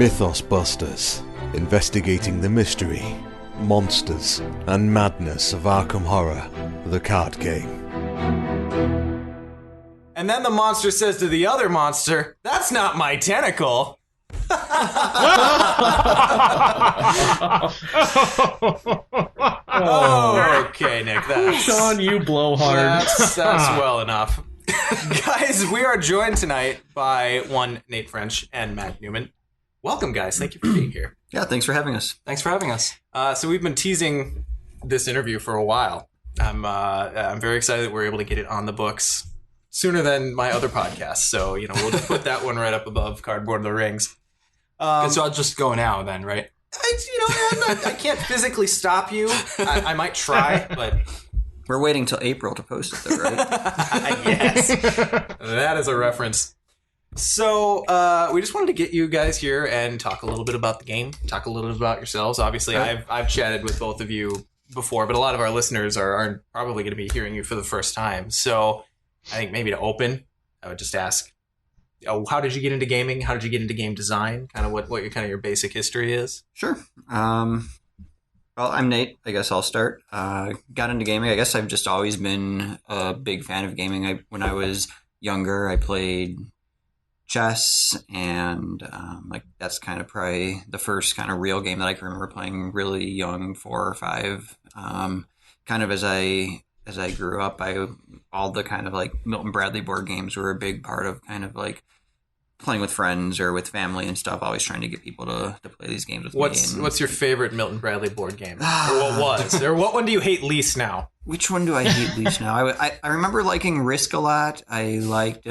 Mythos Busters, investigating the mystery, monsters, and madness of Arkham Horror, the card game. And then the monster says to the other monster, "That's not my tentacle." Oh, okay, Nick. That's Sean, you blow hard. That's well enough. Guys, we are joined tonight by one Nate French and Matt Newman. Welcome, guys. Thank you for being here. Yeah, thanks for having us. Thanks for having us. So we've been teasing this interview for a while. I'm very excited that we're able to get it on the books sooner than my other podcast. So, we'll just put that one right up above Cardboard of the Rings. So I'll just go now then, right? I can't physically stop you. I might try, but... We're waiting till April to post it, though, right? Yes. That is a reference. So, we just wanted to get you guys here and talk a little bit about the game, talk a little bit about yourselves. Obviously, I've chatted with both of you before, but a lot of our listeners are probably going to be hearing you for the first time. So, I think maybe to open, I would just ask, how did you get into gaming? How did you get into game design? Kind of what your basic history is? Sure. Well, I'm Nate. I guess I'll start. Got into gaming. I guess I've just always been a big fan of gaming. When I was younger, I played chess, and that's kind of probably the first kind of real game that I can remember playing really young, 4 or 5. Kind of as I grew up, all the kind of like Milton Bradley board games were a big part of kind of like playing with friends or with family and stuff, always trying to get people to play these games with me. What's your favorite Milton Bradley board game? Or what was? Or what one do you hate least now? Which one do I hate least now? I remember liking Risk a lot. I liked...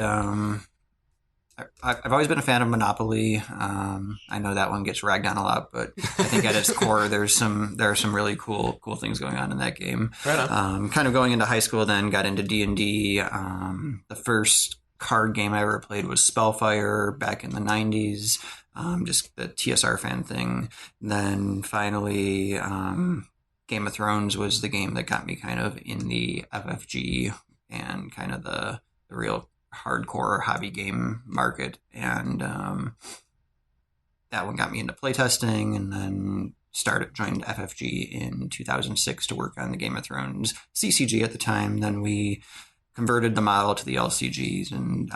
I've always been a fan of Monopoly. I know that one gets ragged on a lot, but I think at its core, there are some really cool things going on in that game. Right on. Kind of going into high school, then got into D&D. The first card game I ever played was Spellfire back in the 90s. Just the TSR fan thing. Then finally, Game of Thrones was the game that got me kind of in the FFG and kind of the real hardcore hobby game market, and that one got me into playtesting, and then joined FFG in 2006 to work on the Game of Thrones CCG at the time. Then we converted the model to the LCGs, and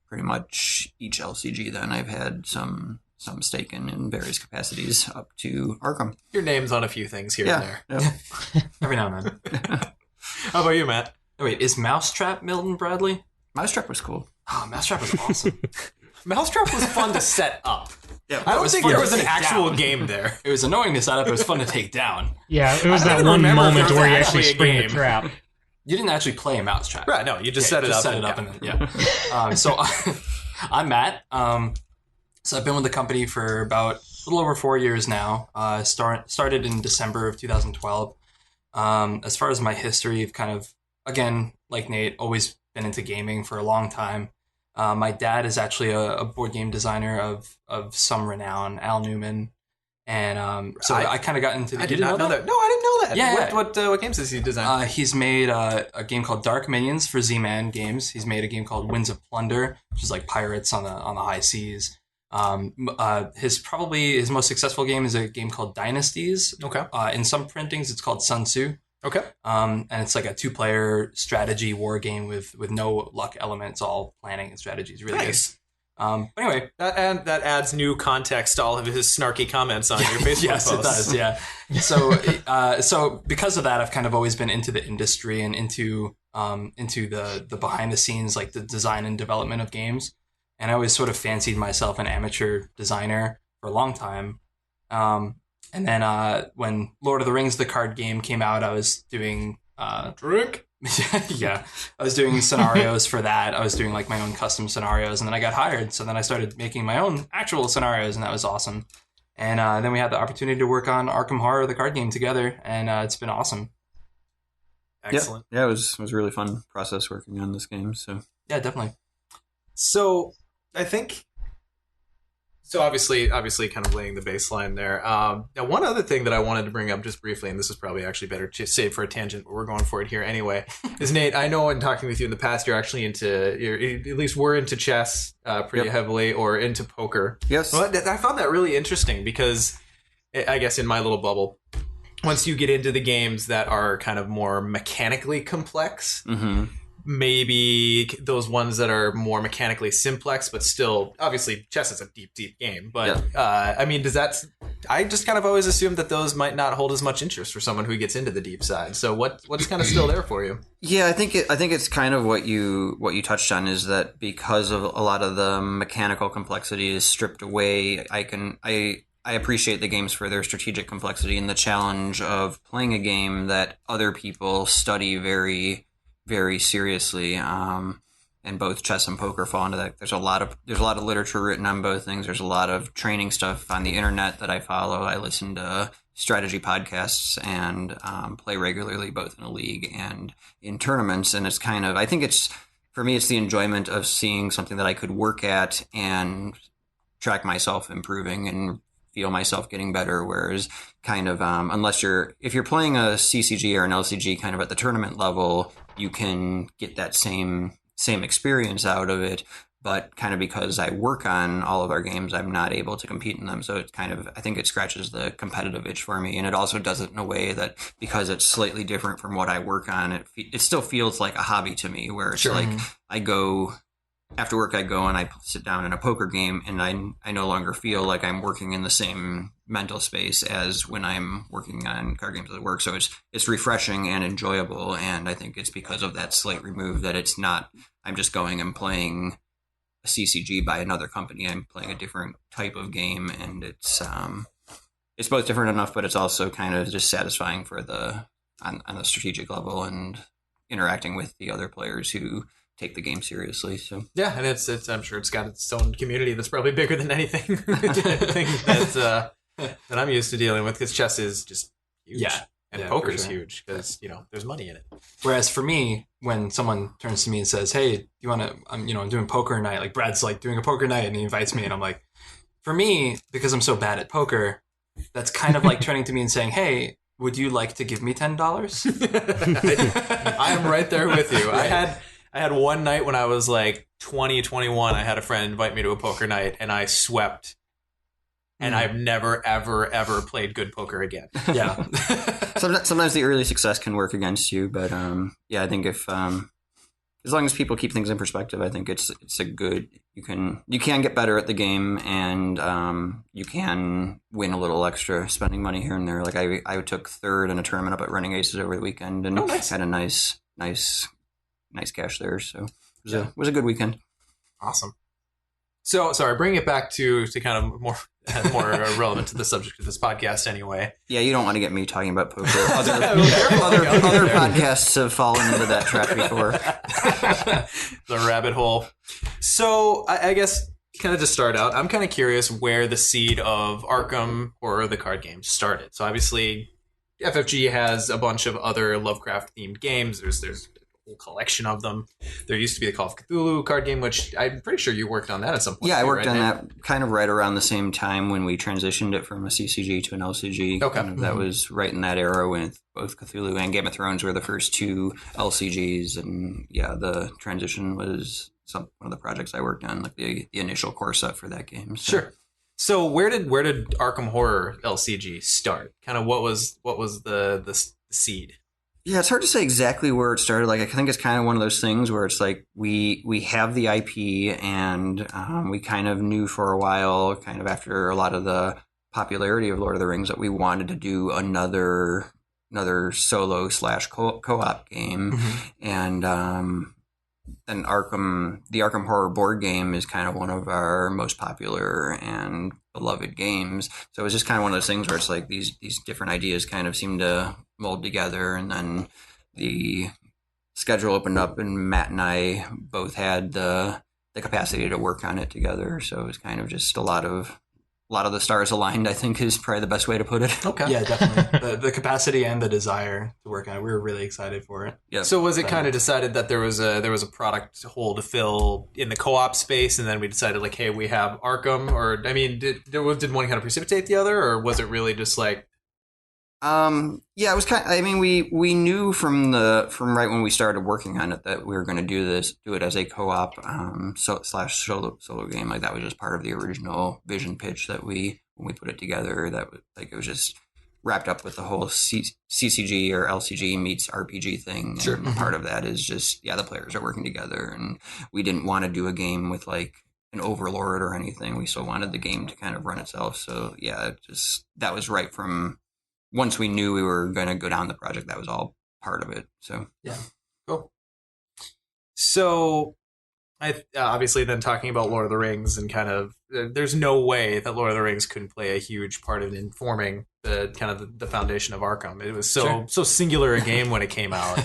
pretty much each LCG then I've had some stake in various capacities up to Arkham. Your name's on a few things here and there. Yeah. Every now and then. How about you, Matt? Oh, wait, is Mousetrap Milton Bradley? Mousetrap was cool. Oh, Mousetrap was awesome. Mousetrap was fun to set up. Yeah, I don't was think fun there to was an take actual down. game there. It was annoying to set up. It was fun to take down. Yeah, it was I don't that even one remember if moment there was where you actually actually a spring the game. trap. You didn't actually play a Mousetrap. Right, no, you just set it up. Set it up, and then, So I'm Matt. So I've been with the company for about a little over 4 years now. Started in December of 2012. As far as my history, I've kind of, again, like Nate, always been into gaming for a long time. My dad is actually a board game designer of some renown, Al Newman. And so I kind of got into... I did not know that. No, I didn't know that. Yeah. What games has he designed? He's made a game called Dark Minions for Z-Man Games. He's made a game called Winds of Plunder, which is like pirates on the high seas. His most successful game is a game called Dynasties. Okay. In some printings, it's called Sun Tzu. Okay. And it's like a 2-player strategy war game with no luck elements, all planning and strategy. Is really nice. Good. But anyway, that adds new context to all of his snarky comments on your Facebook yes, posts. it does. Yeah. So because of that, I've kind of always been into the industry and into the behind the scenes, like the design and development of games. And I always sort of fancied myself an amateur designer for a long time. And then when Lord of the Rings, the card game, came out, I was doing... Drink? Yeah. I was doing scenarios for that. I was doing like my own custom scenarios, and then I got hired. So then I started making my own actual scenarios, and that was awesome. And then we had the opportunity to work on Arkham Horror, the card game, together, and it's been awesome. Excellent. Yeah, it was a really fun process working on this game. So Yeah, definitely. So I think So obviously, kind of laying the baseline there. Now, one other thing that I wanted to bring up just briefly, and this is probably actually better to save for a tangent, but we're going for it here anyway, is Nate, I know in talking with you in the past, you're actually at least we're into chess pretty heavily, or into poker. Yes. Well, I found that really interesting because, I guess in my little bubble, once you get into the games that are kind of more mechanically complex, maybe those ones that are more mechanically simplex, but still, obviously, chess is a deep, deep game. But I mean, I just kind of always assumed that those might not hold as much interest for someone who gets into the deep side. So what's kind of still there for you? Yeah, I think it's kind of what you touched on, is that because of a lot of the mechanical complexity is stripped away, I appreciate the games for their strategic complexity and the challenge of playing a game that other people study very, very seriously. And both chess and poker fall into that. There's a lot of literature written on both things. There's a lot of training stuff on the internet that I follow. I listen to strategy podcasts and play regularly, both in a league and in tournaments. And it's kind of, I think for me, it's the enjoyment of seeing something that I could work at and track myself improving and feel myself getting better. Whereas kind of, if you're playing a CCG or an LCG kind of at the tournament level, you can get that same experience out of it. But kind of because I work on all of our games, I'm not able to compete in them. So it's kind of, I think it scratches the competitive itch for me. And it also does it in a way that, because it's slightly different from what I work on, it still feels like a hobby to me, where it's like after work, I go and I sit down in a poker game, and I no longer feel like I'm working in the same mental space as when I'm working on card games at work. So it's refreshing and enjoyable. And I think it's because of that slight remove that it's not, I'm just going and playing a CCG by another company. I'm playing a different type of game, and it's both different enough, but it's also kind of just satisfying for on the strategic level and interacting with the other players who take the game seriously. So yeah, and it's I'm sure it's got its own community that's probably bigger than anything that I'm used to dealing with, because chess is just huge. And poker is huge because there's money in it. Whereas for me, when someone turns to me and says, "Hey, do you want to?" I'm doing poker night. Like Brad's like doing a poker night, and he invites me, and I'm like, for me, because I'm so bad at poker, that's kind of like turning to me and saying, "Hey, would you like to give me $10?" I am right there with you. I had one night when I was like 20, 21, I had a friend invite me to a poker night, and I swept. And I've never, ever, ever played good poker again. Yeah. Sometimes the early success can work against you, but I think if as long as people keep things in perspective, I think it's a good. You can get better at the game, and you can win a little extra spending money here and there. Like I took third in a tournament up at Running Aces over the weekend, and had a nice cash there. So it was a good weekend. Awesome. So, sorry, bring it back to kind of more relevant to the subject of this podcast anyway. Yeah, you don't want to get me talking about poker. Other podcasts have fallen into that trap before. The rabbit hole. So, I guess, kind of to start out, I'm kind of curious where the seed of Arkham Horror, the card game, started. So, obviously, FFG has a bunch of other Lovecraft-themed games. There's collection of them. There used to be the Call of Cthulhu card game, which I'm pretty sure you worked on that at some point. Yeah, I worked on that kind of right around the same time when we transitioned it from a CCG to an LCG. Okay. That was right in that era when both Cthulhu and Game of Thrones were the first two LCGs. And yeah, the transition was one of the projects I worked on, like the initial core set for that game. So. Sure. So where did Arkham Horror LCG start? Kind of what was the seed? Yeah, it's hard to say exactly where it started. Like, I think it's kind of one of those things where it's like we have the IP, and we kind of knew for a while, kind of after a lot of the popularity of Lord of the Rings, that we wanted to do another solo / co-op game. Mm-hmm. And then the Arkham Horror board game is kind of one of our most popular and beloved games. So it was just kind of one of those things where it's like these different ideas kind of seem to mold together, and then the schedule opened up, and Matt and I both had the capacity to work on it together. So it was kind of just a lot of lot of the stars aligned, I think, is probably the best way to put it. Okay. Yeah, definitely. The capacity and the desire to work on it. We were really excited for it. Yeah. So was it kind of decided that there was a product hole to fill in the co-op space, and then we decided like, hey, we have Arkham, or I mean, did one kind of precipitate the other, or was it really just like? Yeah, it was kind of, I mean, we knew from right when we started working on it that we were going to do it as a co-op, slash solo game. Like that was just part of the original vision pitch that when we put it together, that was like, it was just wrapped up with the whole CCG or LCG meets RPG thing. Sure. And part of that is just, the players are working together, and we didn't want to do a game with like an overlord or anything. We still wanted the game to kind of run itself. So yeah, that was right from, once we knew we were going to go down the project, that was all part of it. So Yeah. Cool. So, obviously, then talking about Lord of the Rings and kind of, there's no way that Lord of the Rings couldn't play a huge part in informing the kind of the foundation of Arkham. It was so singular a game when it came out.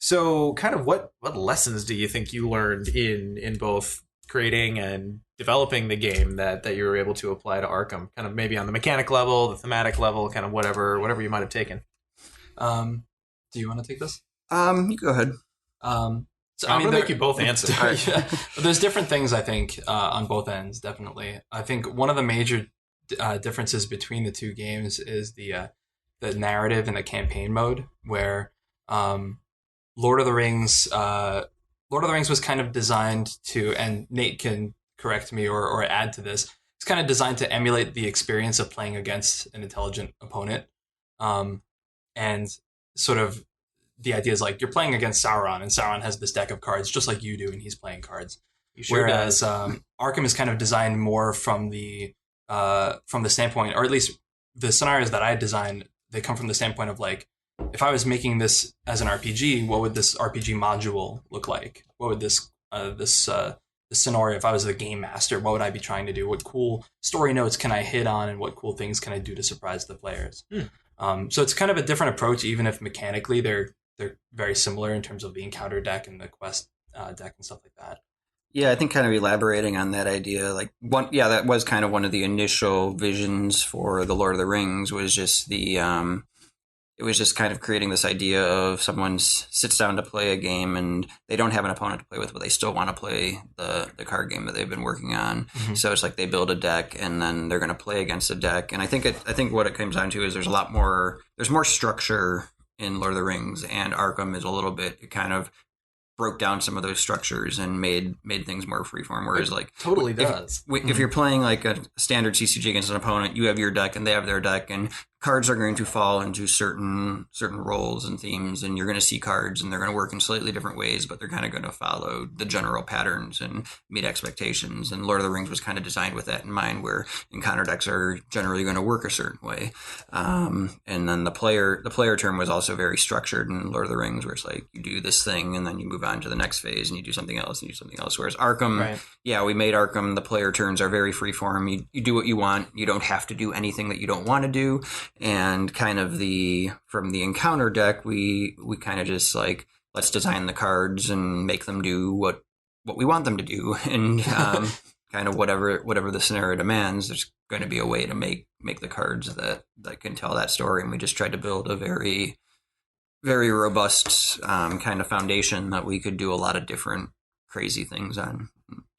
So, kind of what lessons do you think you learned in both creating and developing the game that you were able to apply to Arkham, kind of maybe on the mechanic level, the thematic level, kind of whatever you might have taken? Do you want to take this? You go ahead. So, I'm going to make you both answer. Yeah. There's different things, I think, on both ends, definitely. I think one of the major differences between the two games is the narrative and the campaign mode, where Lord of the Rings was kind of designed to, and Nate can correct me or add to this, it's kind of designed to emulate the experience of playing against an intelligent opponent. And sort of the idea is like you're playing against Sauron, and Sauron has this deck of cards just like you do, and he's playing cards. Whereas Arkham is kind of designed more from the standpoint, or at least the scenarios that I designed, they come from the standpoint of like, if I was making this as an RPG, what would this RPG module look like? What would this scenario, if I was the game master, what would I be trying to do? What cool story notes can I hit on, and what cool things can I do to surprise the players? So it's kind of a different approach, even if mechanically they're very similar in terms of the encounter deck and the quest deck and stuff like that. Yeah, I think kind of elaborating on that idea, like that was kind of one of the initial visions for the Lord of the Rings, was just it was just kind of creating this idea of someone sits down to play a game and they don't have an opponent to play with, but they still want to play the card game that they've been working on. Mm-hmm. So it's like they build a deck and then they're going to play against a deck. And I think what it comes down to is there's more structure in Lord of the Rings, and Arkham is a little bit, it kind of broke down some of those structures and made things more freeform. Whereas, like, totally does. If you're playing like a standard CCG against an opponent, you have your deck and they have their deck, and cards are going to fall into certain roles and themes, and you're going to see cards and they're going to work in slightly different ways, but they're kind of going to follow the general patterns and meet expectations. And Lord of the Rings was kind of designed with that in mind, where encounter decks are generally going to work a certain way. And then the player term was also very structured in Lord of the Rings, where it's like you do this thing and then you move on to the next phase and you do something else and you do something else. Whereas Arkham, we made Arkham, the player turns are very freeform. You do what you want. You don't have to do anything that you don't want to do. And kind of from the encounter deck, we kind of just like, let's design the cards and make them do what we want them to do. And kind of whatever the scenario demands, there's going to be a way to make the cards that can tell that story. And we just tried to build a very, very robust kind of foundation that we could do a lot of different crazy things on.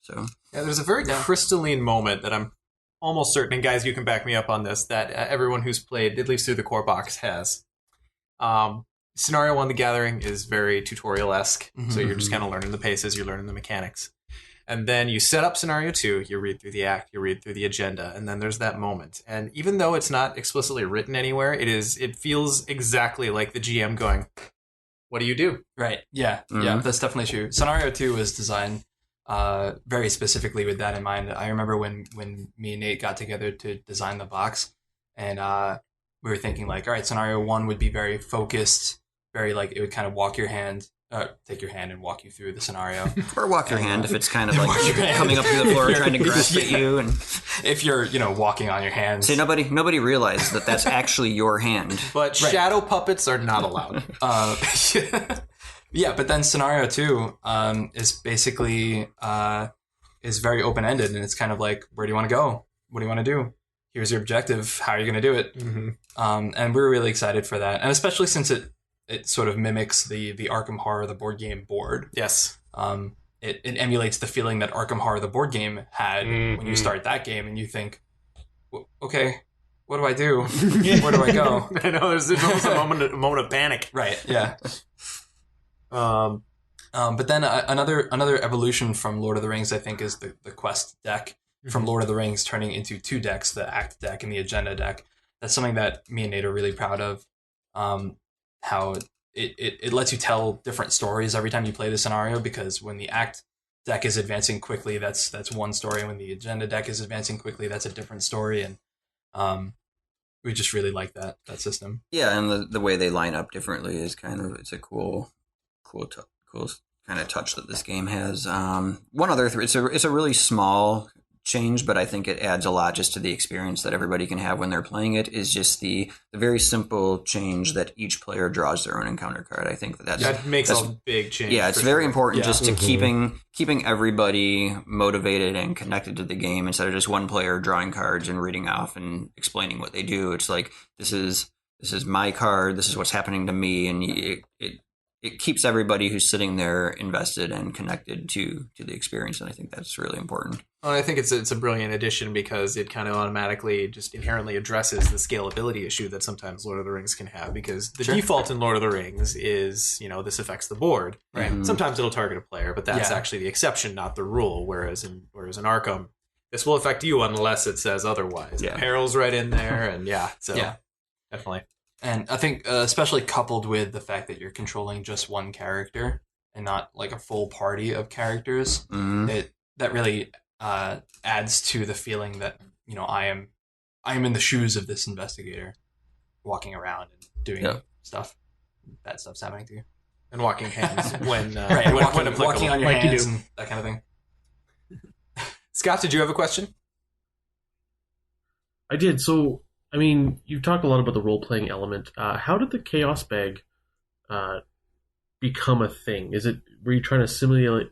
So yeah, there's a very crystalline moment that I'm almost certain, and guys, you can back me up on this, that everyone who's played, at least through the core box, has. Scenario 1, The Gathering, is very tutorial-esque, so you're just kind of learning the paces, you're learning the mechanics. And then you set up Scenario 2, you read through the act, you read through the agenda, and then there's that moment. And even though it's not explicitly written anywhere, it feels exactly like the GM going, what do you do? Right, yeah, that's definitely true. Scenario 2 was designed very specifically with that in mind. I remember when me and Nate got together to design the box, and we were thinking like, all right, Scenario 1 would be very focused, very like, it would kind of take your hand and walk you through the scenario. Or walk your hand if it's kind of like coming up through the floor trying to grasp at you. And if you're, walking on your hands. See, nobody realized that that's actually your hand. But shadow puppets are not allowed. Yeah, but then Scenario 2 is basically is very open-ended, and it's kind of like, where do you want to go? What do you want to do? here's your objective. How are you going to do it? Mm-hmm. And we were really excited for that, and especially since it sort of mimics the Arkham Horror, the board game board. Yes. It emulates the feeling that Arkham Horror, the board game, had when you start that game, and you think, okay, what do I do? Where do I go? I know there's almost a moment of panic. Right. Yeah. But then another evolution from Lord of the Rings, I think, is the quest deck from Lord of the Rings turning into 2 decks, the act deck and the agenda deck. That's something that me and Nate are really proud of. How it lets you tell different stories every time you play the scenario, because when the act deck is advancing quickly, that's one story, and when the agenda deck is advancing quickly, that's a different story. And we just really like that system. Yeah, and the way they line up differently is it's a cool kind of touch that this game has. One other it's a really small change, but I think it adds a lot just to the experience that everybody can have when they're playing it, is just the very simple change that each player draws their own encounter card. I think that makes a big change. Yeah, it's very important just to keeping everybody motivated and connected to the game, instead of just one player drawing cards and reading off and explaining what they do. It's like, this is my card, this is what's happening to me, and it keeps everybody who's sitting there invested and connected to the experience, and I think that's really important. Well, I think it's a brilliant addition, because it kind of automatically just inherently addresses the scalability issue that sometimes Lord of the Rings can have, because the default in Lord of the Rings is, this affects the board. Right. Mm-hmm. Sometimes it'll target a player, but that's actually the exception, not the rule. Whereas in Arkham, this will affect you unless it says otherwise. Yeah. Peril's right in there, and definitely. And I think, especially coupled with the fact that you're controlling just one character and not like a full party of characters, that really adds to the feeling that I am in the shoes of this investigator, walking around and doing stuff. Bad stuff's happening to you, and walking hands when walking on your hands and that kind of thing. Scott, did you have a question? I did. So, I mean, you've talked a lot about the role-playing element. How did the Chaos Bag become a thing? Were you trying to simulate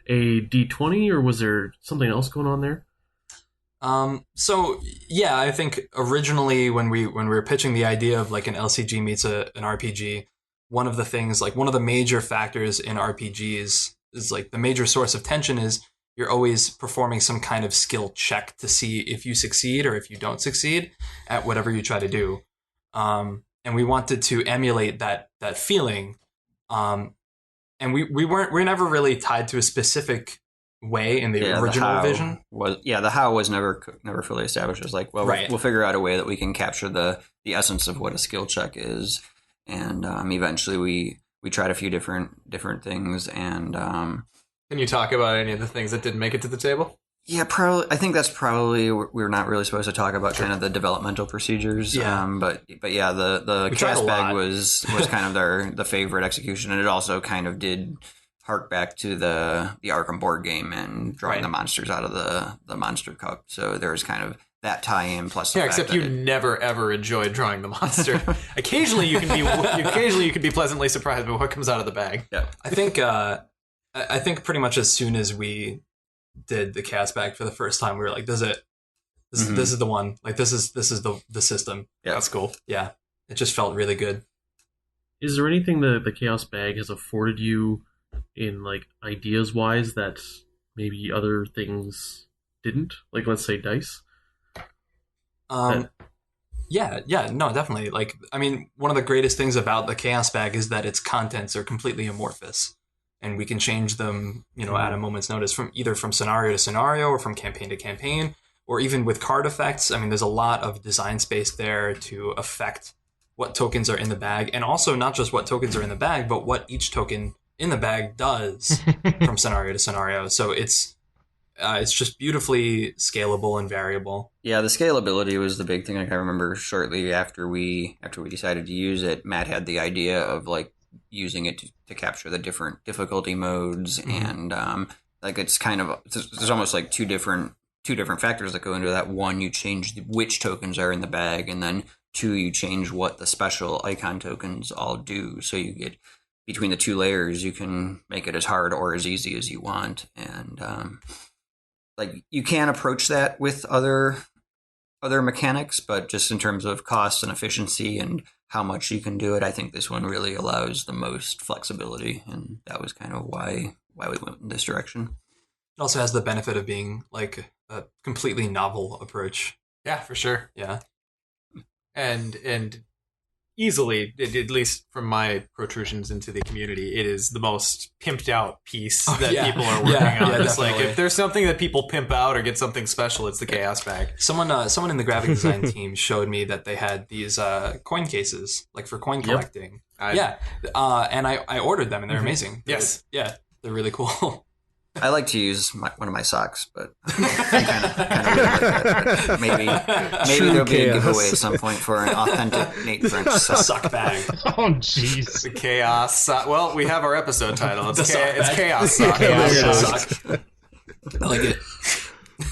a D20, or was there something else going on there? So yeah, I think originally when we were pitching the idea of like an LCG meets an RPG, one of the things, like one of the major factors in RPGs is like the major source of tension is you're always performing some kind of skill check to see if you succeed or if you don't succeed at whatever you try to do. And we wanted to emulate that feeling. And we're never really tied to a specific way in the original vision. The how was never fully established. It was like, we'll figure out a way that we can capture the essence of what a skill check is. And eventually we tried a few different things, and can you talk about any of the things that didn't make it to the table? Yeah, probably. I think that's probably, we're not really supposed to talk about kind of the developmental procedures. Yeah. But yeah, the Chaos Bag was kind of the favorite execution, and it also kind of did hark back to the Arkham board game and drawing the monsters out of the Monster Cup. So there was kind of that tie-in plus the fact except you never ever enjoyed drawing the monster. Occasionally you can be pleasantly surprised by what comes out of the bag. Yeah. I think pretty much as soon as we did the Chaos Bag for the first time, we were like, this is the one. Like this is the system. Yeah, that's cool. Yeah. It just felt really good. Is there anything the Chaos Bag has afforded you in like ideas wise that maybe other things didn't? Like, let's say dice? Yeah, no, definitely. Like, I mean, one of the greatest things about the Chaos Bag is that its contents are completely amorphous, and we can change them, at a moment's notice from scenario to scenario, or from campaign to campaign, or even with card effects. I mean, there's a lot of design space there to affect what tokens are in the bag, and also not just what tokens are in the bag, but what each token in the bag does from scenario to scenario. So it's just beautifully scalable and variable. Yeah, the scalability was the big thing. Like, I remember shortly after we decided to use it, Matt had the idea of like using it to capture the different difficulty modes, and like it's kind of there's almost like two different factors that go into that. One, you change which tokens are in the bag, and then two, you change what the special icon tokens all do. So you get between the two layers, you can make it as hard or as easy as you want, and like you can approach that with other mechanics, but just in terms of cost and efficiency and how much you can do it, I think this one really allows the most flexibility, and that was kind of why we went in this direction. It also has the benefit of being like a completely novel approach. Yeah, for sure. Yeah. And easily, at least from my protrusions into the community, it is the most pimped out piece that people are working on. Yeah, It's like definitely. if there's something that people pimp out or get something special, it's the chaos bag. Someone in the graphic design team showed me that they had these coin cases, like for coin collecting. And I ordered them, and they're amazing. Yes. They're really cool. I like to use one of my socks, but I'm kind of weird like that. But maybe there'll be a giveaway at some point for an authentic Nate French sock. Suck bag. Oh, jeez. The chaos sock. Well, we have our episode title. It's, The sock it's bag. chaos sock. Chaos sock. I like it.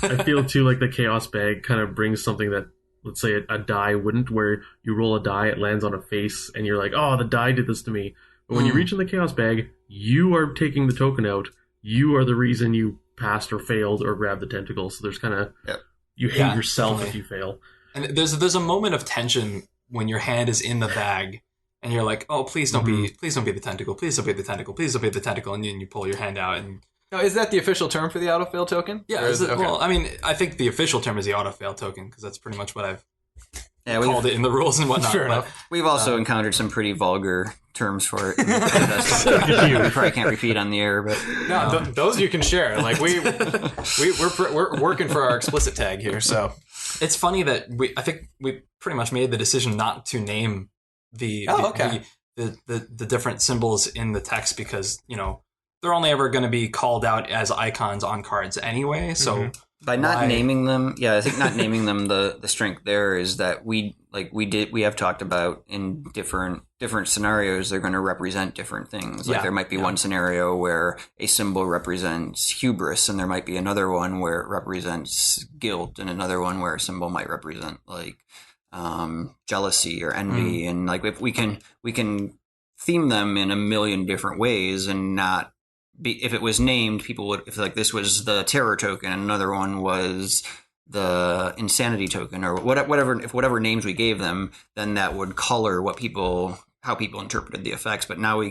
I feel too like the chaos bag kind of brings something that, let's say, a die wouldn't, where you roll a die, it lands on a face, and you're like, oh, the die did this to me. But when you reach in the chaos bag, you are taking the token out. You are the reason you passed or failed or grabbed the tentacle. So there's kind of you hate yourself definitely. if you fail. And there's a moment of tension when your hand is in the bag, and you're like, oh, please don't be the tentacle. Please don't be the tentacle. Please don't be the tentacle. And then you pull your hand out and. Now, is that the official term for the autofill token? Yeah, Or is it, okay. well, I mean, I think the official term is the autofail token because that's pretty much what I've Yeah, called it in the rules and whatnot. Fair but- enough. we've also encountered some pretty vulgar terms for it. We probably can't repeat on the air, but No, those you can share. Like we're working for our explicit tag here, so It's funny that I think we pretty much made the decision not to name the the different symbols in the text because they're only ever going to be called out as icons on cards anyway. So by not naming them, I think not naming them, the strength there is that we have talked about in different scenarios, they're going to represent different things. Like there might be one scenario where a symbol represents hubris, and there might be another one where it represents guilt, and another one where a symbol might represent like jealousy or envy. And like if we can theme them in a million different ways and not if it was named, people would, if like this was the terror token and another one was the insanity token or whatever names we gave them, then that would color how people interpreted the effects. But now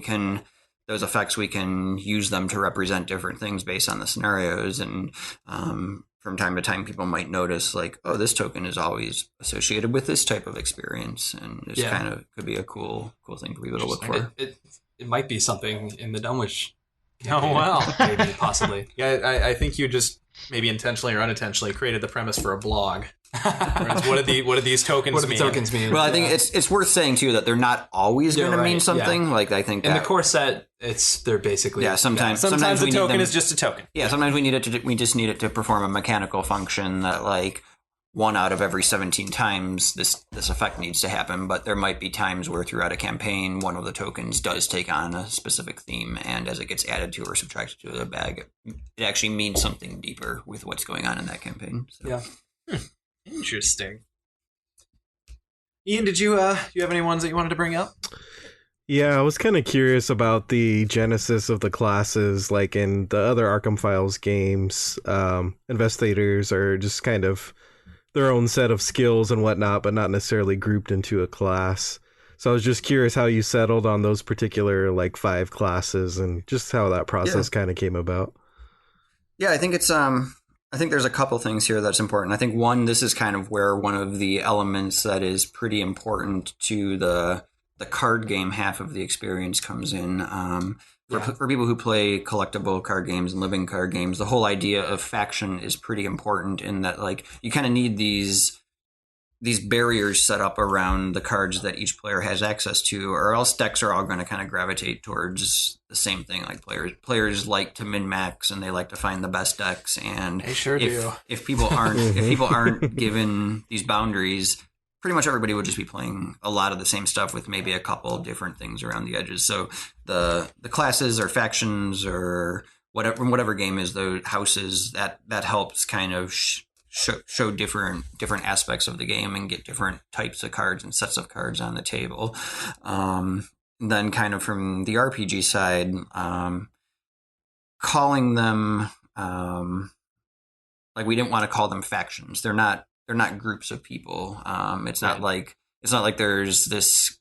those effects, we can use them to represent different things based on the scenarios. And from time to time, people might notice like, oh, this token is always associated with this type of experience. And this kind of could be a cool thing for people to look for. It might be something in the Dunwich. Oh, wow. Maybe, possibly. Yeah, I think you just maybe intentionally or unintentionally created the premise for a blog. What did these tokens What do mean? the tokens mean? Well, I think it's worth saying too that they're not always going to mean something. Like I think in that, the core set, they're basically sometimes Sometimes we a need token them- is just a token. Yeah, sometimes we just need it to perform a mechanical function that like 1 out of every 17 times this effect needs to happen. But there might be times where throughout a campaign, one of the tokens does take on a specific theme, and as it gets added to or subtracted to the bag, it actually means something deeper with what's going on in that campaign. So. Yeah. Interesting. Ian, did you have any ones that you wanted to bring up? Yeah, I was kind of curious about the genesis of the classes. Like in the other Arkham Files games, investigators are just kind of their own set of skills and whatnot, but not necessarily grouped into a class. So I was just curious how you settled on those particular like 5 classes and just how that process kind of came about. Yeah, I think it's I think there's a couple things here that's important. I think one, this is kind of where one of the elements that is pretty important to the card game half of the experience comes in. For people who play collectible card games and living card games, the whole idea of faction is pretty important in that like you kind of need these barriers set up around the cards that each player has access to, or else decks are all going to kind of gravitate towards the same thing. Like players like to min-max and they like to find the best decks. And They sure do. If people aren't given these boundaries, pretty much everybody would just be playing a lot of the same stuff with maybe a couple of different things around the edges. So the classes or factions or whatever game is those houses, that helps kind of show different aspects of the game and get different types of cards and sets of cards on the table. Then kind of from the RPG side, calling them like we didn't want to call them factions. They're not groups of people. It's not like there's this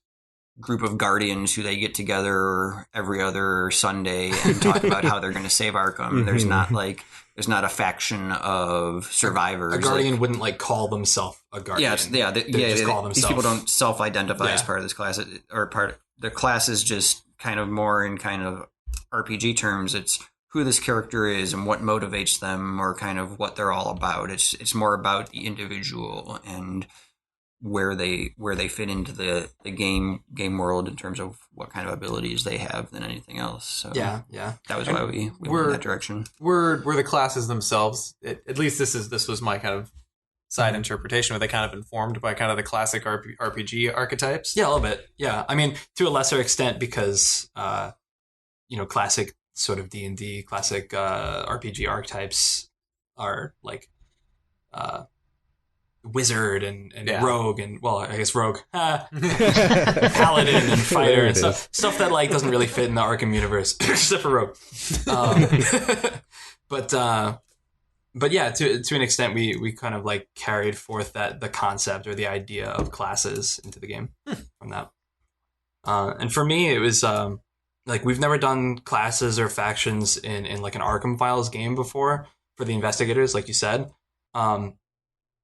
group of guardians who they get together every other Sunday and talk about how they're going to save Arkham. There's not a faction of survivors. A guardian wouldn't like call themselves a guardian. These people don't self-identify as part of this class, the class is just kind of more in kind of RPG terms. It's who this character is and what motivates them, or kind of what they're all about. It's more about the individual and where they fit into the game world in terms of what kind of abilities they have than anything else. So yeah, that was why we went in that direction. Were the classes themselves, at least this was my kind of side interpretation, were they kind of informed by kind of the classic RPG archetypes? Yeah, a little bit. Yeah, I mean, to a lesser extent because classic sort of D&D, classic RPG archetypes are like wizard and rogue and, well, I guess rogue, paladin and fighter and stuff that like doesn't really fit in the Arkham universe except for rogue. But yeah, to an extent, we kind of like carried forth the concept or the idea of classes into the game from that. And for me, it was like we've never done classes or factions in like an Arkham Files game before for the investigators, like you said.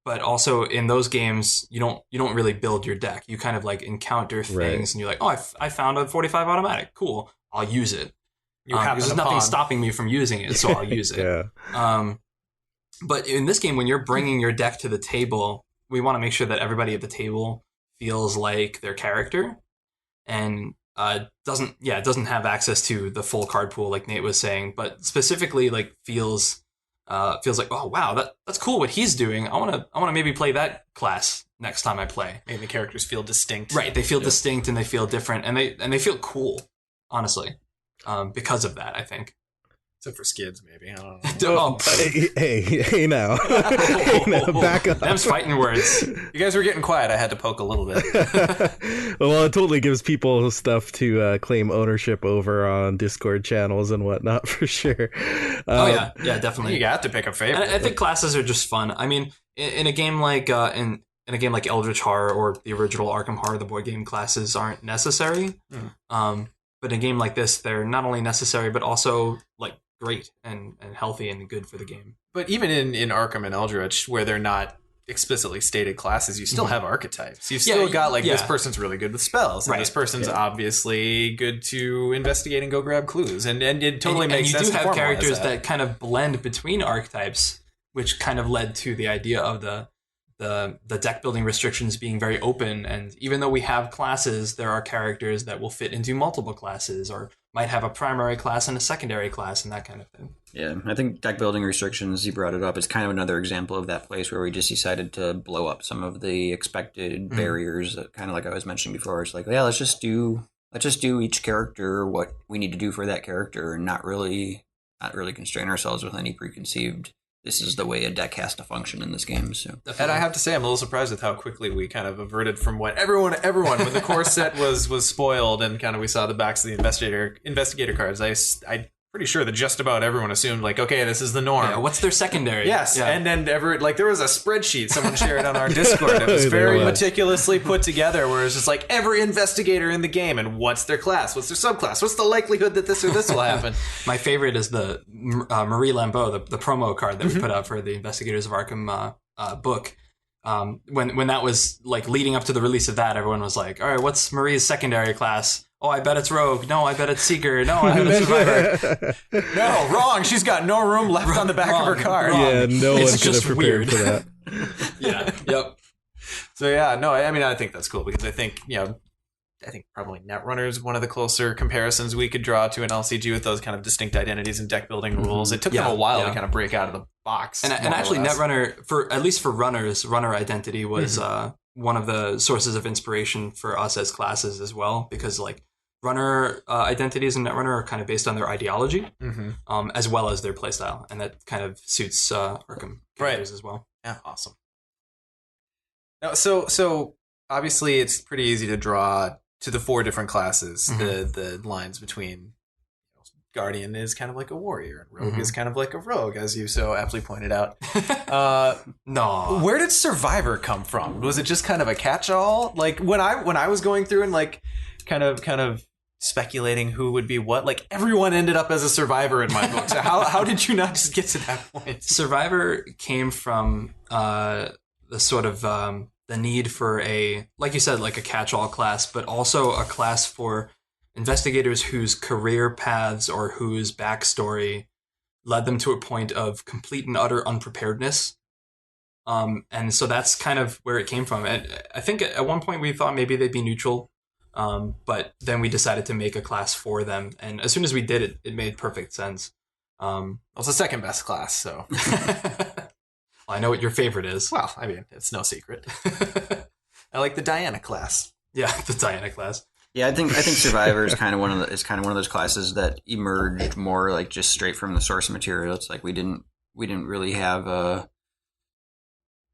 But also in those games, you don't really build your deck. You kind of like encounter things, and you're like, oh, I found a 45 automatic. Cool, I'll use it. There's nothing stopping me from using it, so I'll use it. But in this game, when you're bringing your deck to the table, we want to make sure that everybody at the table feels like their character, and doesn't have access to the full card pool like Nate was saying, but specifically like feels like, oh wow, that's cool what he's doing. I want to maybe play that class next time I play. Maybe the characters feel distinct. Right, they feel distinct and they feel different, and they feel cool, honestly, because of that, I think. Except for skids, maybe. I don't know. Hey now. Hey now, back up. Them's fighting words. You guys were getting quiet. I had to poke a little bit. Well, it totally gives people stuff to claim ownership over on Discord channels and whatnot, for sure. Yeah, definitely. You got to pick a favorite. And I think classes are just fun. I mean, in a game like in a game like Eldritch Horror or the original Arkham Horror, the board game, classes aren't necessary. But in a game like this, they're not only necessary but also like great and healthy and good for the game. But even in Arkham and Eldritch, where they're not explicitly stated classes, you still have archetypes. You've still got like this person's really good with spells, and this person's obviously good to investigate and go grab clues, and it totally makes sense. And you do have characters that kind of blend between archetypes, which kind of led to the idea of the deck building restrictions being very open. And even though we have classes, there are characters that will fit into multiple classes or might have a primary class and a secondary class and that kind of thing. Yeah, I think deck building restrictions, you brought it up, is kind of another example of that place where we just decided to blow up some of the expected barriers, kind of like I was mentioning before. It's like, yeah, let's just do each character what we need to do for that character, and not really constrain ourselves with any preconceived, this is the way a deck has to function in this game. So, and I have to say, I'm a little surprised with how quickly we kind of averted from what everyone when the core set was spoiled, and kind of we saw the backs of the investigator cards. I'm pretty sure that just about everyone assumed, like, okay, this is the norm. Yeah, what's their secondary? Yes, yeah. And then there was a spreadsheet someone shared on our Discord that was very meticulously put together, where it's just like every investigator in the game and what's their class, what's their subclass, what's the likelihood that this or this will happen. My favorite is the Marie Lambeau, the promo card that we put out for the Investigators of Arkham book. When that was like leading up to the release of that, everyone was like, all right, what's Marie's secondary class? Oh, I bet it's Rogue. No, I bet it's Seeker. No, I bet it's Survivor. No, wrong. She's got no room left on the back of her card. Yeah, no one could have prepared for that. Yeah, yep. So yeah, no, I mean, I think that's cool, because I think, I think probably Netrunner is one of the closer comparisons we could draw to an LCG with those kind of distinct identities and deck building rules. It took them a while to kind of break out of the box. And actually, Netrunner, at least for runners, runner identity was one of the sources of inspiration for us as classes as well, because like runner identities in Netrunner are kind of based on their ideology, as well as their playstyle, and that kind of suits Arkham characters as well. Yeah, awesome. Now, so obviously it's pretty easy to draw to the four different classes the lines between Guardian is kind of like a warrior, and Rogue is kind of like a rogue, as you so aptly pointed out. No. Where did Survivor come from? Was it just kind of a catch-all? Like when I was going through and like kind of speculating who would be what, like everyone ended up as a survivor in my book. So how did you not just get to that point? Survivor came from the sort of the need for a, like you said, like a catch-all class, but also a class for investigators whose career paths or whose backstory led them to a point of complete and utter unpreparedness. And so that's kind of where it came from. And I think at one point we thought maybe they'd be neutral, but then we decided to make a class for them. And as soon as we did it, it made perfect sense. It's the second best class, so. Well, I know what your favorite is. Well, I mean, it's no secret. I like the Diana class. Yeah, the Diana class. Yeah, I think Survivor is kind of one of those classes that emerged more like just straight from the source material. It's like we didn't really have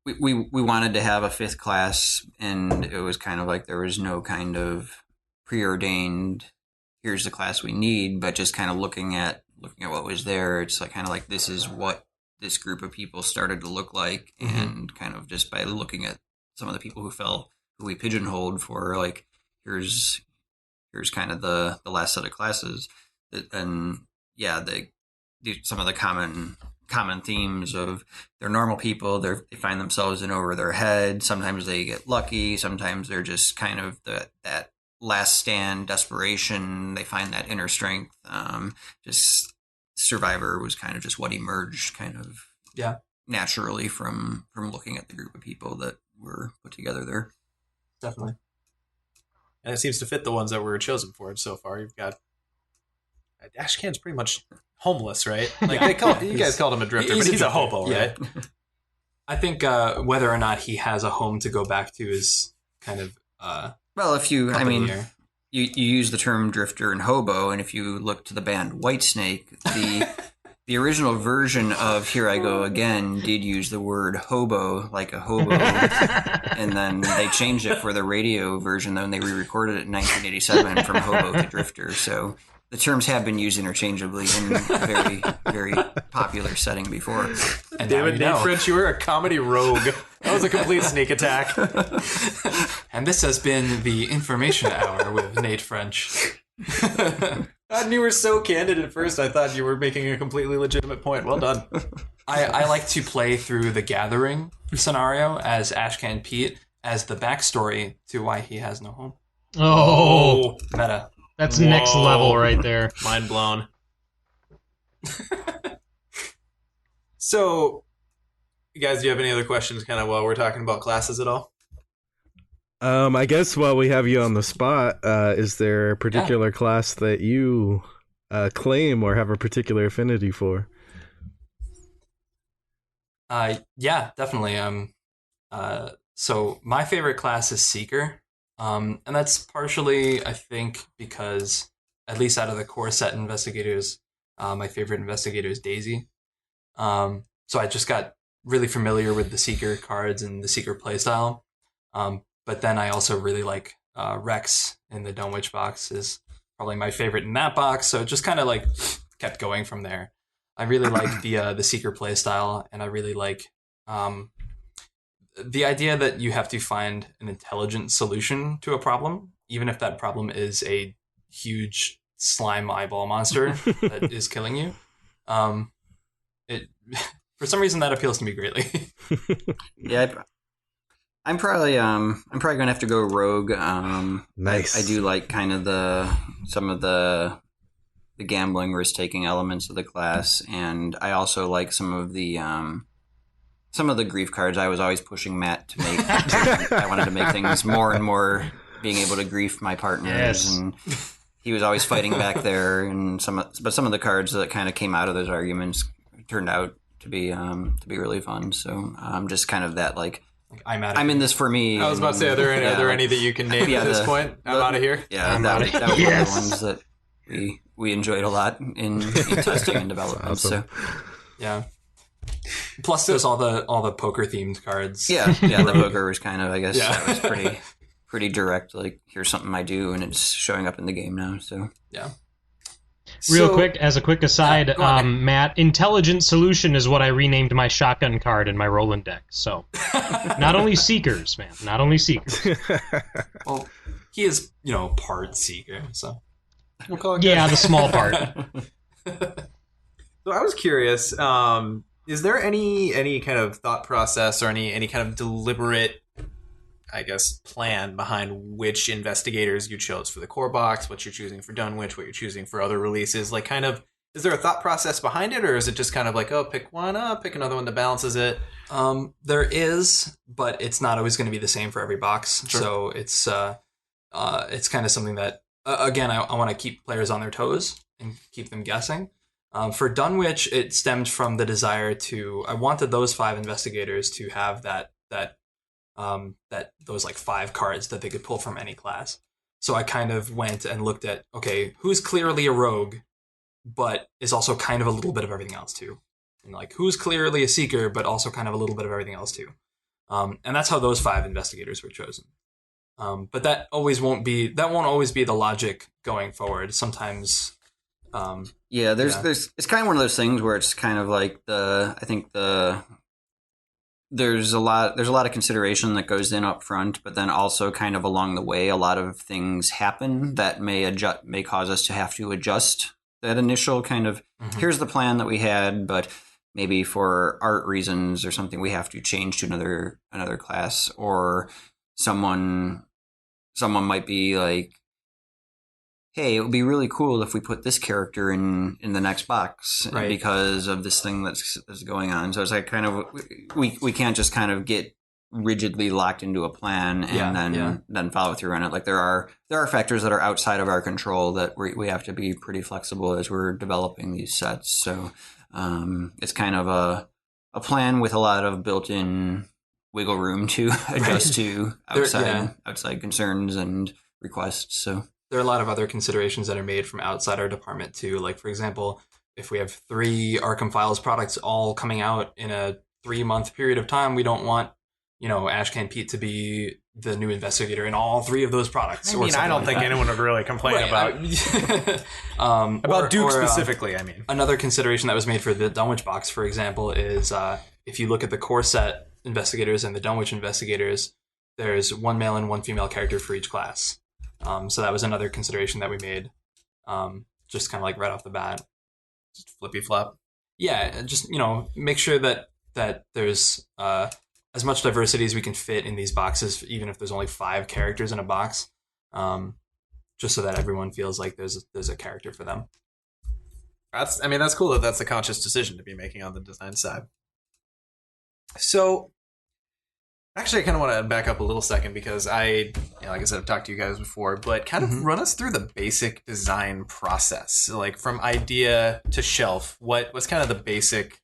we wanted to have a fifth class, and it was kind of like there was no kind of preordained here's the class we need, but just kind of looking at what was there. It's like kind of like this is what this group of people started to look like, and kind of just by looking at some of the people who we pigeonholed for like here's kind of the last set of classes, and yeah, some of the common themes of they're normal people, they find themselves in over their head, sometimes they get lucky, sometimes they're just kind of that last stand desperation, they find that inner strength. Just Survivor was kind of just what emerged kind of naturally from looking at the group of people that were put together there. Definitely. And it seems to fit the ones that were chosen for it so far. You've got Ashcan's pretty much homeless, right? Like you guys called him a drifter, but he's a hobo, right? I think whether or not he has a home to go back to is kind of well, if you, I mean, here. you use the term drifter and hobo, and if you look to the band Whitesnake, the original version of Here I Go Again did use the word hobo, like a hobo, and then they changed it for the radio version, then they re-recorded it in 1987 from hobo to drifter. So the terms have been used interchangeably in a very, very popular setting before. And Damn it, now you know. Nate French, you were a comedy rogue. That was a complete sneak attack. And this has been the Information Hour with Nate French. And you were so candid at first, I thought you were making a completely legitimate point. Well done. I like to play through the Gathering scenario as Ashcan Pete as the backstory to why he has no home. Oh, Meta. that's next level right there. Mind blown. So, you guys, do you have any other questions kind of while we're talking about classes at all? I guess while we have you on the spot, is there a particular class that you claim or have a particular affinity for? Yeah, definitely. So my favorite class is Seeker. And that's partially, I think, because at least out of the core set investigators, my favorite investigator is Daisy. So I just got really familiar with the Seeker cards and the Seeker playstyle. But then I also really like Rex in the Dunwich box is probably my favorite in that box. So it just kind of like kept going from there. I really like the Seeker playstyle, and I really like the idea that you have to find an intelligent solution to a problem, even if that problem is a huge slime eyeball monster that is killing you. It for some reason that appeals to me greatly. Yeah, I'm probably gonna have to go rogue. Nice. I do like kind of some of the gambling risk taking elements of the class, and I also like some of the grief cards. I was always pushing Matt to make. I wanted to make things more and more, being able to grief my partners, and he was always fighting back there. And some of the cards that kind of came out of those arguments turned out to be really fun. So just kind of that like. I'm in this for me. I was about to say, are there any that you can name at this point? I'm out of here. Yeah, that was one of the ones that we enjoyed a lot in testing and development. Awesome. So Yeah. Plus, there's all the poker themed cards. yeah, the poker was kind of, I guess, that was pretty direct. Like, here's something I do, and it's showing up in the game now. So Yeah. Real So- quick, as a quick aside, go on, Matt, Intelligent Solution is what I renamed my shotgun card in my Roland deck. So, not only Seekers, man. Not only Seekers. Well, he is, part seeker, so we'll call it Yeah, good. the small part. So I was curious, is there any kind of thought process or any kind of deliberate, I guess, plan behind which investigators you chose for the core box, what you're choosing for Dunwich, what you're choosing for other releases? Like, kind of, is there a thought process behind it, or is it just kind of like, oh, pick one up, pick another one that balances it? There is, but it's not always going to be the same for every box. Sure. So it's kind of something that, again, I want to keep players on their toes and keep them guessing. For Dunwich, it stemmed from the desire I wanted those 5 investigators to have those like 5 cards that they could pull from any class. So I kind of went and looked at, okay, who's clearly a rogue, but is also kind of a little bit of everything else too. And like, who's clearly a seeker, but also kind of a little bit of everything else too. And that's how those 5 investigators were chosen. But that won't always be the logic going forward. Sometimes, there's it's kind of one of those things where it's kind of like there's a lot of consideration that goes in up front, but then also kind of along the way, a lot of things happen that may cause us to have to adjust that initial kind of, here's the plan that we had, but maybe for art reasons or something, we have to change to another class, or someone might be like, hey, it would be really cool if we put this character in the next box, right, because of this thing that's going on. So it's like kind of, we can't just kind of get rigidly locked into a plan and then follow through on it. Like there are factors that are outside of our control that we have to be pretty flexible as we're developing these sets. So it's kind of a plan with a lot of built-in wiggle room to adjust to outside concerns and requests. So there are a lot of other considerations that are made from outside our department too. Like, for example, if we have 3 Arkham Files products all coming out in a 3-month period of time, we don't want, Ashcan Pete to be the new investigator in all 3 of those products. I don't think anyone would really complain about Duke specifically. Another consideration that was made for the Dunwich box, for example, is if you look at the core set investigators and the Dunwich investigators, there's 1 male and 1 female character for each class. So that was another consideration that we made, just kind of like right off the bat. Just flippy flop. Yeah, just make sure that there's as much diversity as we can fit in these boxes, even if there's only 5 characters in a box, just so that everyone feels like there's a character for them. That's cool that's a conscious decision to be making on the design side. So, actually, I kind of want to back up a little second because like I said, I've talked to you guys before, but kind of run us through the basic design process. So, like from idea to shelf, what's kind of the basic,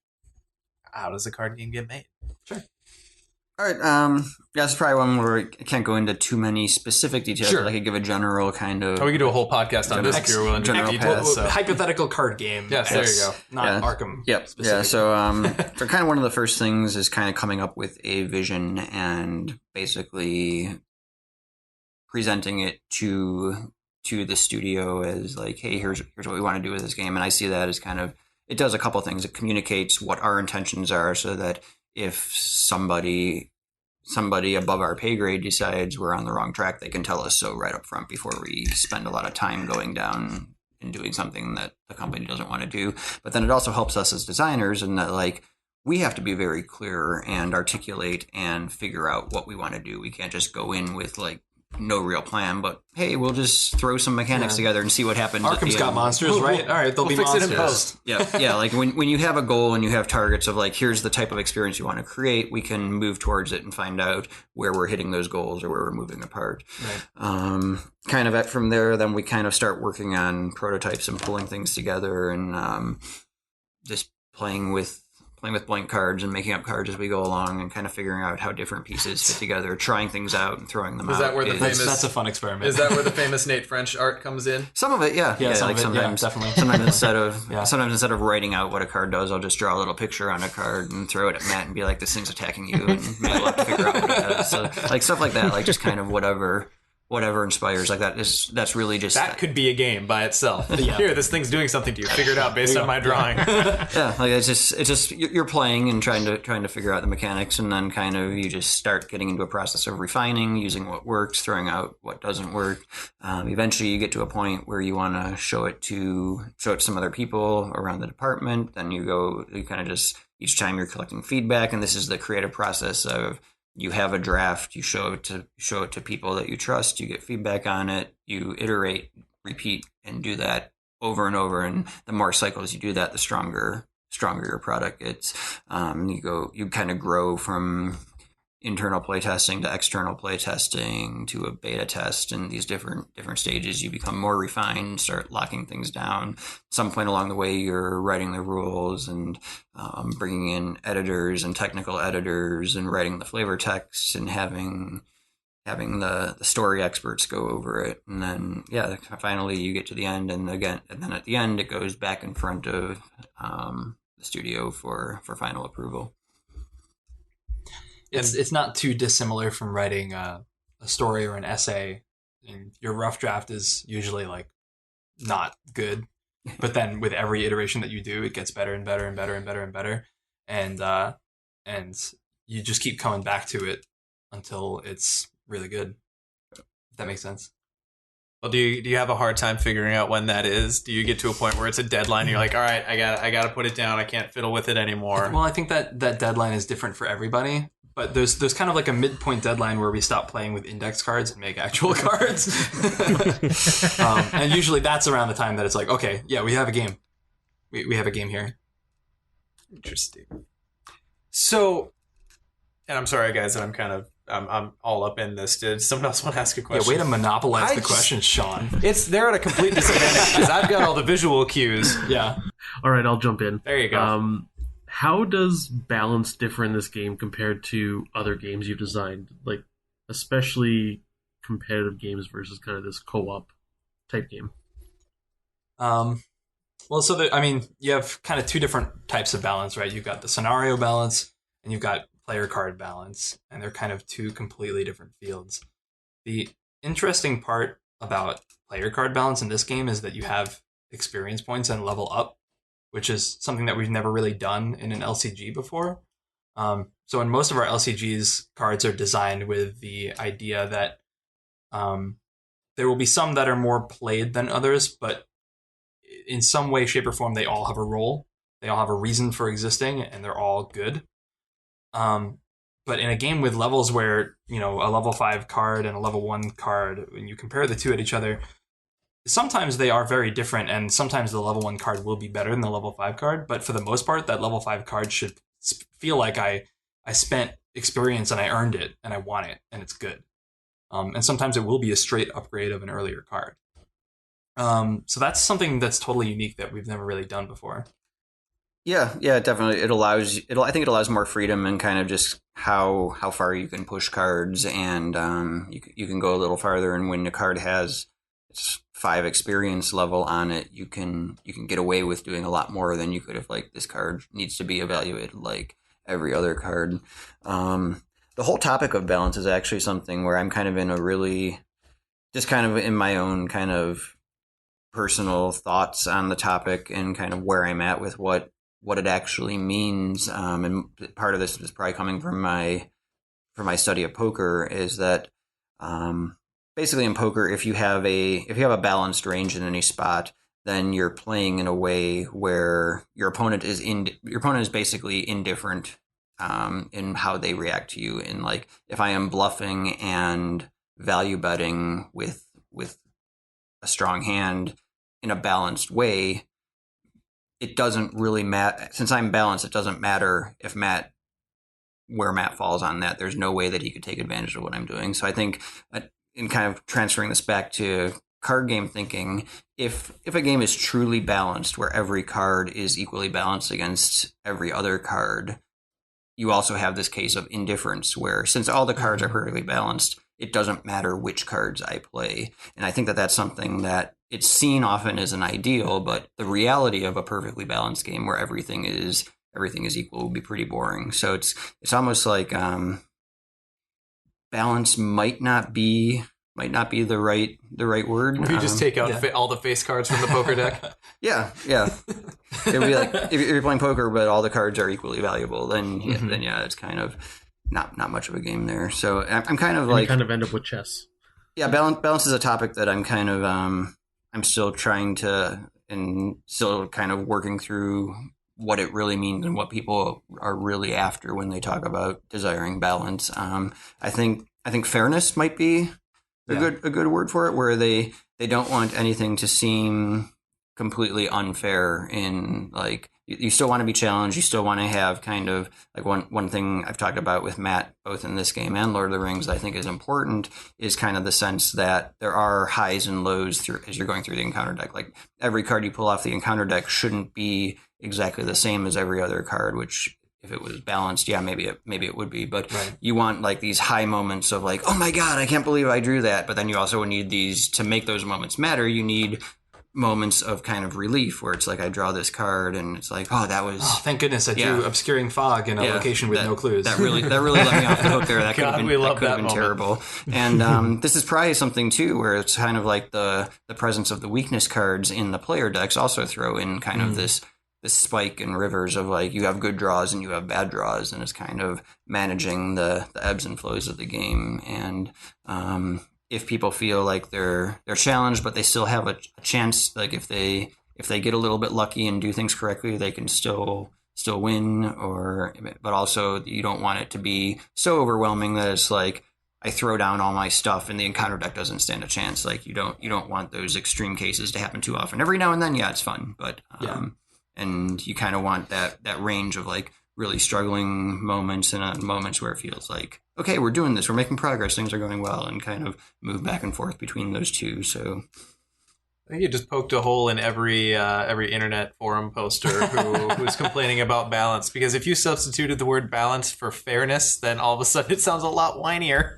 how does a card game get made? Sure. All right. That's probably one where I can't go into too many specific details. Sure. But I could give a general kind of. Oh, we could do a whole podcast on this if you're willing to general give details. So. Hypothetical card game. Yes, there you go. Not Arkham. Yep. Yeah. So, so kind of one of the first things is kind of coming up with a vision and basically presenting it to the studio as like, hey, here's what we want to do with this game. And I see that as kind of, it does a couple of things. It communicates what our intentions are so that if somebody above our pay grade decides we're on the wrong track, they can tell us so right up front before we spend a lot of time going down and doing something that the company doesn't want to do. But then it also helps us as designers in that, like, we have to be very clear and articulate and figure out what we want to do. We can't just go in with like no real plan, but hey, we'll just throw some mechanics together and see what happens. Arkham's got monsters, right? All right, they'll be fix monsters. it in post. Yeah. Like when you have a goal and you have targets of like, here's the type of experience you want to create, we can move towards it and find out where we're hitting those goals or where we're moving apart. Right. Kind of from there, then we kind of start working on prototypes and pulling things together and just playing with blank cards and making up cards as we go along and kind of figuring out how different pieces fit together, trying things out and throwing them out. Is that where the famous? That's a fun experiment. Is that where the famous Nate French art comes in? Some of it, yeah. Some like of it, sometimes, definitely. Sometimes instead of writing out what a card does, I'll just draw a little picture on a card and throw it at Matt and be like, "This thing's attacking you," and Matt will have to figure out what it does. So, like stuff like that, like just kind of whatever whatever inspires like that is that's really just That could be a game by itself. Yeah. Here, this thing's doing something to you. Figure it out based on my drawing. yeah, like it's just you're playing and trying to figure out the mechanics, and then kind of you just start getting into a process of refining, using what works, throwing out what doesn't work. Eventually, you get to a point where you want to show it to some other people around the department. Then you kind of just each time you're collecting feedback, and this is the creative process of you have a draft, you show it to people that you trust, you get feedback on it, you iterate, repeat, and do that over and over. And the more cycles you do that, the stronger your product gets. You kind of grow from internal playtesting to external playtesting to a beta test, and these different stages you become more refined, start locking things down. Some point along the way you're writing the rules and bringing in editors and technical editors and writing the flavor text and having the story experts go over it, and then finally you get to the end, and then at the end it goes back in front of the studio for final approval. It's not too dissimilar from writing a story or an essay. And your rough draft is usually like not good, but then with every iteration that you do, it gets better and better and better and better and better, and you just keep coming back to it until it's really good. If that makes sense. Well, do you have a hard time figuring out when that is? Do you get to a point where it's a deadline and you're like, all right, I got to put it down. I can't fiddle with it anymore. Well, I think that deadline is different for everybody. But there's kind of like a midpoint deadline where we stop playing with index cards and make actual cards. And usually that's around the time that it's like, okay, yeah, we have a game. We have a game here. Interesting. So, and I'm sorry, guys, that I'm all up in this. Did someone else want to ask a question? Yeah, way to monopolize the question, Sean. They're at a complete disadvantage because I've got all the visual cues. Yeah. All right, I'll jump in. There you go. How does balance differ in this game compared to other games you've designed? Like, especially competitive games versus kind of this co-op type game. Well, you have kind of two different types of balance, right? You've got the scenario balance and you've got player card balance, and they're kind of two completely different fields. The interesting part about player card balance in this game is that you have experience points and level up, which is something that we've never really done in an LCG before. So in most of our LCGs, cards are designed with the idea that there will be some that are more played than others, but in some way, shape, or form, they all have a role. They all have a reason for existing, and they're all good. But in a game with levels where, a level 5 card and a level 1 card, when you compare the two at each other, sometimes they are very different, and sometimes the level 1 card will be better than the level 5 card, but for the most part, that level 5 card should feel like I spent experience and I earned it, and I want it, and it's good. And sometimes it will be a straight upgrade of an earlier card. So that's something that's totally unique that we've never really done before. Yeah, definitely. I think it allows more freedom and kind of just how far you can push cards, and you can go a little farther, and when the card has its 5 experience level on it, you can get away with doing a lot more than you could if like this card needs to be evaluated like every other card. The whole topic of balance is actually something where I'm kind of in a really just kind of in my own kind of personal thoughts on the topic and kind of where I'm at with what it actually means. And part of this is probably coming from my study of poker, is that basically in poker, if you have a balanced range in any spot, then you're playing in a way where your opponent is basically indifferent in how they react to you. And like if I am bluffing and value betting with a strong hand in a balanced way, it doesn't really matter. Since I'm balanced, it doesn't matter if where Matt falls on that. There's no way that he could take advantage of what I'm doing. So I think in kind of transferring this back to card game thinking, if a game is truly balanced, where every card is equally balanced against every other card, you also have this case of indifference, where since all the cards are perfectly balanced, it doesn't matter which cards I play. And I think that that's something that it's seen often as an ideal, but the reality of a perfectly balanced game where everything is equal would be pretty boring. So it's almost like balance might not be might not be the right word. If you just take out all the face cards from the poker deck. Yeah. It would be like if you're playing poker, but all the cards are equally valuable. Then it's kind of not much of a game there. So I'm kind of like you kind of end up with chess. Yeah, balance is a topic that I'm kind of I'm still trying to and still kind of working through what it really means and what people are really after when they talk about desiring balance. I think fairness might be a good word for it, where they don't want anything to seem completely unfair. In like you still want to be challenged, you still want to have kind of like one thing I've talked about with Matt both in this game and Lord of the Rings that I think is important is kind of the sense that there are highs and lows as you're going through the encounter deck. Like every card you pull off the encounter deck shouldn't be exactly the same as every other card, which if it was balanced, maybe it would be. But you want like these high moments of like, oh my God, I can't believe I drew that. But then you also need these to make those moments matter. You need moments of kind of relief where it's like I draw this card and it's like, oh, that was thank goodness I drew obscuring fog in a location with no clues. That really let me off the hook there. That could have been terrible. And this is probably something too where it's kind of like the presence of the weakness cards in the player decks also throw in kind of this spike in rivers of like you have good draws and you have bad draws, and it's kind of managing the ebbs and flows of the game. And if people feel like they're challenged, but they still have a chance, like if they get a little bit lucky and do things correctly, they can still win. But also you don't want it to be so overwhelming that it's like I throw down all my stuff and the encounter deck doesn't stand a chance. Like you don't want those extreme cases to happen too often. Every now and then, it's fun, but and you kind of want that range of like really struggling moments and moments where it feels like, okay, we're doing this, we're making progress, things are going well, and kind of move back and forth between those two. So I think you just poked a hole in every internet forum poster who's complaining about balance, because if you substituted the word balance for fairness, then all of a sudden it sounds a lot whinier.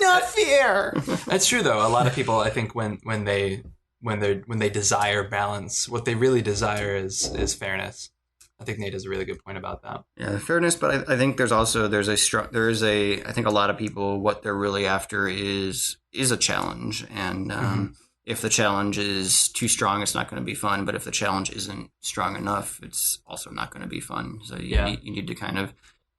Not fair. That's true though. A lot of people, I think, when they desire balance, what they really desire is fairness. I think Nate has a really good point about that. Yeah, fairness, but I think I think a lot of people, what they're really after is a challenge. And if the challenge is too strong, it's not going to be fun. But if the challenge isn't strong enough, it's also not going to be fun. So you need to kind of,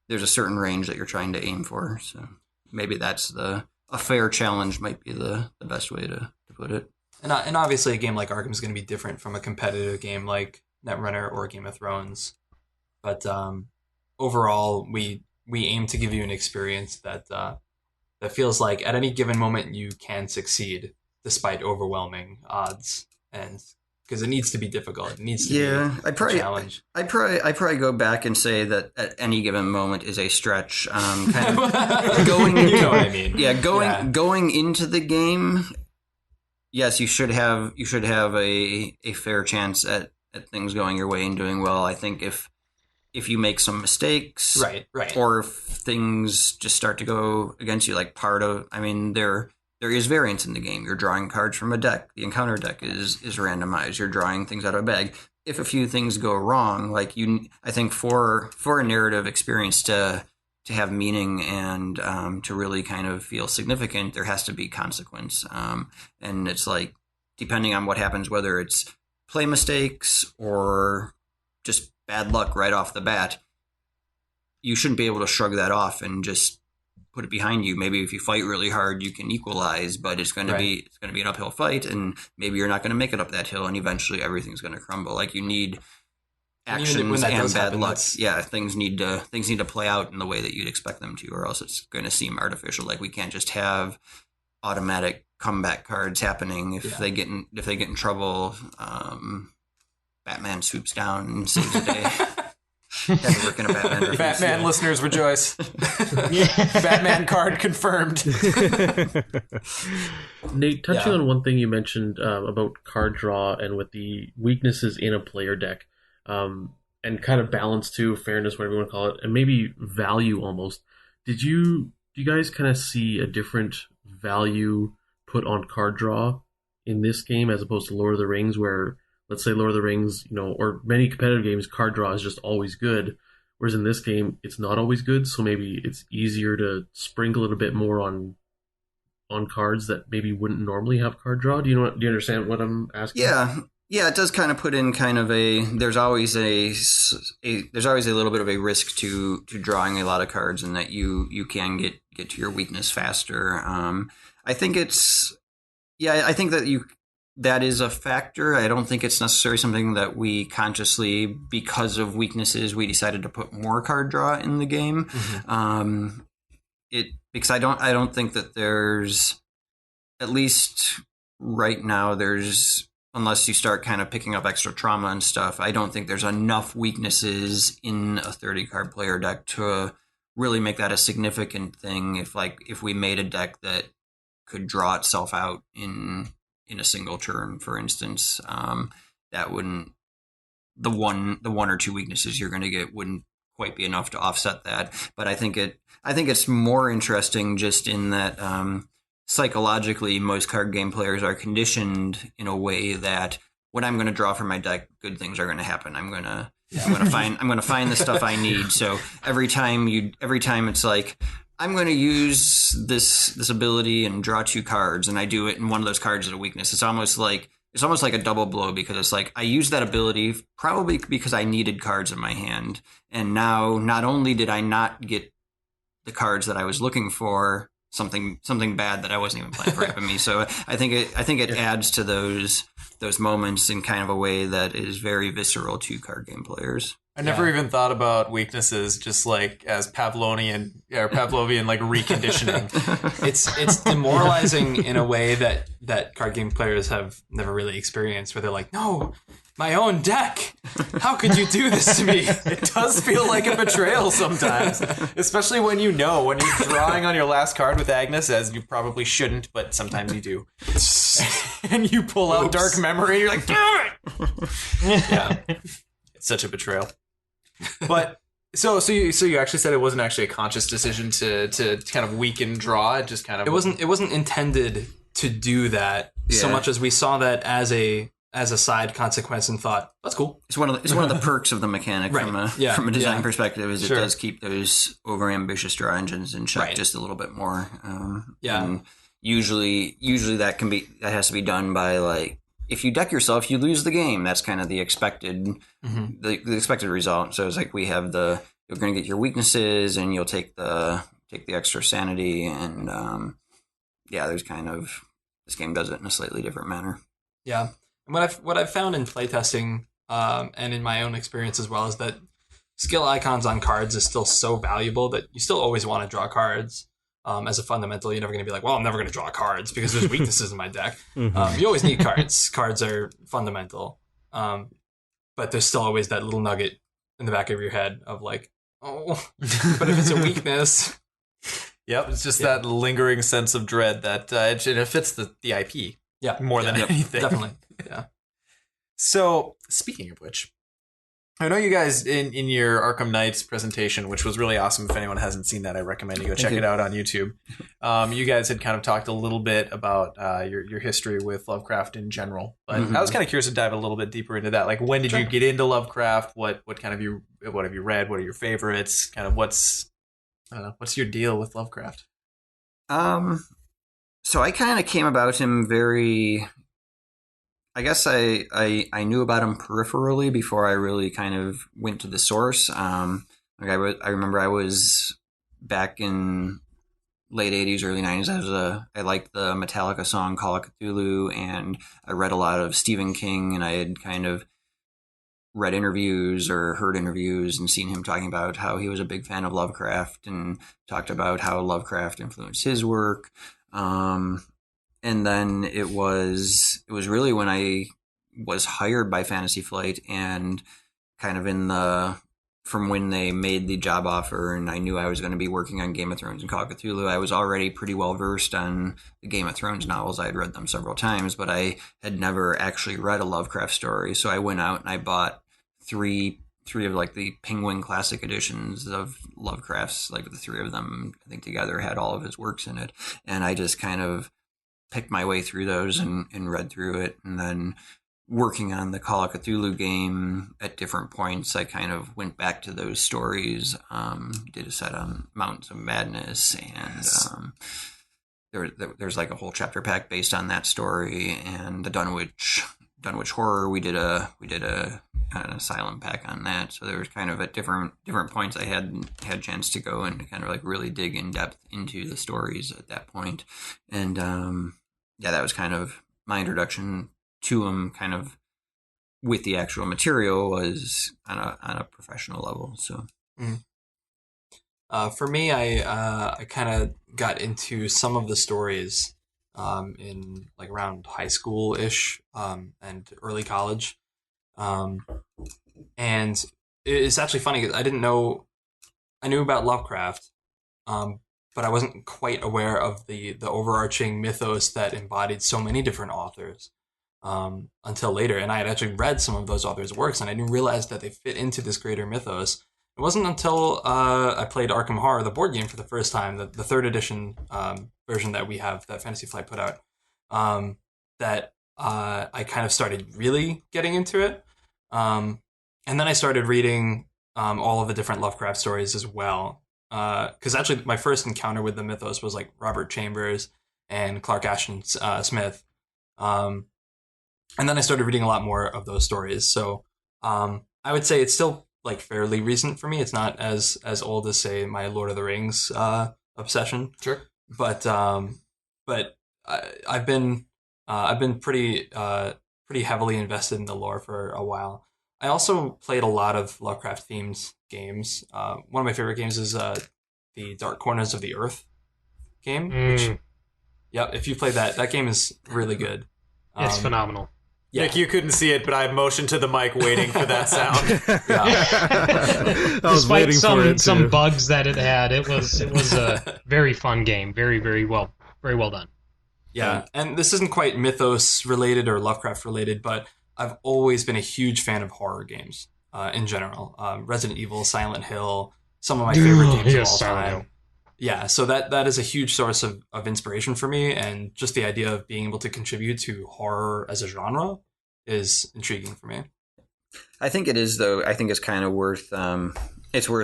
there's a certain range that you're trying to aim for. So maybe that's a fair challenge might be the best way to put it. And obviously a game like Arkham is going to be different from a competitive game like Netrunner or Game of Thrones. But overall, we aim to give you an experience that feels like at any given moment you can succeed despite overwhelming odds, and because it needs to be difficult, it needs to be a challenge. I'd probably go back and say that at any given moment is a stretch. Kind of going, you know what I mean? Yeah, going into the game. Yes, you should have a fair chance at things going your way and doing well. I think if you make some mistakes, right, or if things just start to go against you, like there is variance in the game. You're drawing cards from a deck. The encounter deck is randomized. You're drawing things out of a bag. If a few things go wrong, I think for a narrative experience to have meaning and to really kind of feel significant, there has to be consequence. And it's like, depending on what happens, whether it's play mistakes or just bad luck right off the bat, you shouldn't be able to shrug that off and just put it behind you. Maybe if you fight really hard, you can equalize, but it's going to be an uphill fight, and maybe you're not going to make it up that hill, and eventually everything's going to crumble. Like you need actions and bad luck. Yeah, things need to play out in the way that you'd expect them to, or else it's going to seem artificial. Like we can't just have automatic comeback cards happening. If they get in trouble, Batman swoops down and saves the day. Had to work in a Batman. Batman listeners rejoice. Batman card confirmed. Nate, touching on one thing you mentioned about card draw and with the weaknesses in a player deck, and kind of balance too, fairness, whatever you want to call it, and maybe value almost. Do you guys kind of see a different value put on card draw in this game as opposed to Lord of the Rings, where let's say Lord of the Rings, or many competitive games, card draw is just always good, Whereas in this game, it's not always good, so maybe it's easier to sprinkle it a bit more on cards that maybe wouldn't normally have card draw. Do you understand what I'm asking? Yeah, it does kind of put in kind of there's always a little bit of a risk to drawing a lot of cards, and that you can get to your weakness faster. I think I think that is a factor. I don't think it's necessarily something that we consciously, because of weaknesses, we decided to put more card draw in the game. Mm-hmm. Because I don't think that there's, at least right now, unless you start kind of picking up extra trauma and stuff, I don't think there's enough weaknesses in a 30 card player deck to really make that a significant thing. If we made a deck that could draw itself out in a single turn, for instance, that wouldn't, the one or two weaknesses you're going to get wouldn't quite be enough to offset that. But I think it's more interesting just in that psychologically, most card game players are conditioned in a way that when I'm going to draw from my deck, good things are going to happen. I'm going to find the stuff I need. So every time it's like, I'm going to use this ability and draw 2 cards, and I do it, and one of those cards is a weakness. It's almost like a double blow, because it's like I used that ability probably because I needed cards in my hand, and now not only did I not get the cards that I was looking for, something bad that I wasn't even planning for happened to me. So I think it adds to those moments in kind of a way that is very visceral to card game players. I never even thought about weaknesses just like as Pavlovian like reconditioning. It's demoralizing in a way that card game players have never really experienced, where they're like, no, my own deck. How could you do this to me? It does feel like a betrayal sometimes, especially when you're drawing on your last card with Agnes, as you probably shouldn't, but sometimes you do. And you pull out Dark Memory, and you're like, damn it! Yeah, it's such a betrayal. But so you actually said it wasn't actually a conscious decision to kind of weaken draw. It just kind of it wasn't intended to do that so much as we saw that as a side consequence and thought, that's cool. It's one of the perks of the mechanic from a design perspective, is it does keep those over ambitious draw engines in check just a little bit more. And usually that has to be done by, like, if you deck yourself, you lose the game. That's kind of the expected the expected result. So it's like you're going to get your weaknesses, and you'll take the extra sanity, and there's kind of, this game does it in a slightly different manner. Yeah. What I've found in playtesting and in my own experience as well is that skill icons on cards is still so valuable that you still always want to draw cards. As a fundamental, you're never going to be like, well, I'm never going to draw cards because there's weaknesses in my deck. You always need cards. Cards are fundamental. But there's still always that little nugget in the back of your head of like, oh, but if it's a weakness. Yep, it's just that lingering sense of dread that it fits the IP more than anything. Definitely, yeah. So, speaking of which, I know you guys in your Arkham Knights presentation, which was really awesome. If anyone hasn't seen that, I recommend you go check it out on YouTube. You guys had kind of talked a little bit about your history with Lovecraft in general, but I was kind of curious to dive a little bit deeper into that. Like, when did you get into Lovecraft? What have you read? What are your favorites? Kind of what's your deal with Lovecraft? So I kind of came about him very. I guess I knew about him peripherally before I really kind of went to the source. I remember I was back in late 80s, early 90s. I liked the Metallica song Call of Cthulhu, and I read a lot of Stephen King, and I had kind of read interviews or heard interviews and seen him talking about how he was a big fan of Lovecraft, and talked about how Lovecraft influenced his work. And then it was really when I was hired by Fantasy Flight, and kind of from when they made the job offer, and I knew I was going to be working on Game of Thrones and Call of Cthulhu, I was already pretty well versed on the Game of Thrones novels. I had read them several times, but I had never actually read a Lovecraft story. So I went out and I bought three of like the Penguin Classic editions of Lovecraft's, like the 3 of them, I think together had all of his works in it. And I just kind of picked my way through those and read through it. And then working on the Call of Cthulhu game at different points, I kind of went back to those stories. Did a set on Mountains of Madness, and there's like a whole chapter pack based on that story, and the Dunwich Horror. We did an asylum pack on that. So there was kind of at different points I had a chance to go and kind of like really dig in depth into the stories at that point. And that was kind of my introduction to them, kind of with the actual material, was on a professional level. So for me, I kind of got into some of the stories in like around high school ish and early college. And it's actually funny because I knew about Lovecraft, but I wasn't quite aware of the overarching mythos that embodied so many different authors until later. And I had actually read some of those authors' works, and I didn't realize that they fit into this greater mythos. It wasn't until I played Arkham Horror, the board game, for the first time, the third edition version that we have, that Fantasy Flight put out, that I kind of started really getting into it. And then I started reading all of the different Lovecraft stories as well. Because actually my first encounter with the mythos was like Robert Chambers and Clark Ashton Smith. And then I started reading a lot more of those stories. So I would say it's still like fairly recent for me. It's not as old as, say, my Lord of the Rings obsession. Sure. But I've been pretty heavily invested in the lore for a while. I also played a lot of Lovecraft themed games. One of my favorite games is the Dark Corners of the Earth game. Which, if you played that game is really good. It's phenomenal. Yeah. Nick, you couldn't see it, but I motioned to the mic waiting for that sound. Despite some bugs that it had, it was a very fun game. Very, very well done. Yeah, and this isn't quite Mythos related or Lovecraft related, but I've always been a huge fan of horror games in general. Resident Evil, Silent Hill, some of my favorite games of all time. Yeah, so that is a huge source of inspiration for me, and just the idea of being able to contribute to horror as a genre is intriguing for me. I think it is, though. I think it's kind of worth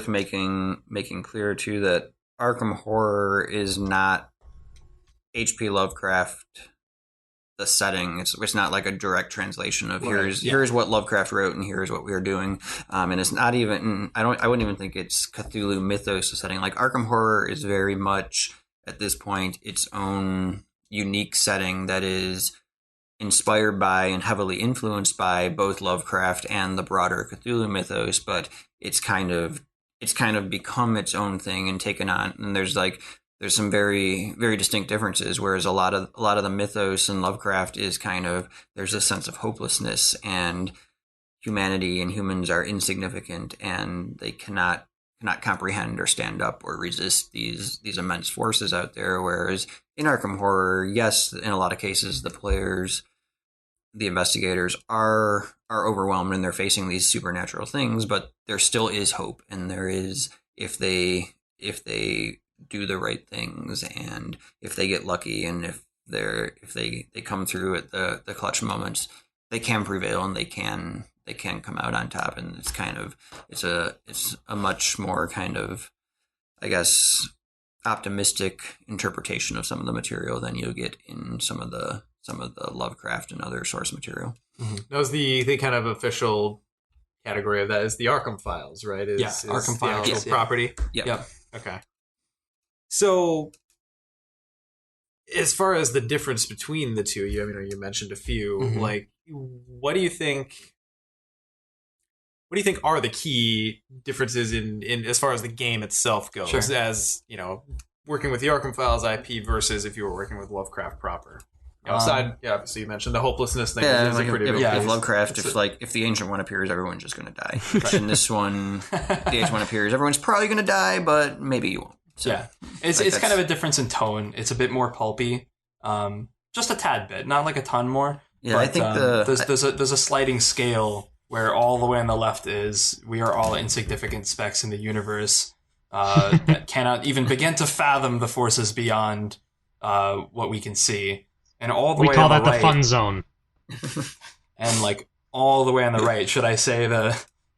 making clear too that Arkham Horror is not H.P. Lovecraft. The setting, it's not like a direct translation of here's what Lovecraft wrote and here's what we are doing, and it's not even, I wouldn't even think it's Cthulhu mythos, the setting. Like Arkham Horror is very much at this point its own unique setting that is inspired by and heavily influenced by both Lovecraft and the broader Cthulhu mythos, but it's kind of become its own thing and taken on. And there's some very, very distinct differences, whereas a lot of the mythos in Lovecraft is kind of, there's a sense of hopelessness and humanity, and humans are insignificant and they cannot comprehend or stand up or resist these immense forces out there. Whereas in Arkham Horror, yes, in a lot of cases, the players, the investigators are overwhelmed and they're facing these supernatural things, but there still is hope, and there is, if they do the right things, and if they get lucky, and if they come through at the clutch moments, they can prevail and they can come out on top. And it's a much more kind of, I guess, optimistic interpretation of some of the material than you'll get in some of the Lovecraft and other source material. Mm-hmm. That was the kind of official category of that is the Arkham Files, right? Arkham Files, the actual property. Yep. Okay. So, as far as the difference between the two, you mentioned a few. Mm-hmm. Like, what do you think are the key differences in as far as the game itself goes? Sure. As working with the Arkham Files IP versus if you were working with Lovecraft proper. Obviously you mentioned the hopelessness thing. Yeah, is a pretty big if Lovecraft, if the Ancient One appears, everyone's just going to die. Right. In this one, the Ancient One appears, everyone's probably going to die, but maybe you won't. So, yeah, it's kind of a difference in tone. It's a bit more pulpy, just a tad bit, not like a ton more. Yeah, but, I think there's a sliding scale where all the way on the left is we are all insignificant specks in the universe that cannot even begin to fathom the forces beyond what we can see, and all the way we call on that the the fun zone. and like all the way on the right. Should I say the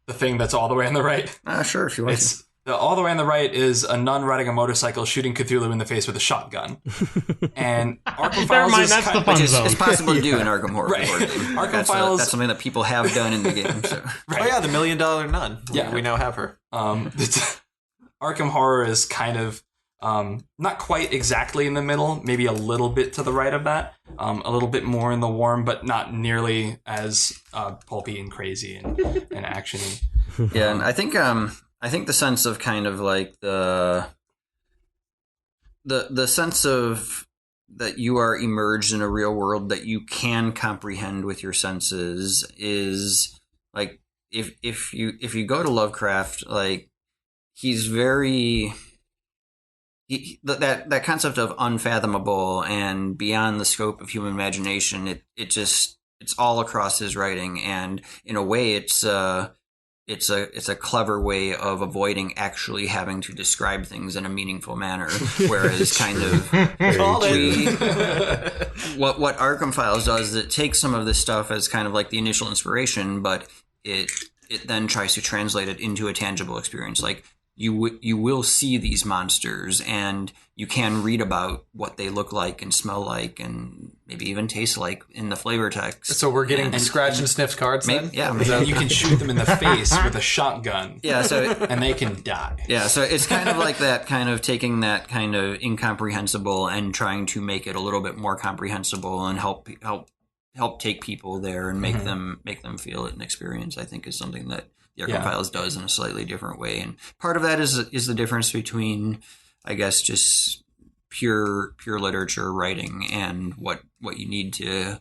thing that's all the way on the right? Sure, if you want to. All the way on the right is a nun riding a motorcycle shooting Cthulhu in the face with a shotgun. And Arkham Files Never mind, is that's kind the of, fun Which zone. is possible to do in Arkham Horror. Right. Board game. Arkham Files- That's something that people have done in the game. So. Oh yeah, the $1 Million Nun. Yeah. We now have her. Arkham Horror is kind of not quite exactly in the middle, maybe a little bit to the right of that, a little bit more in the warm, but not nearly as pulpy and crazy and actiony. Yeah, and I think the sense of kind of like the sense of that you are immersed in a real world that you can comprehend with your senses is like if you go to Lovecraft, like he's very that concept of unfathomable and beyond the scope of human imagination. It's all across his writing, and in a way, it's a clever way of avoiding actually having to describe things in a meaningful manner. Whereas kind of what Arkham Files does is it takes some of this stuff as kind of like the initial inspiration, but it then tries to translate it into a tangible experience. Like you will see these monsters, and you can read about what they look like and smell like and maybe even taste like in the flavor text. So we're getting scratch and sniff cards then? Yeah, And you can shoot them in the face with a shotgun. yeah. So And they can die. yeah, so it's kind of like that, kind of taking that kind of incomprehensible and trying to make it a little bit more comprehensible and help take people there and make them feel it and experience. I think is something that the Arkham Files does in a slightly different way, and part of that is the difference between, I guess, just pure literature writing and what you need to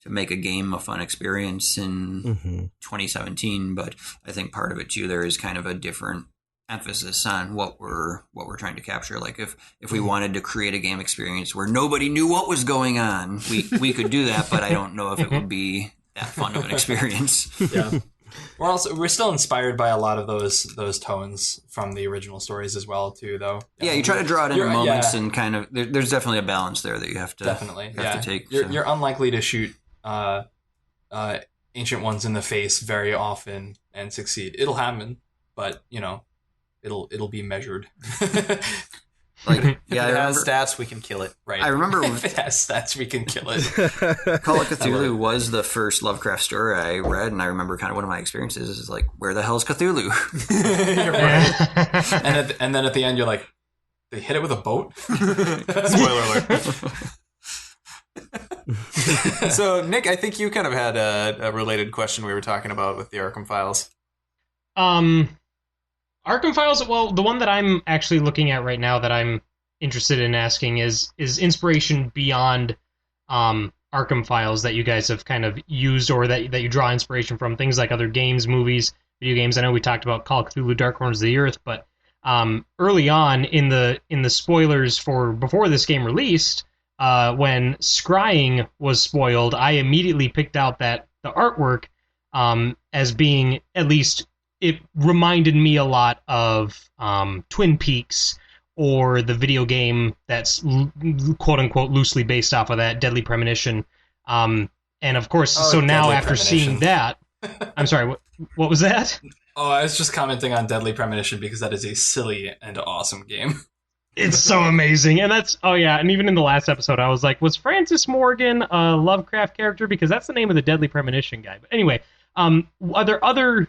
make a game a fun experience in 2017. But I think part of it too, there is kind of a different emphasis on what we're trying to capture. Like if we wanted to create a game experience where nobody knew what was going on, we could do that, but I don't know if it would be that fun of an experience. Yeah. We're still inspired by a lot of those tones from the original stories as well too, though. Yeah, you try to draw it in moments, and kind of there's definitely a balance there that you have to to take. You're unlikely to shoot ancient ones in the face very often and succeed. It'll happen, but it'll be measured. Like, yeah, If it has stats, we can kill it. Right. I remember if it has stats, we can kill it. Call of Cthulhu was the first Lovecraft story I read, and I remember kind of one of my experiences is like, where the hell is Cthulhu? You're right. And then at the end, you're like, they hit it with a boat? Spoiler alert. So, Nick, I think you kind of had a related question we were talking about with the Arkham Files. Arkham Files, well, the one that I'm actually looking at right now that I'm interested in asking is inspiration beyond Arkham Files that you guys have kind of used or that you draw inspiration from, things like other games, movies, video games. I know we talked about Call of Cthulhu, Dark Corners of the Earth, but early on in the spoilers for before this game released, when scrying was spoiled, I immediately picked out that the artwork as being, at least it reminded me a lot of Twin Peaks or the video game that's quote-unquote loosely based off of that, Deadly Premonition. And of course, so now after seeing that... I'm sorry, what was that? Oh, I was just commenting on Deadly Premonition because that is a silly and awesome game. It's so amazing. And that's... Oh, yeah, and even in the last episode, I was like, was Francis Morgan a Lovecraft character? Because that's the name of the Deadly Premonition guy. But anyway, are there other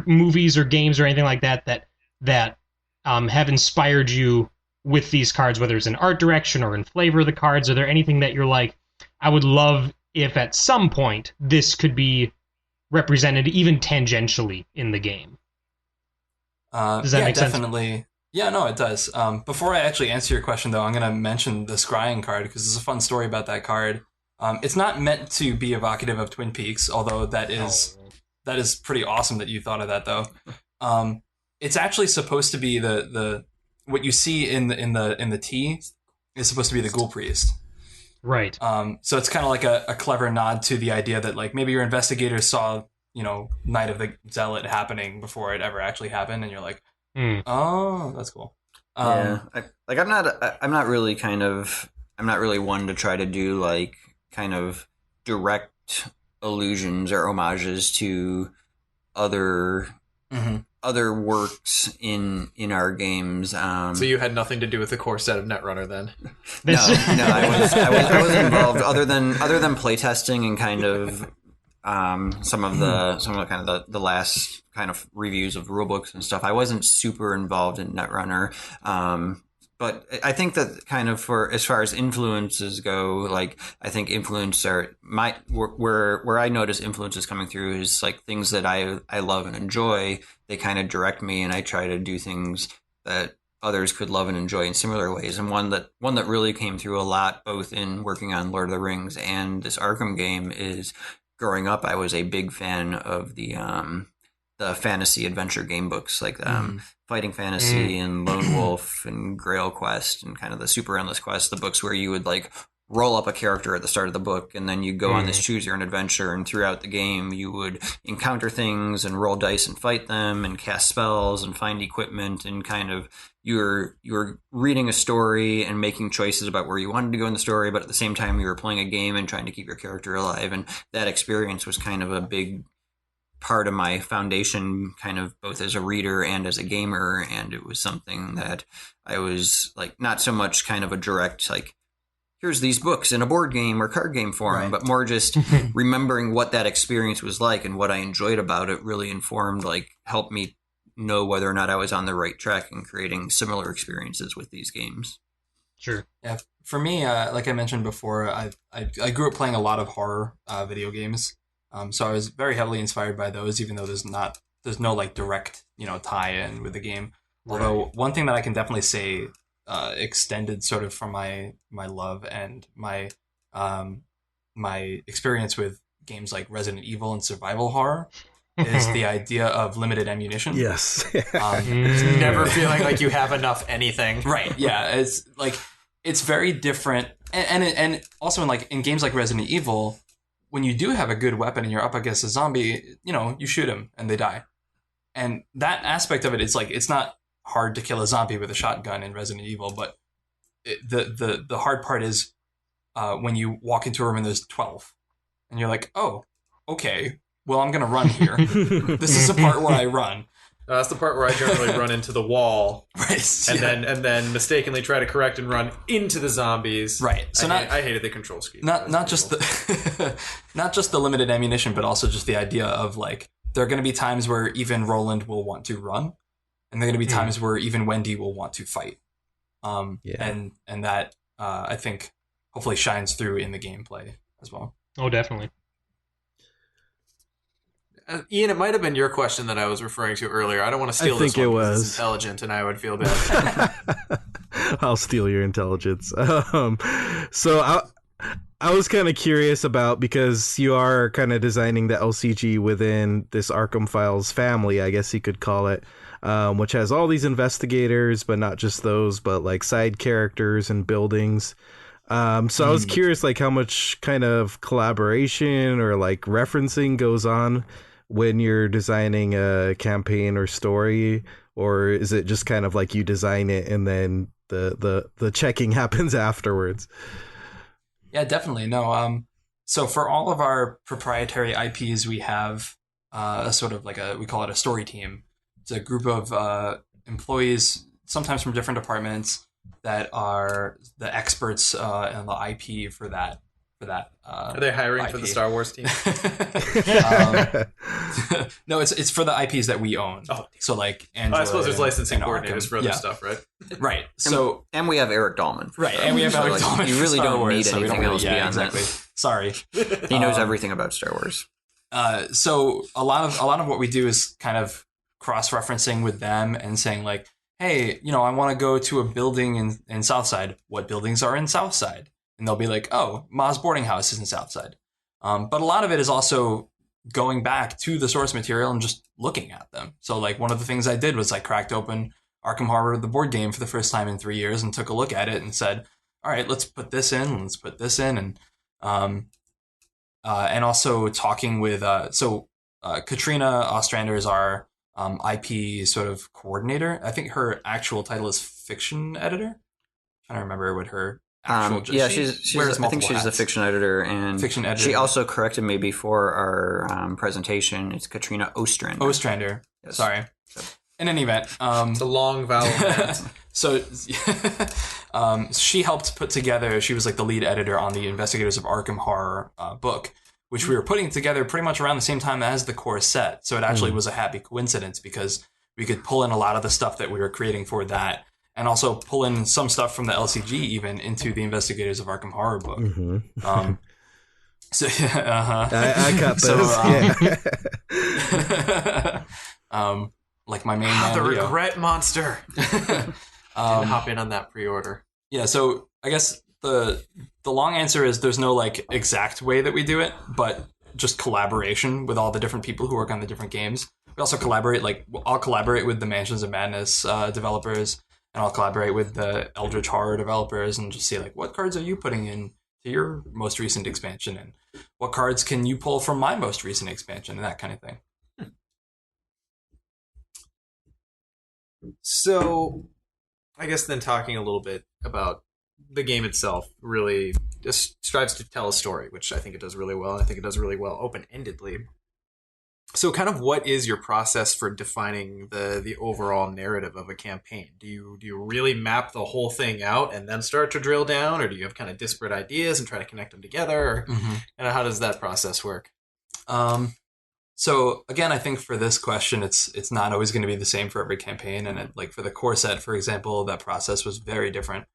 movies or games or anything like that have inspired you with these cards, whether it's in art direction or in flavor of the cards? Are there anything that you're like, I would love if at some point this could be represented even tangentially in the game? Does that make sense? Definitely. Yeah, no, it does. Before I actually answer your question, though, I'm going to mention the scrying card because there's a fun story about that card. It's not meant to be evocative of Twin Peaks, although that is pretty awesome that you thought of that, though. It's actually supposed to be the what you see in the T is supposed to be the Ghoul Priest. Right. So it's kind of like a clever nod to the idea that like maybe your investigators saw, Night of the Zealot happening before it ever actually happened, and you're like, oh, that's cool. Yeah, I'm not really one to try to do like kind of direct direct allusions or homages to other works in our games. So you had nothing to do with the core set of Netrunner then? No, I was involved other than playtesting and kind of some of the kind of the last kind of reviews of rulebooks and stuff. I wasn't super involved in Netrunner. But I think that kind of for as far as influences go, like I think influence are where I notice influences coming through is like things that I love and enjoy. They kind of direct me, and I try to do things that others could love and enjoy in similar ways. And one that really came through a lot, both in working on Lord of the Rings and this Arkham game, is growing up. I was a big fan of the fantasy adventure game books, like Fighting Fantasy and Lone Wolf and Grail Quest and kind of the Super Endless Quest, the books where you would like roll up a character at the start of the book and then you go on this choose your own adventure, and throughout the game you would encounter things and roll dice and fight them and cast spells and find equipment, and kind of you're reading a story and making choices about where you wanted to go in the story, but at the same time you were playing a game and trying to keep your character alive. And that experience was kind of a big part of my foundation, kind of both as a reader and as a gamer. And it was something that I was like, not so much kind of a direct, like, here's these books in a board game or card game form, but more just remembering what that experience was like and what I enjoyed about it really informed, like, helped me know whether or not I was on the right track in creating similar experiences with these games. Sure. Yeah. For me, like I mentioned before, I grew up playing a lot of horror video games. So I was very heavily inspired by those, even though there's no like direct, tie-in with the game. Although one thing that I can definitely say extended sort of from my love and my experience with games like Resident Evil and survival horror is the idea of limited ammunition. Yes. Never feeling like you have enough anything. Right. Yeah. It's like, it's very different. And also in games like Resident Evil, when you do have a good weapon and you're up against a zombie, you shoot him and they die. And that aspect of it, it's like, it's not hard to kill a zombie with a shotgun in Resident Evil, but the hard part is when you walk into a room and there's 12 and you're like, oh, okay, well, I'm going to run here. This is the part where I run. That's the part where I generally run into the wall, right? And then mistakenly try to correct and run into the zombies. Right. So I hated the control scheme. Not just the limited ammunition, but also just the idea of like, there are going to be times where even Roland will want to run, and there are going to be times where even Wendy will want to fight. And that I think hopefully shines through in the gameplay as well. Oh, definitely. Ian, it might have been your question that I was referring to earlier. I don't want to steal this one because it's intelligent and I would feel bad. I'll steal your intelligence. So I was kind of curious about, because you are kind of designing the LCG within this Arkham Files family, I guess you could call it, which has all these investigators, but not just those, but like side characters and buildings. So I was curious, like, how much kind of collaboration or like referencing goes on when you're designing a campaign or story, or is it just kind of like you design it and then the checking happens afterwards? Yeah, definitely. No. So for all of our proprietary IPs, we have a sort of like we call it a story team. It's a group of employees, sometimes from different departments, that are the experts in the IP for that. Are they hiring IP. for the Star Wars team? No, it's for the IPs that we own. Oh, so like Angela, I suppose there's licensing and coordinators Arkham. for other stuff, right? Right. So and we have Eric Dahlman. Right, and we have Eric like, Dahlman. You really for Star don't Wars, need so we anything don't else beyond exactly. that. Sorry. He knows everything about Star Wars. So a lot of what we do is kind of cross-referencing with them and saying like, hey, I want to go to a building in Southside. What buildings are in Southside? And they'll be like, oh, Ma's boarding house is in Southside. But a lot of it is also going back to the source material and just looking at them. So like one of the things I did was I cracked open Arkham Horror, the board game, for the first time in 3 years and took a look at it and said, all right, let's put this in, let's put this in. And also talking with, Katrina Ostrander is our IP sort of coordinator. I think her actual title is fiction editor. I don't remember what her Yeah, she's wears I think multiple she's a hats. fiction editor, and Fiction editor. she also corrected me before our presentation. It's Katrina Ostrander. Ostrander. Yes. Sorry. In any event, It's a long vowel. so she helped put together. She was like the lead editor on the Investigators of Arkham Horror book, which we were putting together pretty much around the same time as the core set. So it actually was a happy coincidence because we could pull in a lot of the stuff that we were creating for that, and also pull in some stuff from the LCG even into the Investigators of Arkham Horror book. So I got this. like my main man, The Leo. regret monster. Didn't hop in on that pre-order. Yeah, so I guess the long answer is there's no like exact way that we do it, but just collaboration with all the different people who work on the different games. We also collaborate, like I'll collaborate with the Mansions of Madness developers, and I'll collaborate with the Eldritch Horror developers, and just see like what cards are you putting in to your most recent expansion, and what cards can you pull from my most recent expansion, and that kind of thing. So, I guess then talking a little bit about the game itself, really just strives to tell a story, which I think it does really well. I think it does really well open-endedly. So, kind of, what is your process for defining the overall narrative of a campaign? Do you really map the whole thing out and then start to drill down, or do you have kind of disparate ideas and try to connect them together? Or how does that process work? So again, I think for this question, it's not always going to be the same for every campaign, and like for the core set, for example, that process was very different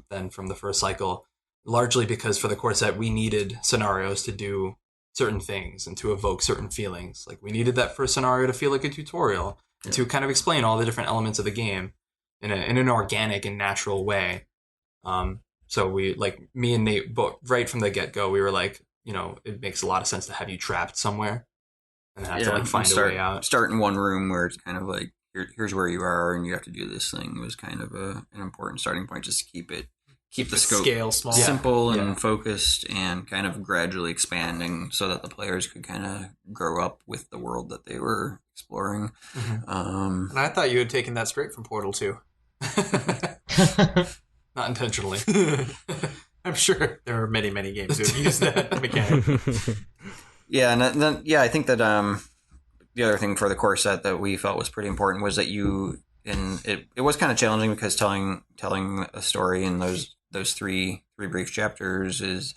than from the first cycle, largely because for the core set we needed scenarios to do certain things and to evoke certain feelings. Like we needed that first scenario to feel like a tutorial and to kind of explain all the different elements of the game in an organic and natural way. So we, like me and Nate, both right from the get-go, we were like, it makes a lot of sense to have you trapped somewhere and have to like find a way out. Start in one room where it's kind of like, here's where you are and you have to do this thing was kind of an important starting point, just to keep the scope scale small, simple and focused, and kind of gradually expanding so that the players could kind of grow up with the world that they were exploring. And I thought you had taken that straight from Portal 2. Not intentionally. I'm sure there are many, many games who have used that mechanic. Yeah, and then I think that the other thing for the core set that we felt was pretty important was that it was kind of challenging because telling a story in those three brief chapters is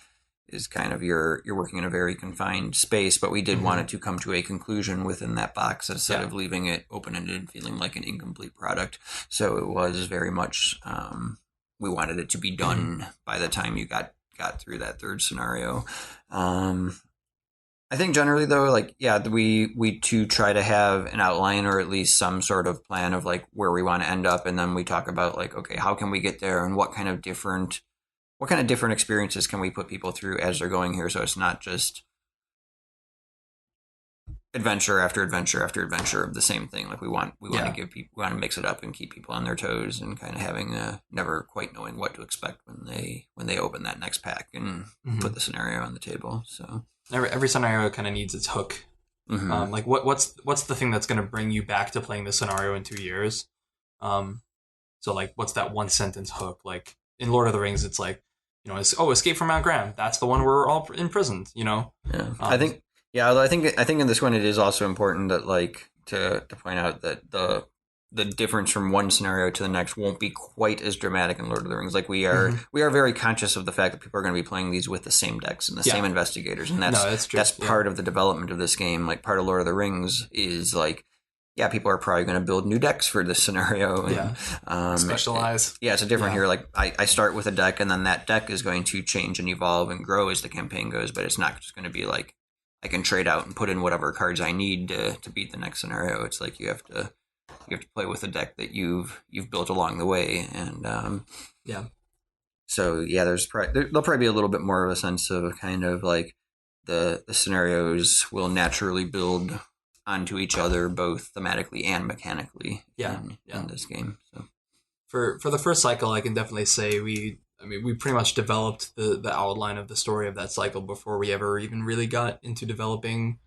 kind of you're working in a very confined space, but we did want it to come to a conclusion within that box instead of leaving it open-ended and feeling like an incomplete product. So it was very much we wanted it to be done by the time you got through that third scenario. I think generally though, like, we too try to have an outline or at least some sort of plan of like where we want to end up. And then we talk about like, okay, how can we get there and what kind of different experiences can we put people through as they're going here? So it's not just adventure after adventure after adventure of the same thing. Like we want to mix it up and keep people on their toes and kind of having never quite knowing what to expect when they open that next pack and put the scenario on the table. So every scenario kind of needs its hook. Like what's the thing that's going to bring you back to playing this scenario in 2 years? So like what's that one sentence hook? Like in Lord of the Rings, it's like, escape from Mount Graham. That's the one where we're all imprisoned. Yeah. I think in this one it is also important that like to point out that the difference from one scenario to the next won't be quite as dramatic in Lord of the Rings. Like we are very conscious of the fact that people are going to be playing these with the same decks and the same investigators, and that's part of the development of this game. Like part of Lord of the Rings is like, people are probably going to build new decks for this scenario. And, specialize. It's a different here. Like I start with a deck, and then that deck is going to change and evolve and grow as the campaign goes. But it's not just going to be like I can trade out and put in whatever cards I need to beat the next scenario. It's like you have to play with a deck that you've built along the way, and So there'll probably be a little bit more of a sense of kind of like the scenarios will naturally build onto each other both thematically and mechanically in this game. So for the first cycle, I can definitely say we pretty much developed the outline of the story of that cycle before we ever even really got into developing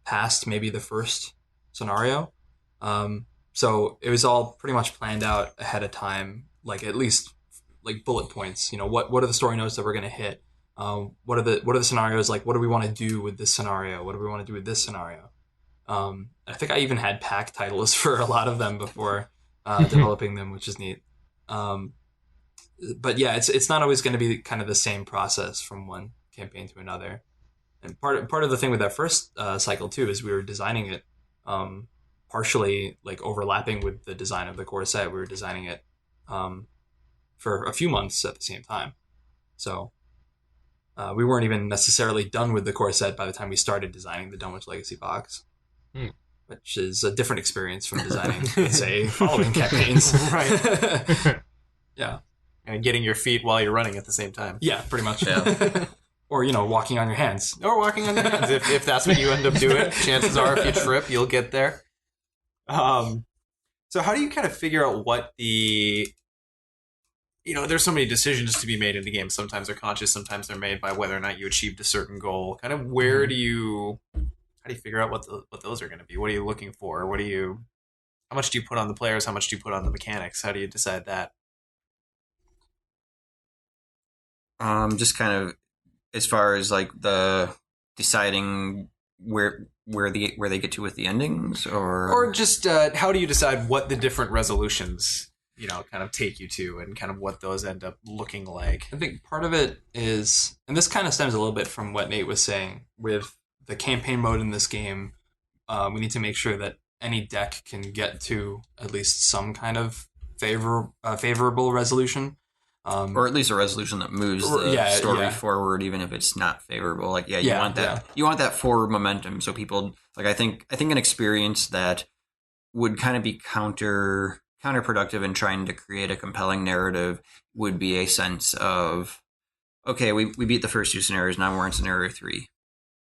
past maybe the first scenario. So it was all pretty much planned out ahead of time, like at least like bullet points. You know, what are the story notes that we're going to hit? What are the scenarios like? What do we want to do with this scenario? What do we want to do with this scenario? I think I even had pack titles for a lot of them before developing them, which is neat. But yeah, it's not always going to be kind of the same process from one campaign to another. And part of the thing with that first cycle too is we were designing it partially like overlapping with the design of the core set. We were designing it for a few months at the same time, so we weren't even necessarily done with the core set by the time we started designing the Dunwich Legacy box, which is a different experience from designing, say, following campaigns. Right. Yeah. And getting your feet while you're running at the same time. Yeah, pretty much. Yeah. Or, walking on your hands. Or walking on your hands. If that's what you end up doing, chances are if you trip, you'll get there. So how do you kind of figure out what there's so many decisions to be made in the game. Sometimes they're conscious, sometimes they're made by whether or not you achieved a certain goal. Kind of how do you figure out what those are going to be? What are you looking for? How much do you put on the players? How much do you put on the mechanics? How do you decide that? Just kind of as far as like the deciding where they get to with the endings, or just how do you decide what the different resolutions kind of take you to, and kind of what those end up looking like? I think part of it is, and this kind of stems a little bit from what Nate was saying with the campaign mode in this game. We need to make sure that any deck can get to at least some kind of favorable resolution. Or at least a resolution that moves the story forward, even if it's not favorable. Like, you want that. Yeah. You want that forward momentum. So people like, I think an experience that would kind of be counterproductive in trying to create a compelling narrative would be a sense of, okay, we beat the first two scenarios. Now we're in scenario 3.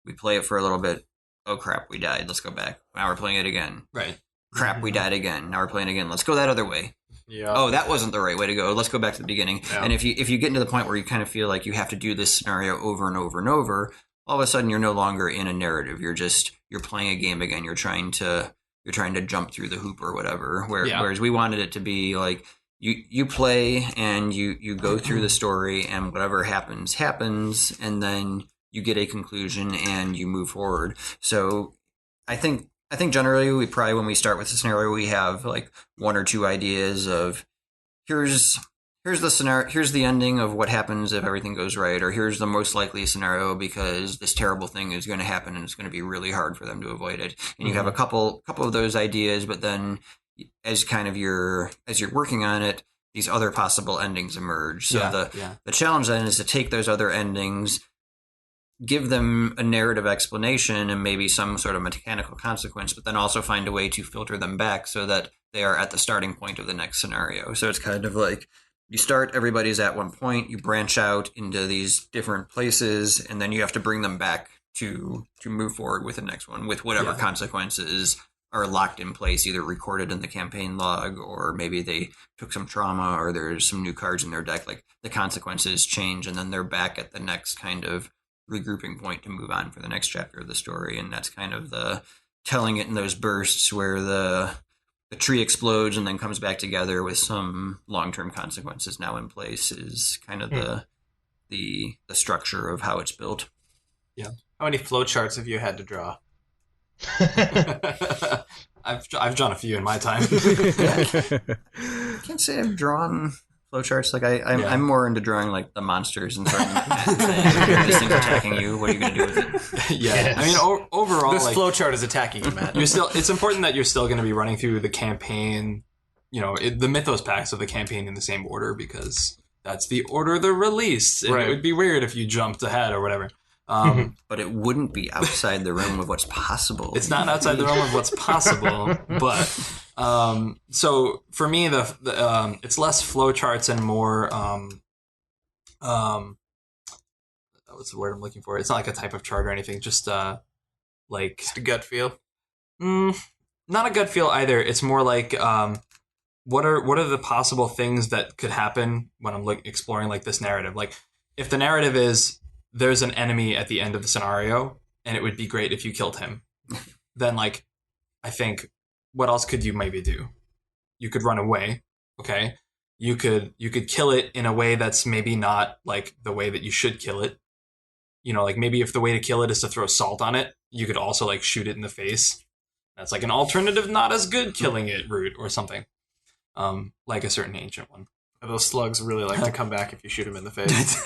We play it for a little bit. Oh crap, we died. Let's go back. Now we're playing it again. Right. Crap, we died again. Now we're playing again. Let's go that other way. Yeah. Oh, that wasn't the right way to go. Let's go back to the beginning. Yeah. And if you get into the point where you kind of feel like you have to do this scenario over and over and over, all of a sudden you're no longer in a narrative. You're playing a game again. You're trying to jump through the hoop or whatever. Whereas we wanted it to be like you play and you go through the story, and whatever happens, and then you get a conclusion and you move forward. So I think generally when we start with the scenario, we have like one or two ideas of here's the scenario, here's the ending of what happens if everything goes right, or here's the most likely scenario because this terrible thing is going to happen and it's going to be really hard for them to avoid it. And you have a couple of those ideas, but then as you're working on it, these other possible endings emerge. So the challenge then is to take those other endings, give them a narrative explanation and maybe some sort of mechanical consequence, but then also find a way to filter them back so that they are at the starting point of the next scenario. So it's kind of like you start, everybody's at one point, you branch out into these different places, and then you have to bring them back to move forward with the next one with whatever consequences are locked in place, either recorded in the campaign log, or maybe they took some trauma, or there's some new cards in their deck. Like the consequences change, and then they're back at the next kind of regrouping point to move on for the next chapter of the story. And that's kind of the telling it in those bursts where the tree explodes and then comes back together with some long-term consequences now in place is kind of the structure of how it's built. Yeah. How many flowcharts have you had to draw? I've drawn a few in my time. I can't say I've drawn flowcharts. Like I'm more into drawing like the monsters and starting saying, this thing's attacking you. What are you going to do with it? Yes. I mean, overall, this flowchart is attacking you, Matt. It's important that you're still going to be running through the campaign, the Mythos packs of the campaign in the same order, because that's the order they're released. And it would be weird if you jumped ahead or whatever. But it wouldn't be outside the realm of what's possible. It's not outside the realm of what's possible, but so for me, the it's less flowcharts and more what's the word I'm looking for? It's not like a type of chart or anything, just like just a gut feel. Not a gut feel either. It's more like what are the possible things that could happen when I'm exploring like this narrative? Like if the narrative is there's an enemy at the end of the scenario, and it would be great if you killed him. Then, I think, what else could you maybe do? You could run away, okay? you could kill it in a way that's maybe not like the way that you should kill it. You know, like maybe if the way to kill it is to throw salt on it, you could also like shoot it in the face. That's like an alternative, not as good killing it route or something. Like a certain ancient one. Those slugs really like to come back if you shoot them in the face.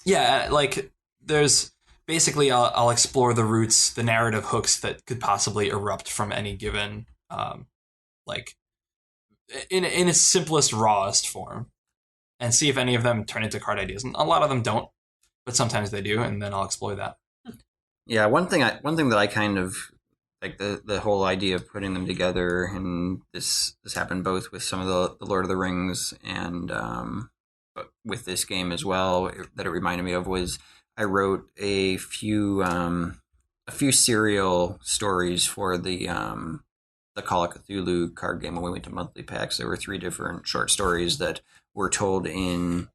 Yeah, like there's basically I'll explore the routes, the narrative hooks that could possibly erupt from any given, like in its simplest, rawest form, and see if any of them turn into card ideas. And a lot of them don't, but sometimes they do, and then I'll explore that. Yeah, one thing that I kind of like the whole idea of putting them together, and this happened both with some of the Lord of the Rings and but with this game as well, that it reminded me of was I wrote a few serial stories for the Call of Cthulhu card game when we went to monthly packs. There were 3 different short stories that were told in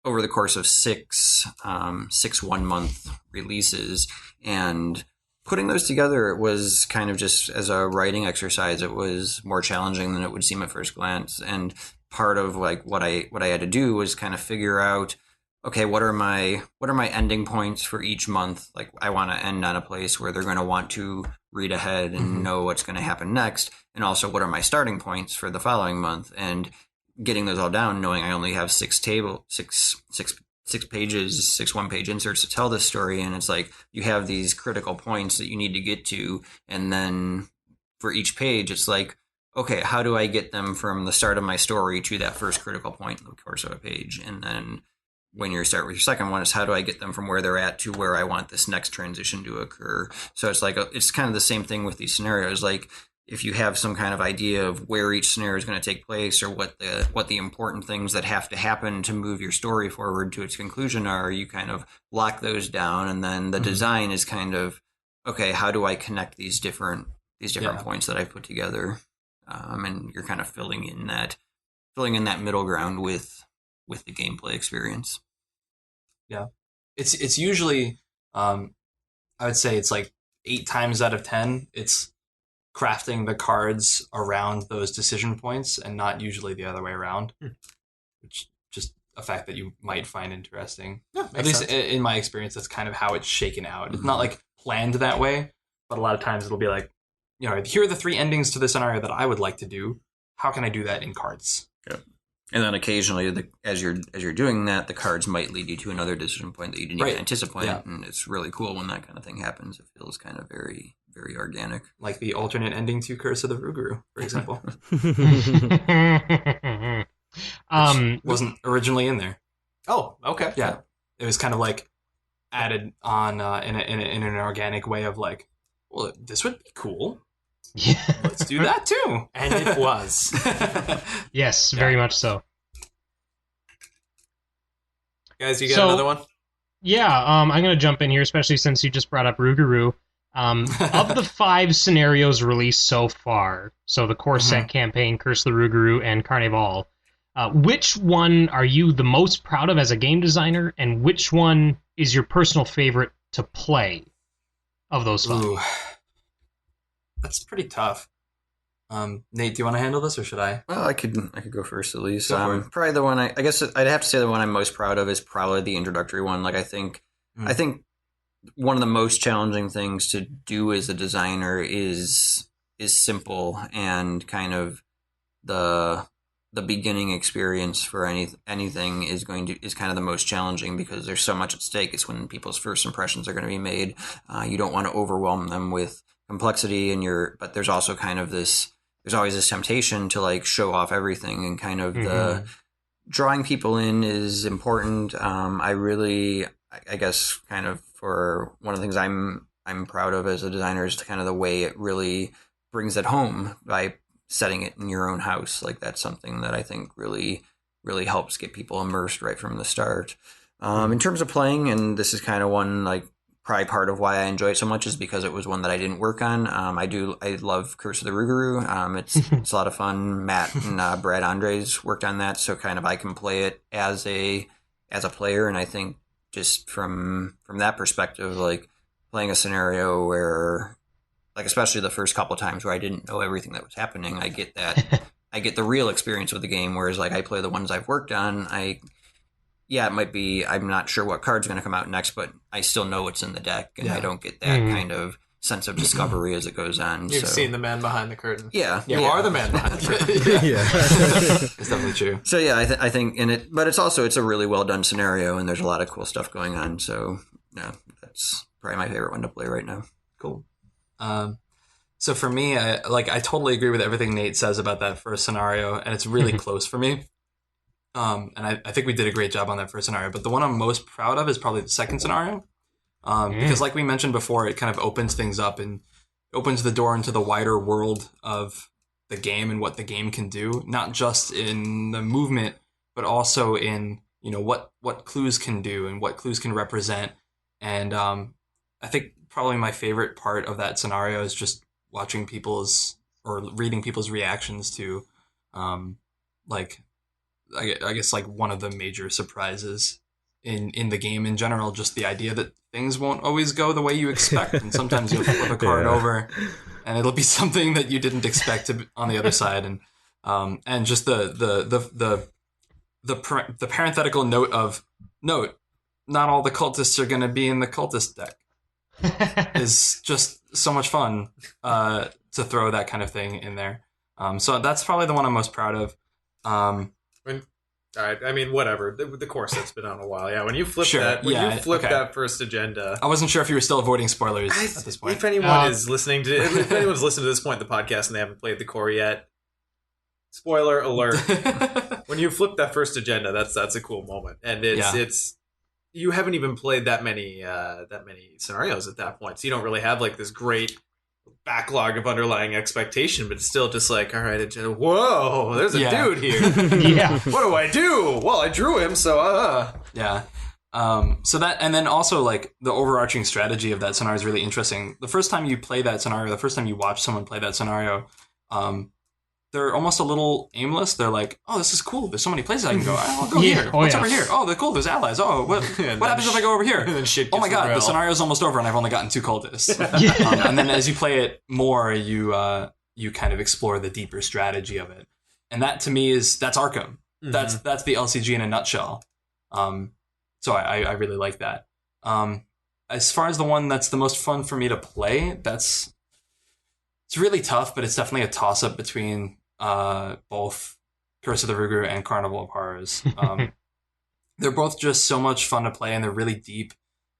over the course of six 1-month releases, and putting those together, it was kind of just as a writing exercise. It was more challenging than it would seem at first glance, and part of like what I had to do was kind of figure out, okay, what are my ending points for each month? Like I want to end on a place where they're going to want to read ahead and know what's going to happen next, and also what are my starting points for the following month, and getting those all down, knowing I only have 6 pages, 6 one-page inserts to tell this story, and it's like you have these critical points that you need to get to, and then for each page, it's like, okay, how do I get them from the start of my story to that first critical point in the course of a page? And then when you start with your second one, is how do I get them from where they're at to where I want this next transition to occur? So it's like it's kind of the same thing with these scenarios. Like if you have some kind of idea of where each scenario is going to take place, or what the important things that have to happen to move your story forward to its conclusion are, you kind of lock those down, and then the design is kind of, okay, how do I connect these different points that I've put together? And you're kind of filling in that middle ground with the gameplay experience. Yeah, it's usually I would say it's like 8 times out of 10 it's crafting the cards around those decision points, and not usually the other way around, which just a fact that you might find interesting. Yeah, at least in my experience, that's kind of how it's shaken out. It's not like planned that way, but a lot of times it'll be like, you know, here are the 3 endings to the scenario that I would like to do. How can I do that in cards? Yeah. And then occasionally, as you're doing that, the cards might lead you to another decision point that you didn't even anticipate, and it's really cool when that kind of thing happens. It feels kind of very, very organic. Like the alternate ending to Curse of the Rougarou, for example. Which wasn't originally in there. Oh, okay. Yeah. It was kind of like added on in an organic way of like, well, this would be cool. Yeah. Let's do that too. And it was. Yes, very much so. Guys, you got another one? Yeah, I'm going to jump in here, especially since you just brought up Rougarou. Of the 5 scenarios released so far, so the core set campaign, Curse of the Rougarou, and Carnival, which one are you the most proud of as a game designer, and which one is your personal favorite to play of those 5? Ooh. That's pretty tough. Nate, do you want to handle this, or should I? Well, I could go first at least. Go for it. Probably the one I guess I'd have to say the one I'm most proud of is probably the introductory one. Like I think one of the most challenging things to do as a designer is simple, and kind of the beginning experience for anything is kind of the most challenging, because there's so much at stake. It's when people's first impressions are going to be made. You don't want to overwhelm them with complexity, but there's also kind of there's always this temptation to like show off everything, and kind of the drawing people in is important. I guess kind of for one of the things I'm proud of as a designer is kind of the way it really brings it home by setting it in your own house. Like that's something that I think really, really helps get people immersed right from the start. In terms of playing, and this is kind of one like probably part of why I enjoy it so much is because it was one that I didn't work on. I love Curse of the Rougarou. It's a lot of fun. Matt and Brad Andres worked on that, so kind of I can play it as a player, and I think just from that perspective, like playing a scenario where, like especially the first couple of times where I didn't know everything that was happening, I get that I get the real experience with the game. Whereas like I play the ones I've worked on, it might be, I'm not sure what card's going to come out next, but I still know what's in the deck, and I don't get that kind of sense of discovery as it goes on. You've seen the man behind the curtain. Yeah. You are the man behind the curtain. Yeah. It's definitely true. So yeah, I think in it, but it's a really well done scenario, and there's a lot of cool stuff going on. So yeah, that's probably my favorite one to play right now. Cool. So for me, I totally agree with everything Nate says about that first scenario, and it's really close for me. And I think we did a great job on that first scenario, but the one I'm most proud of is probably the second scenario. Because like we mentioned before, it kind of opens things up and opens the door into the wider world of the game and what the game can do, not just in the movement, but also in, what clues can do and what clues can represent. And I think probably my favorite part of that scenario is just watching reading people's reactions to, I guess like one of the major surprises in the game in general, just the idea that things won't always go the way you expect, and sometimes you'll flip a card over and it'll be something that you didn't expect on the other side, and just the parenthetical note, not all the cultists are going to be in the cultist deck is just so much fun to throw that kind of thing in there. So that's probably the one I'm most proud of. All right, I mean, whatever. The core set's been on a while. Yeah, when you flip that first agenda, I wasn't sure if you were still avoiding spoilers at this point. If anyone is listening to, if anyone's listened to this point in the podcast and they haven't played the core yet, spoiler alert. When you flip that first agenda, that's a cool moment, and it's you haven't even played that many scenarios at that point, so you don't really have like this great backlog of underlying expectation, but it's still just like, all right, whoa, there's a dude here. Yeah. What do I do? Well, I drew him, so yeah. So that, and then also like the overarching strategy of that scenario is really interesting. The first time you play that scenario, the first time you watch someone play that scenario, they're almost a little aimless. They're like, oh, this is cool. There's so many places I can go. I'll go here. What's over here? Oh, they're cool. There's allies. Oh, what happens if I go over here? And then shit Oh my gets god, the real. scenario's almost over and I've only gotten 2 cultists. And then as you play it more, you kind of explore the deeper strategy of it. And that to me that's Arkham. That's the LCG in a nutshell. So I really like that. As far as the one that's the most fun for me to play, it's really tough, but it's definitely a toss-up between both Curse of the Ruger and Carnival of Horrors. They're both just so much fun to play, and they're really deep.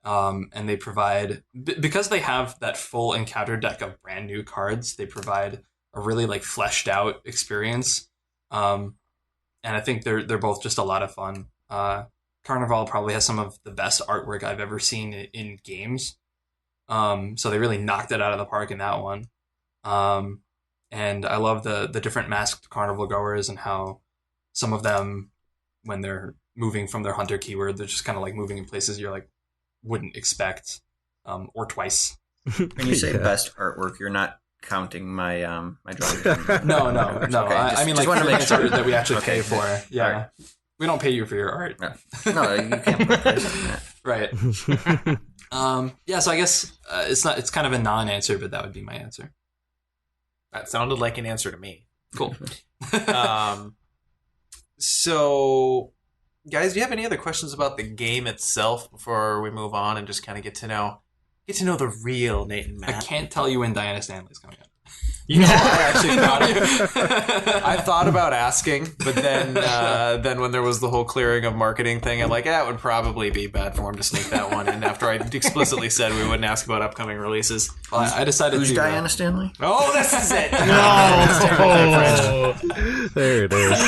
And they provide, because they have that full encounter deck of brand new cards, they provide a really like fleshed out experience. And I think they're both just a lot of fun. Carnival probably has some of the best artwork I've ever seen in games. So they really knocked it out of the park in that one. And I love the different masked carnival goers and how some of them, when they're moving from their hunter keyword, they're just kind of like moving in places you're like wouldn't expect, or twice. When you say best artwork, you're not counting my my drawing. No. Okay, I mean, like, want to make sure that we actually pay for. Yeah, Right. We don't pay you for your art. No, you can't put a price on that. Right. Yeah. So I guess it's kind of a non-answer, but that would be my answer. That sounded like an answer to me. Cool. So, guys, do you have any other questions about the game itself before we move on and just kind of get to know the real Nate and Matt? I can't tell you when Diana Stanley's coming out. You know, I actually I thought about asking, but then when there was the whole clearing of marketing thing, I'm like, it would probably be bad form to sneak that one in after I explicitly said we wouldn't ask about upcoming releases. Well, I decided Who's to. Diana Stanley? Oh, this is it. No. There it is.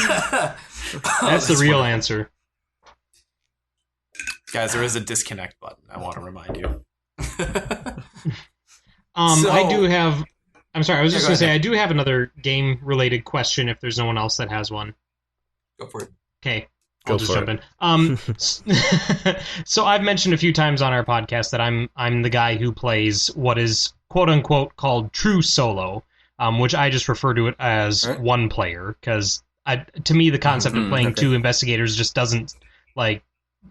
That's the real answer. Guys, there is a disconnect button. I want to remind you. I do have. I'm sorry. I was just go going to say ahead. I do have another game-related question. If there's no one else that has one, Go for it. okay, Go I'll just for jump in. So I've mentioned a few times on our podcast that I'm the guy who plays what is quote unquote called true solo, which I just refer to it as one player because to me the concept of playing two investigators just doesn't like.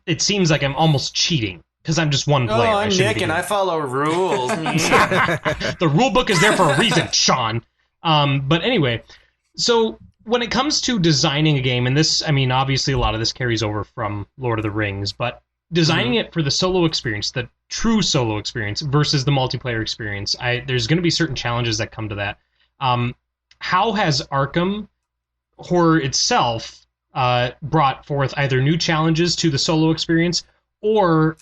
It seems like I'm almost cheating. Because I'm just one player. Oh, I'm Nick and I follow rules. The rule book is there for a reason, Sean. But anyway, so when it comes to designing a game, and this, I mean, obviously a lot of this carries over from Lord of the Rings, but designing it for the solo experience, the true solo experience versus the multiplayer experience, there's going to be certain challenges that come to that. How has Arkham Horror itself brought forth either new challenges to the solo experience or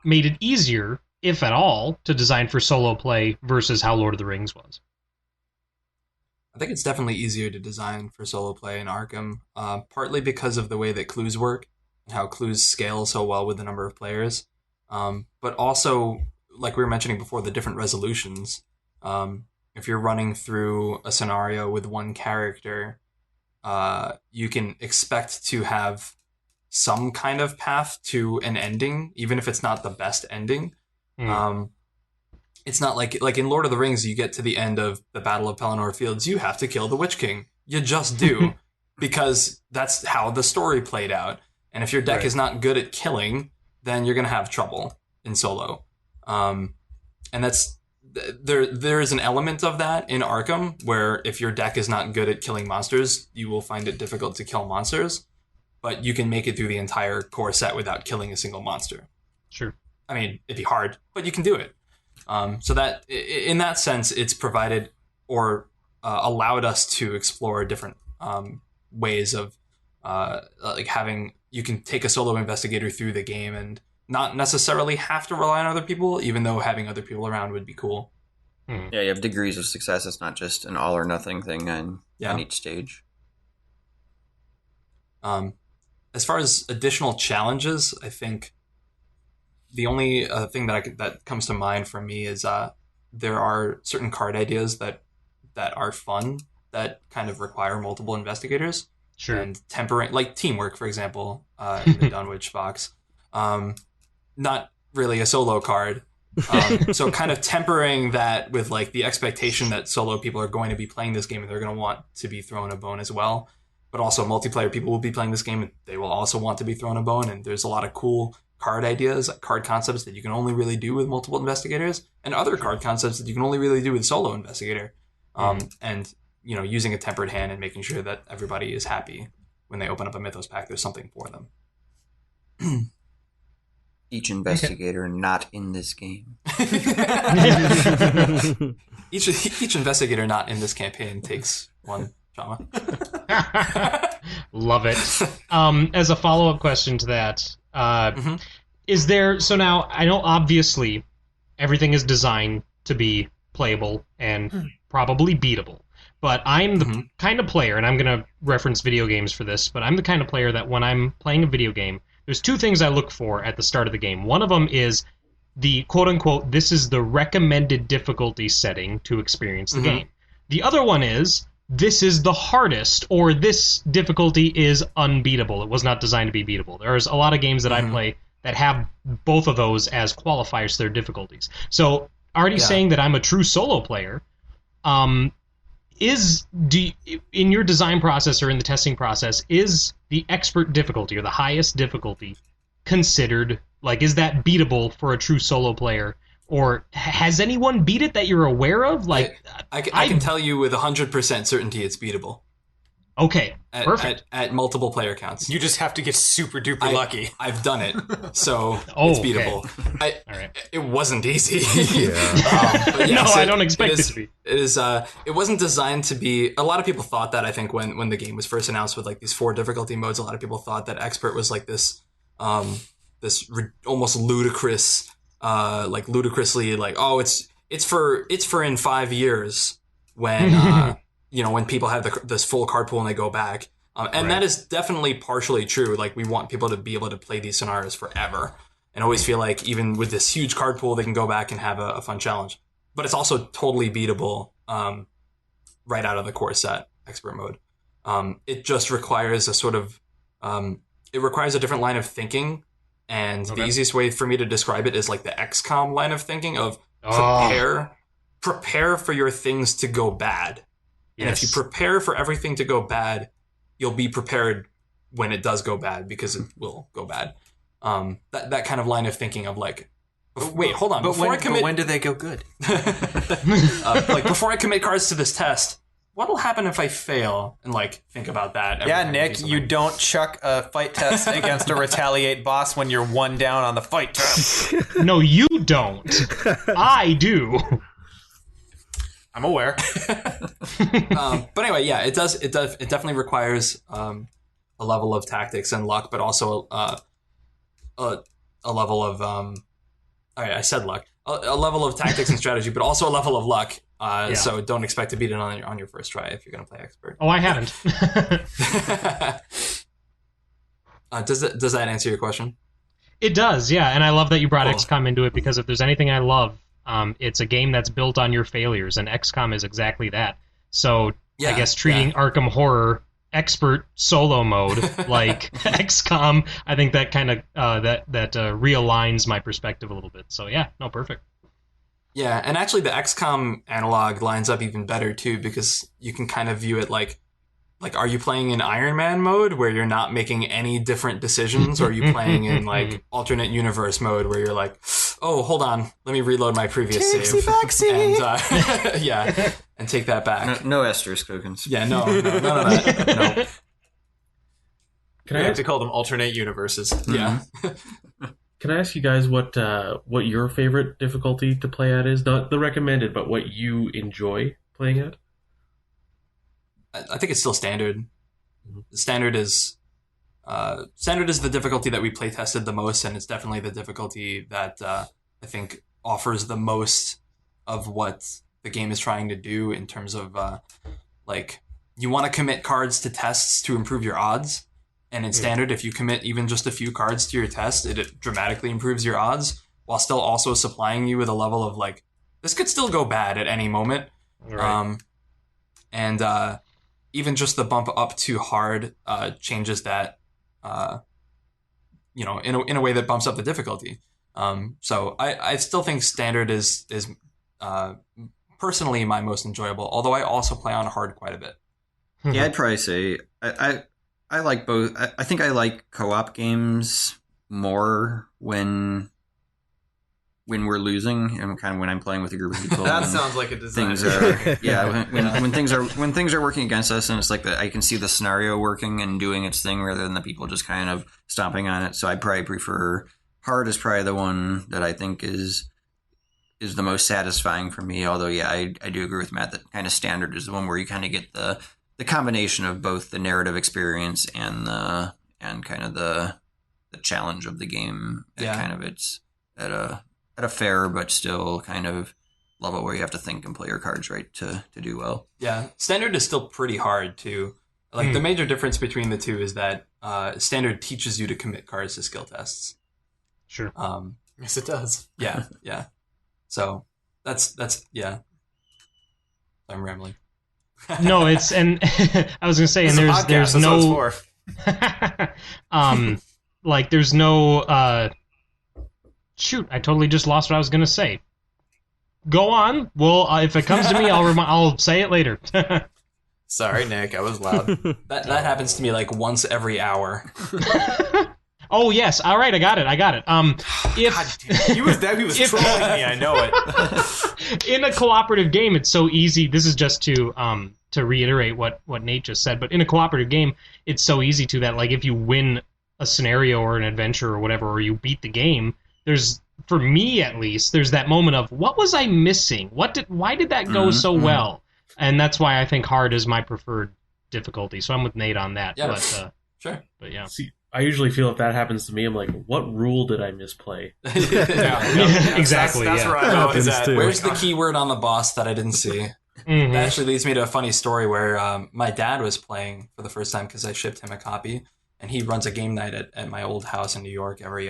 made it easier, if at all, to design for solo play versus how Lord of the Rings was? I think it's definitely easier to design for solo play in Arkham, partly because of the way that clues work and how clues scale so well with the number of players. But also, like we were mentioning before, the different resolutions. If you're running through a scenario with one character, you can expect to have some kind of path to an ending, even if it's not the best ending. It's not like in Lord of the Rings, you get to the end of the Battle of Pelennor Fields, you have to kill the Witch King. You just do, because that's how the story played out. And if your deck is not good at killing, then you're going to have trouble in solo. And that's there is an element of that in Arkham, where if your deck is not good at killing monsters, you will find it difficult to kill monsters. But you can make it through the entire core set without killing a single monster. Sure. I mean, it'd be hard, but you can do it. So that, in that sense, it's provided or allowed us to explore different ways of like having, you can take a solo investigator through the game and not necessarily have to rely on other people, even though having other people around would be cool. Yeah, you have degrees of success. It's not just an all or nothing thing on each stage. As far as additional challenges, I think the only thing that comes to mind for me is there are certain card ideas that are fun that kind of require multiple investigators. Sure. And tempering, like teamwork, for example, in the Dunwich box. Not really a solo card. So kind of tempering that with like the expectation that solo people are going to be playing this game and they're going to want to be thrown a bone as well. But also multiplayer people will be playing this game and they will also want to be thrown a bone. And there's a lot of cool card ideas, card concepts that you can only really do with multiple investigators, and other card concepts that you can only really do with solo investigator. And, you know, using a tempered hand and making sure that everybody is happy when they open up a Mythos pack, there's something for them. Each investigator not in this game. Each investigator not in this campaign takes one trauma. Love it. As a follow-up question to that, is there, so now I know obviously everything is designed to be playable and probably beatable, but I'm the kind of player, and I'm going to reference video games for this, but I'm the kind of player that when I'm playing a video game, there's two things I look for at the start of the game. One of them is the quote-unquote, this is the recommended difficulty setting to experience the game. The other one is, this is the hardest, or this difficulty is unbeatable. It was not designed to be beatable. There's a lot of games that I play that have both of those as qualifiers to their difficulties. So, already saying that I'm a true solo player, in your design process or in the testing process, is the expert difficulty or the highest difficulty considered, like, is that beatable for a true solo player? Or has anyone beat it that you're aware of? Like, I can tell you with 100% certainty it's beatable. Okay, perfect. At multiple player counts. You just have to get super duper lucky. I've done it, so it's beatable. Okay. All right. It wasn't easy. But yes, I don't expect it to be. It is. It wasn't designed to be. A lot of people thought that. I think when the game was first announced with like these 4 difficulty modes, a lot of people thought that expert was like this, almost ludicrous, ludicrously like, oh, it's for in 5 years when. When people have this full card pool and they go back. And that is definitely partially true. Like, we want people to be able to play these scenarios forever and always feel like even with this huge card pool, they can go back and have a fun challenge. But it's also totally beatable right out of the core set, expert mode. It just requires a sort of... it requires a different line of thinking. And the easiest way for me to describe it is like the XCOM line of thinking of prepare for your things to go bad. And if you prepare for everything to go bad, you'll be prepared when it does go bad, because it will go bad. That kind of line of thinking of like, wait, hold on. But when do they go good? Like, before I commit cards to this test, what'll happen if I fail? And like think about that. Yeah, Nick, you don't chuck a fight test against a retaliate boss when you're 1 down on the fight test. No, you don't. I do. I'm aware. But anyway, yeah, it definitely requires a level of tactics and luck, but also a level of all right, I said luck. A level of tactics and strategy, but also a level of luck. So don't expect to beat it on your first try if you're going to play expert. Oh, I haven't. Does that answer your question? It does, yeah. And I love that you brought XCOM into it, because if there's anything I love, it's a game that's built on your failures, and XCOM is exactly that. So I guess treating Arkham Horror expert solo mode like XCOM, I think that kind of realigns my perspective a little bit. So yeah, no, perfect. Yeah, and actually the XCOM analog lines up even better too, because you can kind of view it like are you playing in Iron Man mode where you're not making any different decisions, or are you playing in like alternate universe mode where you're like, oh, hold on, let me reload my previous save and yeah, and take that back. No asterisk tokens. Yeah, no, none of that. No. Can I have to call them alternate universes? Yeah. Can I ask you guys what your favorite difficulty to play at is? Not the recommended, but what you enjoy playing at? I think it's still standard. Standard is the difficulty that we play tested the most, and it's definitely the difficulty that I think offers the most of what the game is trying to do in terms of like you want to commit cards to tests to improve your odds. And in standard, if you commit even just a few cards to your test, it dramatically improves your odds while still also supplying you with a level of like, this could still go bad at any moment. Right. And even just the bump up to hard changes that, in a way that bumps up the difficulty. So I still think standard is personally my most enjoyable, although I also play on hard quite a bit. Yeah, I'd probably say I like both. I think I like co-op games more when we're losing and kind of when I'm playing with a group of people. That sounds like a design. Things are, yeah, when things are working against us, and it's like that I can see the scenario working and doing its thing rather than the people just kind of stomping on it. So I probably prefer hard is probably the one that I think is the most satisfying for me. Although yeah, I do agree with Matt that kind of standard is the one where you kind of get the combination of both the narrative experience and kind of the challenge of the game. Yeah. Kind of it's at a fair but still kind of level where you have to think and play your cards right to do well. Yeah, standard is still pretty hard too. Like the major difference between the two is that standard teaches you to commit cards to skill tests. Sure. Yes, it does. Yeah, yeah. So that's yeah. I'm rambling. No, it's and I was gonna say, and there's no like there's no shoot, I totally just lost what I was gonna say. Go on. Well, if it comes to me, I'll say it later. Sorry, Nick, I was loud. That happens to me like once every hour. Oh yes, all right, I got it. If God damn, he was trolling me. I know it. In a cooperative game, it's so easy. This is just to reiterate what Nate just said. But in a cooperative game, it's so easy to that. Like if you win a scenario or an adventure or whatever, or you beat the game, for me at least, there's that moment of what was I missing? Why did that go so well? And that's why I think hard is my preferred difficulty. So I'm with Nate on that. Yeah, but, sure. But yeah. See, I usually feel if that happens to me, I'm like, what rule did I misplay? Exactly. That's yeah. where I'm always at. Where's the keyword on the boss that I didn't see? Mhm. That actually leads me to a funny story where my dad was playing for the first time because I shipped him a copy, and he runs a game night at my old house in New York every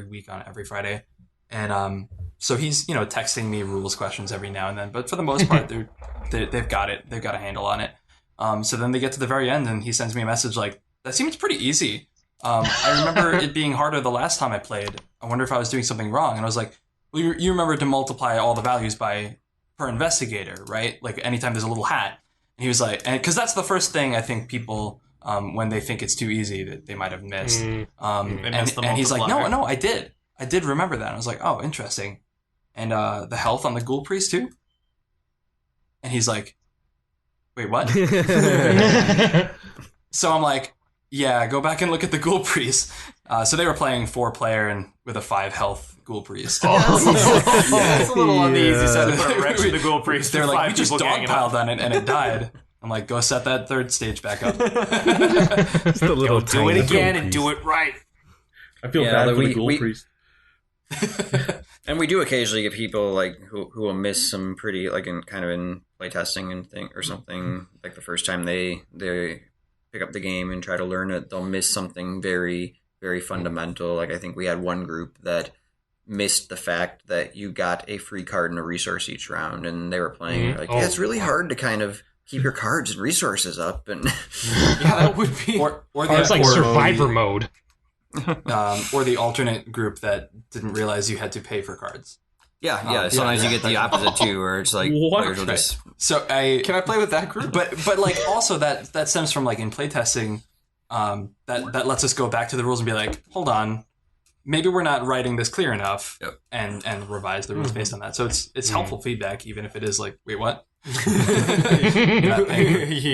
week on every Friday, and so he's texting me rules questions every now and then, but for the most part they've got it, they've got a handle on it. So then they get to the very end and he sends me a message like, that seems pretty easy. I remember it being harder the last time I played. I wonder if I was doing something wrong. And I was like, well, you remember to multiply all the values per investigator, right? Like anytime there's a little hat. And he was like, because that's the first thing I think people, when they think it's too easy, that they might have missed. And he's like, no, I did remember that. And I was like, oh, interesting. And the health on the ghoul priest too? And he's like, wait, what? So I'm like, yeah, go back and look at the Ghoul Priest. So they were playing 4-player and with a 5 health Ghoul Priest. It's a little on the easy Yeah. side to put Rex with the Ghoul Priest. They're like, we just ganging up. dogpiled on it and it died. I'm like, go set that 3rd stage back up. Just a little Do it tiny again gold and do it right. I feel Yeah, bad like for the we- Ghoul we- Priest. And we do occasionally get people like who will miss some pretty like in playtesting and thing or something, like the first time they pick up the game and try to learn it, they'll miss something very, very fundamental. Like I think we had one group that missed the fact that you got a free card and a resource each round, and they were playing like, yeah, it's really hard to kind of keep your cards and resources up, and Yeah, that would be. Or It's like survivor mode. or the alternate group that didn't realize you had to pay for cards. yeah. Sometimes you get the opposite too, where it's like What? players will just So Can I play with that group? but like also that stems from like in playtesting, that lets us go back to the rules and be like, hold on, maybe we're not writing this clear enough, Yep. and revise the rules based on that. So it's helpful feedback, even if it is like, wait, what? You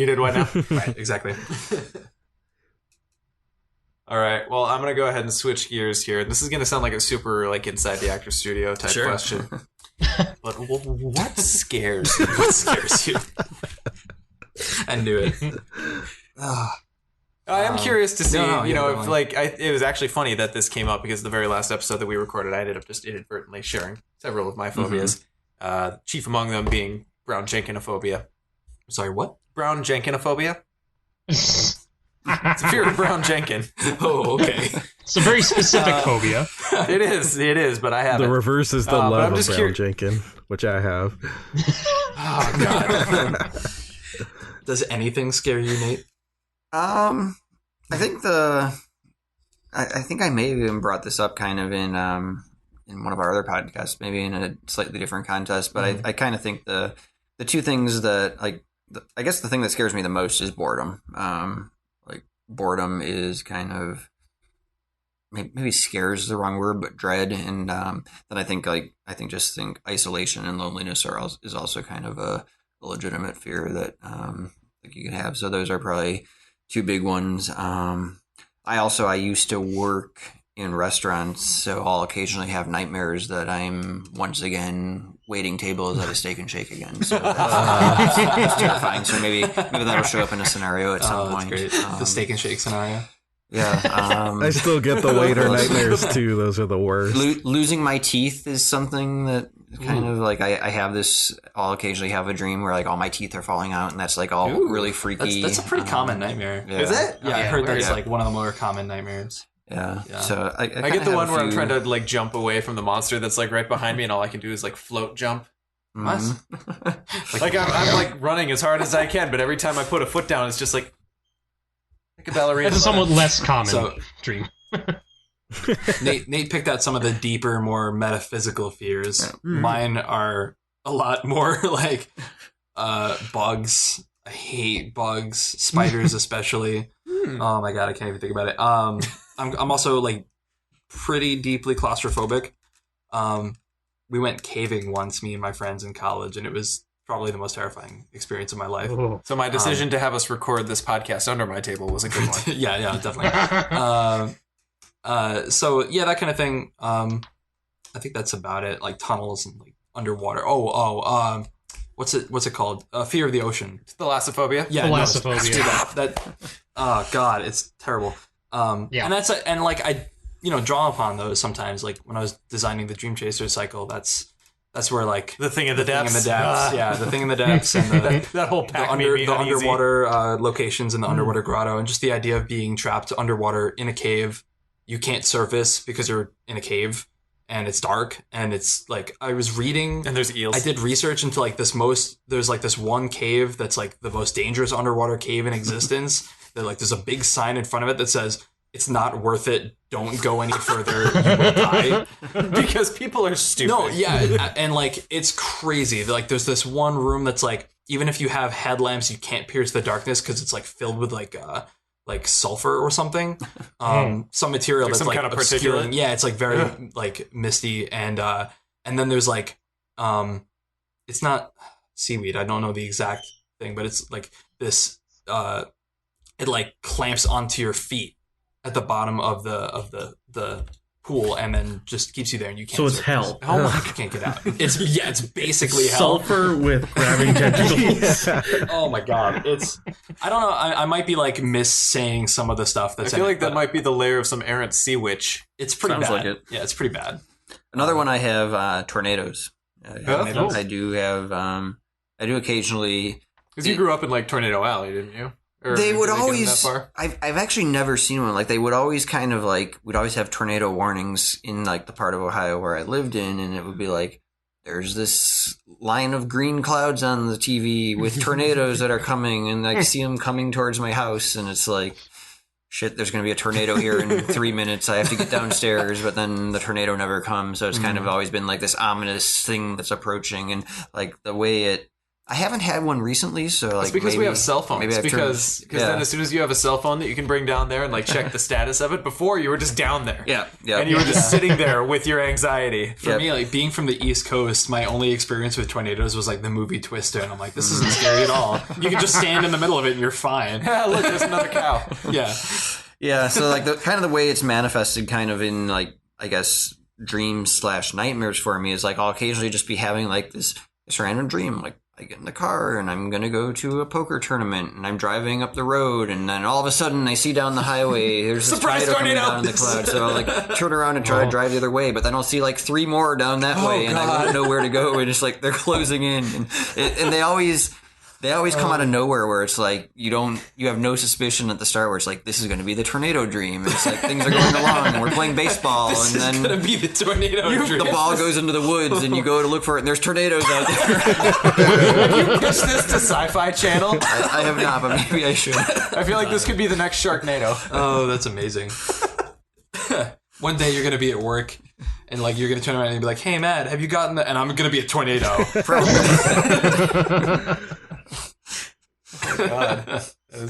did what now? Right, exactly. All right. Well, I'm gonna go ahead and switch gears here. This is gonna sound like a super like inside the actor studio type Sure. question. But what scares you? What scares you? I knew it. I am curious to see, no, you know, yeah, if like it was actually funny that this came up because the very last episode that we recorded, I ended up just inadvertently sharing several of my phobias. Chief among them being brown jenkinophobia. Sorry, what? Brown jenkinophobia. It's a fear of brown jenkin. Oh, okay. It's a very specific phobia. It is, but I have The it. reverse is the but I'm love of just Brown Jenkin, which I have. Oh god. Does anything scare you, Nate? I think I think I may have even brought this up kind of in one of our other podcasts, maybe in a slightly different context. But I kind of think the two things that like I guess the thing that scares me the most is boredom. Like boredom is kind of maybe scares the wrong word, but dread, and then I think isolation and loneliness is also kind of a legitimate fear that like you could have. So those are probably two big ones. I used to work in restaurants, so I'll occasionally have nightmares that I'm once again waiting tables at a Steak and Shake again. So that's terrifying. So maybe that'll show up in a scenario at some point. That's great. The Steak and Shake scenario. Yeah. I still get the waiter nightmares too. Those are the worst. Losing my teeth is something that kind of like I have this. I'll occasionally have a dream where like all my teeth are falling out, and that's like all really freaky. That's a pretty common nightmare. Yeah. Is it? Yeah, I heard that's weird. like one of the more common nightmares. Yeah. Yeah. So I get the one where I'm trying to like jump away from the monster that's like right behind me, and all I can do is like float jump. What? Like I'm like running as hard as I can, but every time I put a foot down, it's just like a ballerina. That's a somewhat less common So- dream. Nate picked out some of the deeper, more metaphysical fears. Yeah. Mine are a lot more like bugs. I hate bugs, spiders especially. Oh my god, I can't even think about it. I'm also like pretty deeply claustrophobic. We went caving once, me and my friends in college, and it was probably the most terrifying experience of my life. Oh. So my decision to have us record this podcast under my table was a good one. yeah, definitely. So yeah, that kind of thing. I think that's about it. Like tunnels and like underwater. What's it called? Fear of the ocean. Thalassophobia. Yeah, Thalassophobia. screw that. Oh god, it's terrible. Yeah. And and like I, draw upon those sometimes. Like when I was designing the Dream Chaser cycle, that's where like The thing in the depths. the thing in the depths, and That whole the pack made me uneasy. underwater locations in the underwater grotto, and just the idea of being trapped underwater in a cave. You can't surface because you're in a cave, and it's dark, and it's like I was reading. And there's eels. I did research into like there's like this one cave that's like the most dangerous underwater cave in existence. That like there's a big sign in front of it that says it's not worth it. Don't go any further. You will die. because people are stupid. No, yeah, and like it's crazy. Like there's this one room that's like even if you have headlamps, you can't pierce the darkness because it's like filled with like sulfur or something, some material Like that's some like kind of obscuring. particulate? Yeah, it's like very like misty, and then there's like it's not seaweed. I don't know the exact thing, but it's like this. It like clamps onto your feet at the bottom of the pool, and then just keeps you there, and you can't. So it's surface. hell. Oh my! You can't get out. It's basically hell. Sulfur with grabbing tentacles. Oh my god! I don't know. I might be like missaying some of the stuff I that's. feel like that might be the lair of some errant sea witch. It's pretty Sounds bad. like it. Yeah, it's pretty bad. Another one I have tornadoes. Oh. I do have. I do occasionally. Because you grew up in like Tornado Alley, didn't you? Or They would did get them always. that far? I've actually never seen one. Like they would always kind of like we'd always have tornado warnings in like the part of Ohio where I lived in, and it would be like there's this line of green clouds on the TV with tornadoes that are coming, and I see them coming towards my house, and it's like. Shit, there's going to be a tornado here in 3 minutes. I have to get downstairs, but then the tornado never comes. So it's kind of always been like this ominous thing that's approaching. And like the way it, I haven't had one recently. So like It's because we maybe- have cell phones. maybe I've Because turned- then as soon as you have a cell phone that you can bring down there and like check the status of it, before you were just down there. Yeah. And you were just sitting there with your anxiety. For Yep. me, like being from the East Coast, my only experience with tornadoes was like the movie Twister, and I'm like, this isn't scary at all. You can just stand in the middle of it and you're fine. Yeah, look, there's another cow. Yeah. Yeah. So like the kind of the way it's manifested kind of in like, I guess, dreams/nightmares for me is like I'll occasionally just be having like this random dream. Like I get in the car and I'm going to go to a poker tournament and I'm driving up the road and then all of a sudden I see down the highway there's a Surprise tornado coming tornado! down in the cloud. So I'll like turn around and try to drive the other way, but then I'll see like 3 more down that way and I God. won't know where to go and it's like they're closing in and they always come out of nowhere where it's like you have no suspicion at the start where it's like this is going to be the tornado dream. And it's like things are going along and we're playing baseball This and is then gonna be the tornado dream. the ball goes into the woods and you go to look for it and there's tornadoes out there. Have you pitched this to Sci-Fi Channel? I have not, but maybe I should. I feel like this could be the next Sharknado. Oh, that's amazing. One day you're gonna be at work and like you're gonna turn around and be like, "Hey, Matt, have you gotten the?" And I'm gonna be a tornado. God.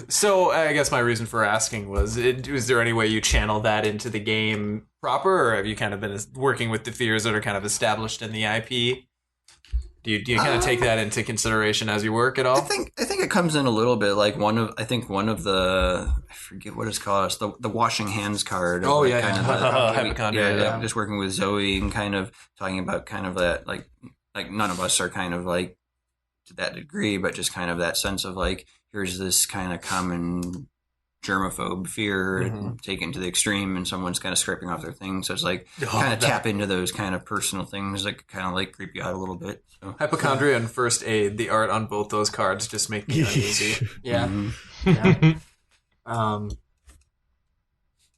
So I guess my reason for asking was there any way you channel that into the game proper, or have you kind of been working with the fears that are kind of established in the IP? Do you kind of take that into consideration as you work at all? I think it comes in a little bit like one of the I forget what it's called. It's the washing hands card. Oh, like yeah, kind yeah. of Hypochondria, yeah. just working with Zoe and kind of talking about kind of that like none of us are kind of like to that degree, but just kind of that sense of like here's this kind of common germaphobe fear and taken to the extreme and someone's kind of scraping off their things. So it's like kind of tap into those kind of personal things that kind of like creep you out a little bit. So. Hypochondria and First Aid, the art on both those cards just make me uneasy. Yeah. Mhm. Yeah.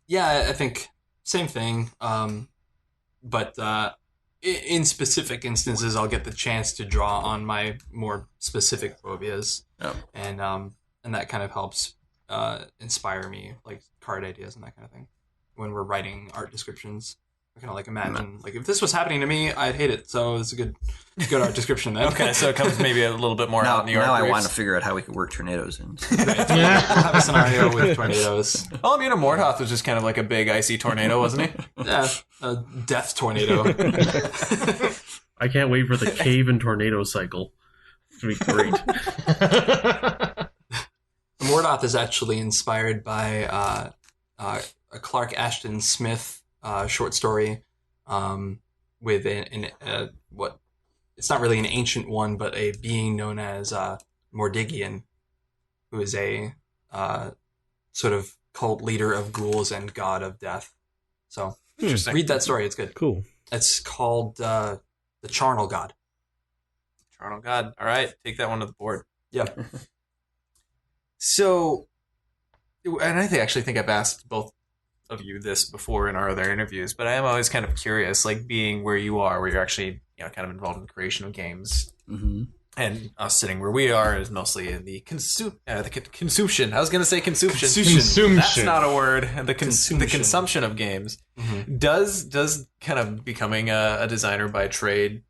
Yeah, I think same thing. But in specific instances, I'll get the chance to draw on my more specific phobias, Oh. and that kind of helps inspire me, like card ideas and that kind of thing. When we're writing art descriptions, I kind of like imagine like if this was happening to me, I'd hate it. So it's a good art description. Then. Okay, so it comes maybe a little bit more Now, out in the art now I briefs. want to figure out how we could work tornadoes in. We'll have a scenario with tornadoes. Well, I mean, Mordhoth was just kind of like a big icy tornado, wasn't he? Yeah, a death tornado. I can't wait for the cave and tornado cycle. It's gonna be great. Mordoth is actually inspired by a Clark Ashton Smith short story with what it's not really an ancient one, but a being known as Mordigian, who is a sort of cult leader of ghouls and god of death. So Interesting. read that story; it's good. Cool. It's called the Charnel God. Charnel God. All right, take that one to the board. Yeah. So, and I actually think I've asked both of you this before in our other interviews, but I am always kind of curious, like being where you are, where you're actually, kind of involved in the creation of games, and us sitting where we are is mostly in the consumption. I was going to say consumption. Consumption. That's not a word. The Consumption. consumption of games. Mhm. Does kind of becoming a designer by trade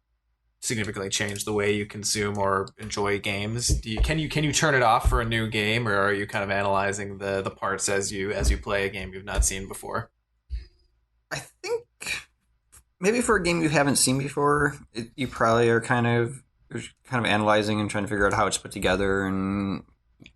significantly change the way you consume or enjoy games? Can you turn it off for a new game, or are you kind of analyzing the parts as you play a game you've not seen before? I think maybe for a game you haven't seen before, you probably are kind of kind of analyzing and trying to figure out how it's put together and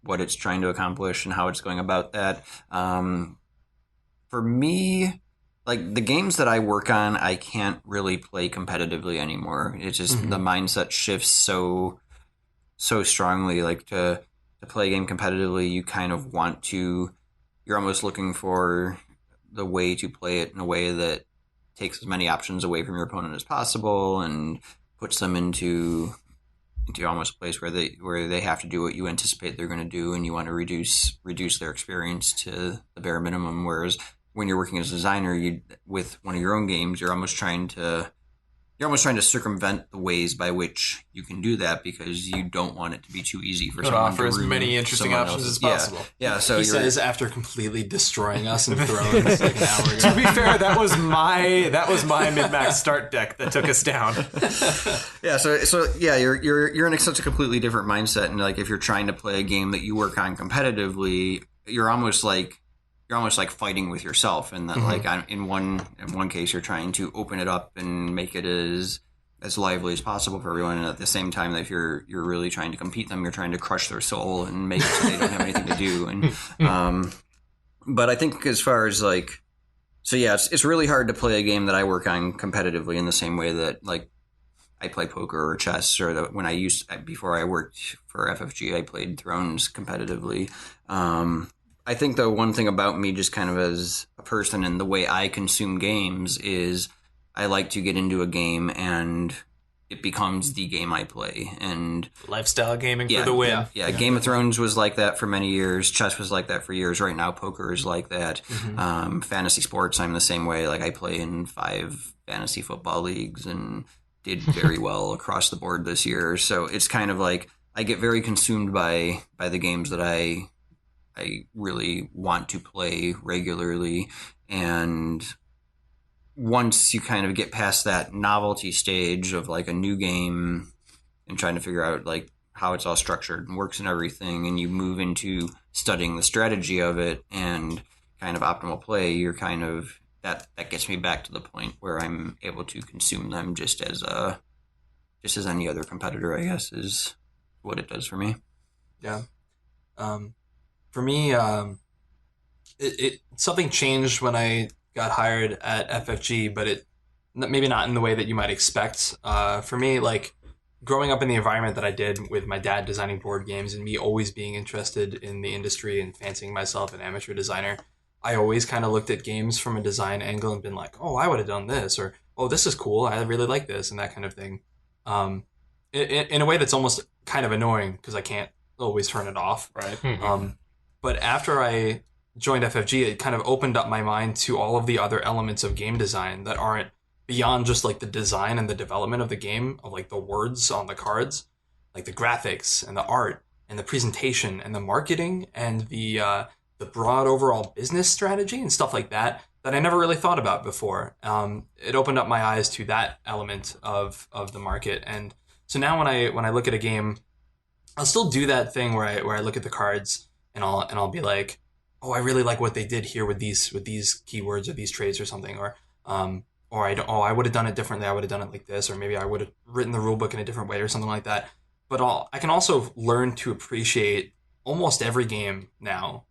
what it's trying to accomplish and how it's going about that. For me, like the games that I work on, I can't really play competitively anymore. It's just the mindset shifts so strongly. Like to play a game competitively, you kind of want to. You're almost looking for the way to play it in a way that takes as many options away from your opponent as possible and puts them into almost a place where they have to do what you anticipate they're going to do, and you want to reduce their experience to the bare minimum. Whereas when you're working as a designer, with one of your own games, you're almost trying to circumvent the ways by which you can do that because you don't want it to be too easy for someone to offer as many interesting options as possible. Yeah. So he says after completely destroying us in Thrones like an hour ago. To be fair, that was my min-max start deck that took us down. Yeah. So yeah, you're in such a completely different mindset, and like if you're trying to play a game that you work on competitively, you're almost like fighting with yourself, and that like in one case you're trying to open it up and make it as lively as possible for everyone, and at the same time that if you're really trying to compete them, you're trying to crush their soul and make it so they don't have anything to do. And but I think as far as like, so yeah, it's really hard to play a game that I work on competitively in the same way that like I play poker or chess, or that when before I worked for FFG, I played Thrones competitively. I think the one thing about me just kind of as a person and the way I consume games is I like to get into a game and it becomes the game I play. And Lifestyle gaming for the win. Yeah, Game of Thrones was like that for many years. Chess was like that for years. Right now, poker is like that. Fantasy sports, I'm the same way. Like I play in 5 fantasy football leagues and did very well across the board this year. So it's kind of like I get very consumed by the games that I really want to play regularly, and once you kind of get past that novelty stage of like a new game and trying to figure out like how it's all structured and works and everything, and you move into studying the strategy of it and kind of optimal play, you're kind of that gets me back to the point where I'm able to consume them just as any other competitor, I guess, is what it does for me. Yeah. For me, something changed when I got hired at FFG, but it maybe not in the way that you might expect. For me, like growing up in the environment that I did with my dad designing board games and me always being interested in the industry and fancying myself an amateur designer, I always kind of looked at games from a design angle and been like, oh, I would have done this, or oh, this is cool, I really like this, and that kind of thing. In a way that's almost kind of annoying because I can't always turn it off. Right. But after I joined FFG, it kind of opened up my mind to all of the other elements of game design that aren't beyond just like the design and the development of the game, of like the words on the cards, like the graphics and the art and the presentation and the marketing and the broad overall business strategy and stuff like that I never really thought about before. It opened up my eyes to that element of the market. And so now when I look at a game, I'll still do that thing where I look at the cards and I'll be like, oh, I really like what they did here with these keywords or these traits or something, or I would have done it differently. I would have done it like this, or maybe I would have written the rule book in a different way or something like that. But I can also learn to appreciate almost every game now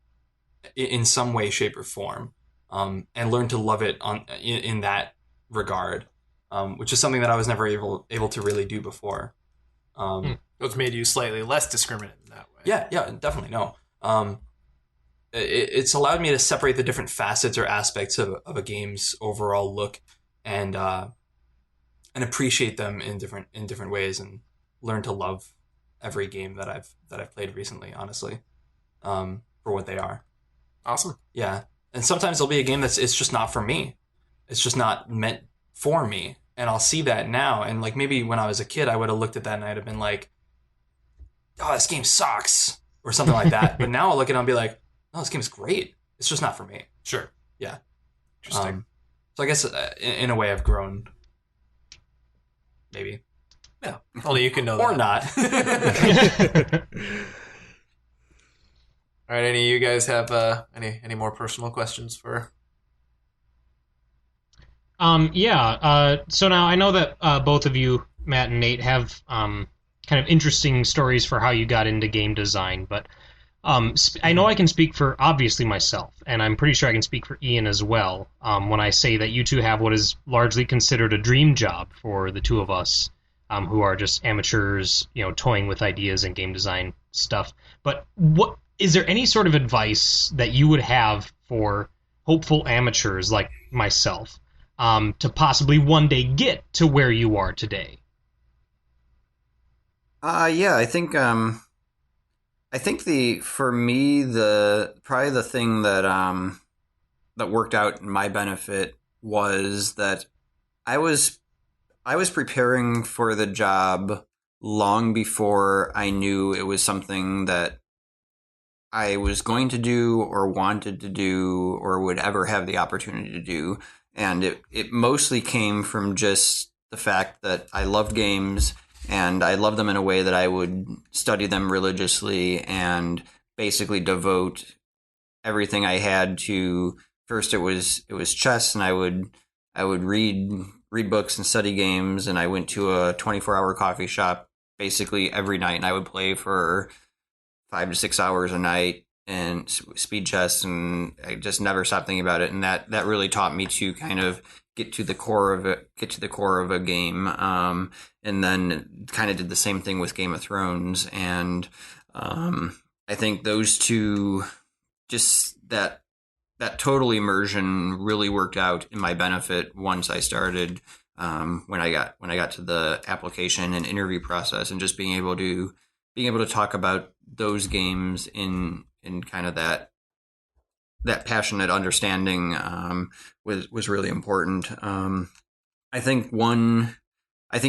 in some way, shape, or form, and learn to love it in that regard, which is something that I was never able to really do before. It's made you slightly less discriminate in that way. Yeah, definitely. No. It's allowed me to separate the different facets or aspects of a game's overall look and appreciate them in different ways, and learn to love every game that I've played recently, honestly, for what they are. Awesome. Yeah. And sometimes there'll be a game it's just not for me. It's just not meant for me. And I'll see that now. And like maybe when I was a kid, I would have looked at that and I'd have been like, oh, this game sucks, or something like that. But now I'll look at it and be like, no, this game's great. It's just not for me. Sure. Yeah. Interesting. So I guess in a way I've grown. Maybe. Yeah. Only you can know or that. Not. All right. Any of you guys have any more personal questions for? Yeah. So now I know that both of you, Matt and Nate, have kind of interesting stories for how you got into game design. But I know I can speak for obviously myself, and I'm pretty sure I can speak for Ian as well when I say that you two have what is largely considered a dream job for the two of us, who are just amateurs, toying with ideas and game design stuff. But what is there any sort of advice that you would have for hopeful amateurs like myself to possibly one day get to where you are today? Yeah, I think for me probably the thing that worked out in my benefit was that I was preparing for the job long before I knew it was something that I was going to do or wanted to do or would ever have the opportunity to do. And it mostly came from just the fact that I loved games and I loved them in a way that I would study them religiously and basically devote everything I had to. First, it was chess, and I would read books and study games, and I went to a 24-hour coffee shop basically every night, and I would play for 5 to 6 hours a night and speed chess, and I just never stopped thinking about it. And that really taught me to kind of get to the core of a game. And then kind of did the same thing with Game of Thrones. And I think those two, just that total immersion really worked out in my benefit once I started, when I got to the application and interview process, and just being able to talk about those games in kind of that passionate understanding was really important. I think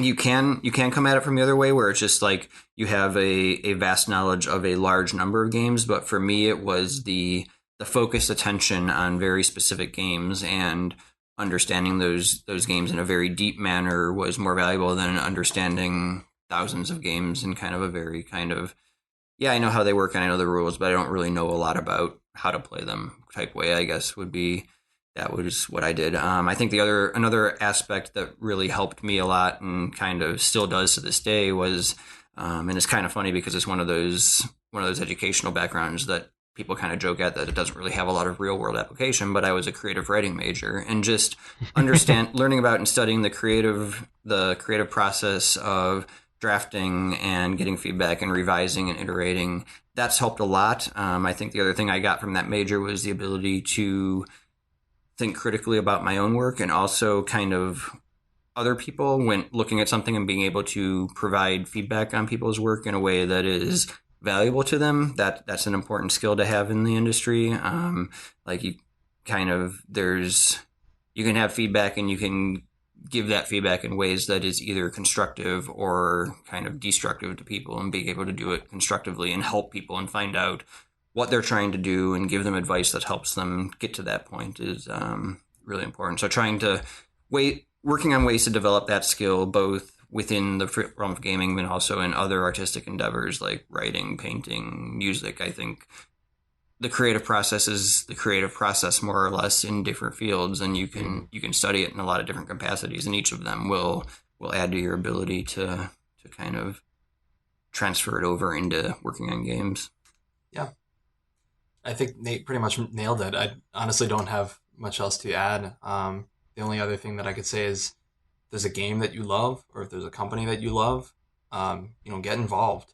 you can come at it from the other way, where it's just like you have a vast knowledge of a large number of games. But for me, it was the focused attention on very specific games, and understanding those games in a very deep manner was more valuable than understanding thousands of games in kind of a very kind of, yeah, I know how they work and I know the rules, but I don't really know a lot about how to play them type way, I guess that was what I did. I think another aspect that really helped me a lot and kind of still does to this day was, and it's kind of funny because it's one of those educational backgrounds that people kind of joke at, that it doesn't really have a lot of real world application, but I was a creative writing major, and just learning about and studying the creative process of drafting and getting feedback and revising and iterating, that's helped a lot. I think the other thing I got from that major was the ability to think critically about my own work, and also kind of other people when looking at something and being able to provide feedback on people's work in a way that is valuable to them. That's an important skill to have in the industry. Like you can have feedback, and you can give that feedback in ways that is either constructive or kind of destructive to people, and being able to do it constructively and help people and find out what they're trying to do and give them advice that helps them get to that point is really important. So working on ways to develop that skill, both within the realm of gaming, but also in other artistic endeavors like writing, painting, music. I think the creative process is the creative process more or less in different fields, and you can study it in a lot of different capacities, and each of them will add to your ability to kind of transfer it over into working on games. Yeah. I think Nate pretty much nailed it. I honestly don't have much else to add. The only other thing that I could say is, if there's a game that you love, or if there's a company that you love, get involved.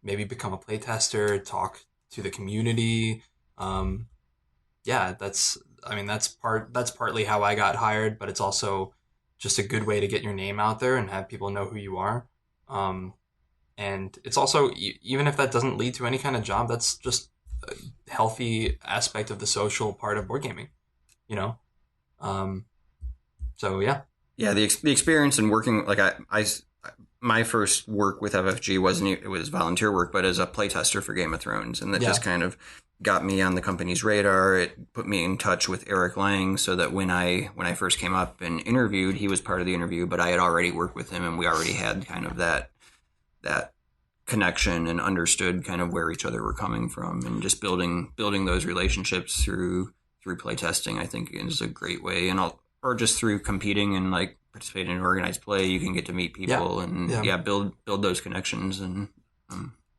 Maybe become a playtester, talk to the community. That's partly how I got hired, but it's also just a good way to get your name out there and have people know who you are. And it's also, even if that doesn't lead to any kind of job, that's just a healthy aspect of the social part of board gaming, So yeah. Yeah, the experience in working, like my first work with FFG it was volunteer work, but as a playtester for Game of Thrones, and that just kind of got me on the company's radar. It put me in touch with Eric Lang, so that when I first came up and interviewed, he was part of the interview, but I had already worked with him, and we already had kind of that connection and understood kind of where each other were coming from, and just building those relationships through playtesting, I think is a great way, or just through competing and like participate in organized play, you can get to meet people and build those connections, and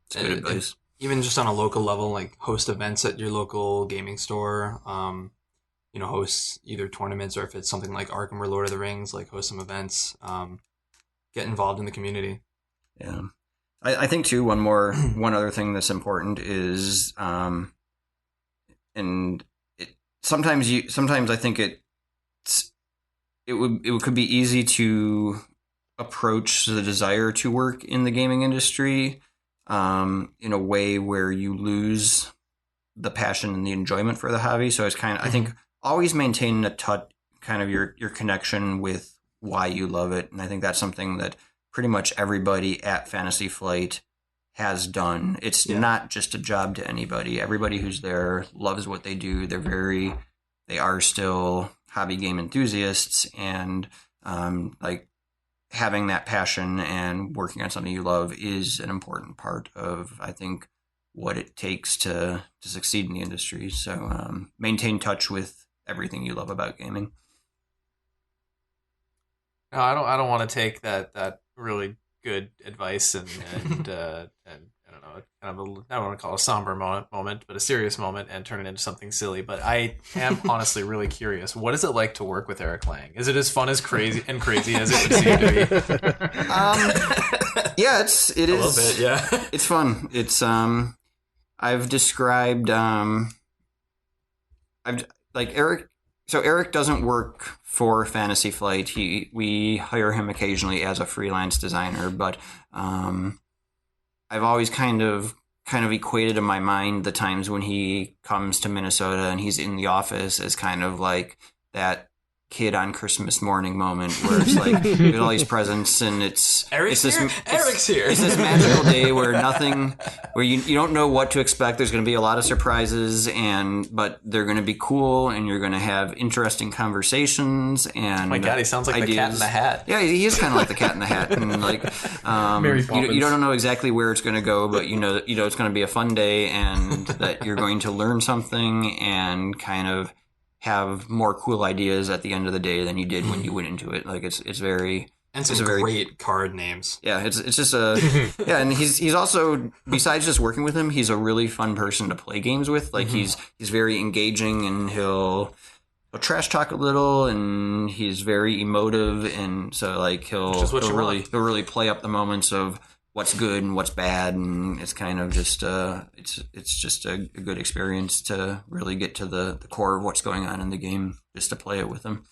it's good advice. Even just on a local level, like host events at your local gaming store. Host either tournaments, or if it's something like Arkham or Lord of the Rings, like host some events. Get involved in the community. Yeah, I think too. One other thing that's important is, sometimes I think it could be easy to approach the desire to work in the gaming industry in a way where you lose the passion and the enjoyment for the hobby. So it's I think always maintain kind of your connection with why you love it. And I think that's something that pretty much everybody at Fantasy Flight has done. It's not just a job to anybody. Everybody who's there loves what they do. They are still hobby game enthusiasts, and having that passion and working on something you love is an important part of, I think, what it takes to succeed in the industry. So maintain touch with everything you love about gaming. No, I don't want to take that really good advice and I don't know, kind of I don't want to call it a somber moment, but a serious moment, and turn it into something silly. But I am honestly really curious. What is it like to work with Eric Lang? Is it as fun as crazy as it would seem to be? Yeah, it is. A little bit, yeah. It's fun. It's I've described Eric. So Eric doesn't work for Fantasy Flight. We hire him occasionally as a freelance designer, but I've always kind of equated in my mind the times when he comes to Minnesota and he's in the office as kind of like that kid on Christmas morning moment where it's like there's all these presents and Eric's here. It's this magical day where you don't know what to expect. There's going to be a lot of surprises, but they're going to be cool, and you're going to have interesting conversations. And oh my God, he sounds like ideas. the Cat in the Hat. Yeah, he is kind of like the Cat in the Hat, and like you don't know exactly where it's going to go, but you know it's going to be a fun day, and that you're going to learn something and kind of have more cool ideas at the end of the day than you did when you went into it. Like it's very, and some great card names. Yeah, it's just and he's also, besides just working with him, he's a really fun person to play games with. Like he's very engaging, and he'll trash talk a little, and he's very emotive, and so like he'll really play up the moments of what's good and what's bad, and it's kind of just it's just a good experience to really get to the core of what's going on in the game, just to play it with him.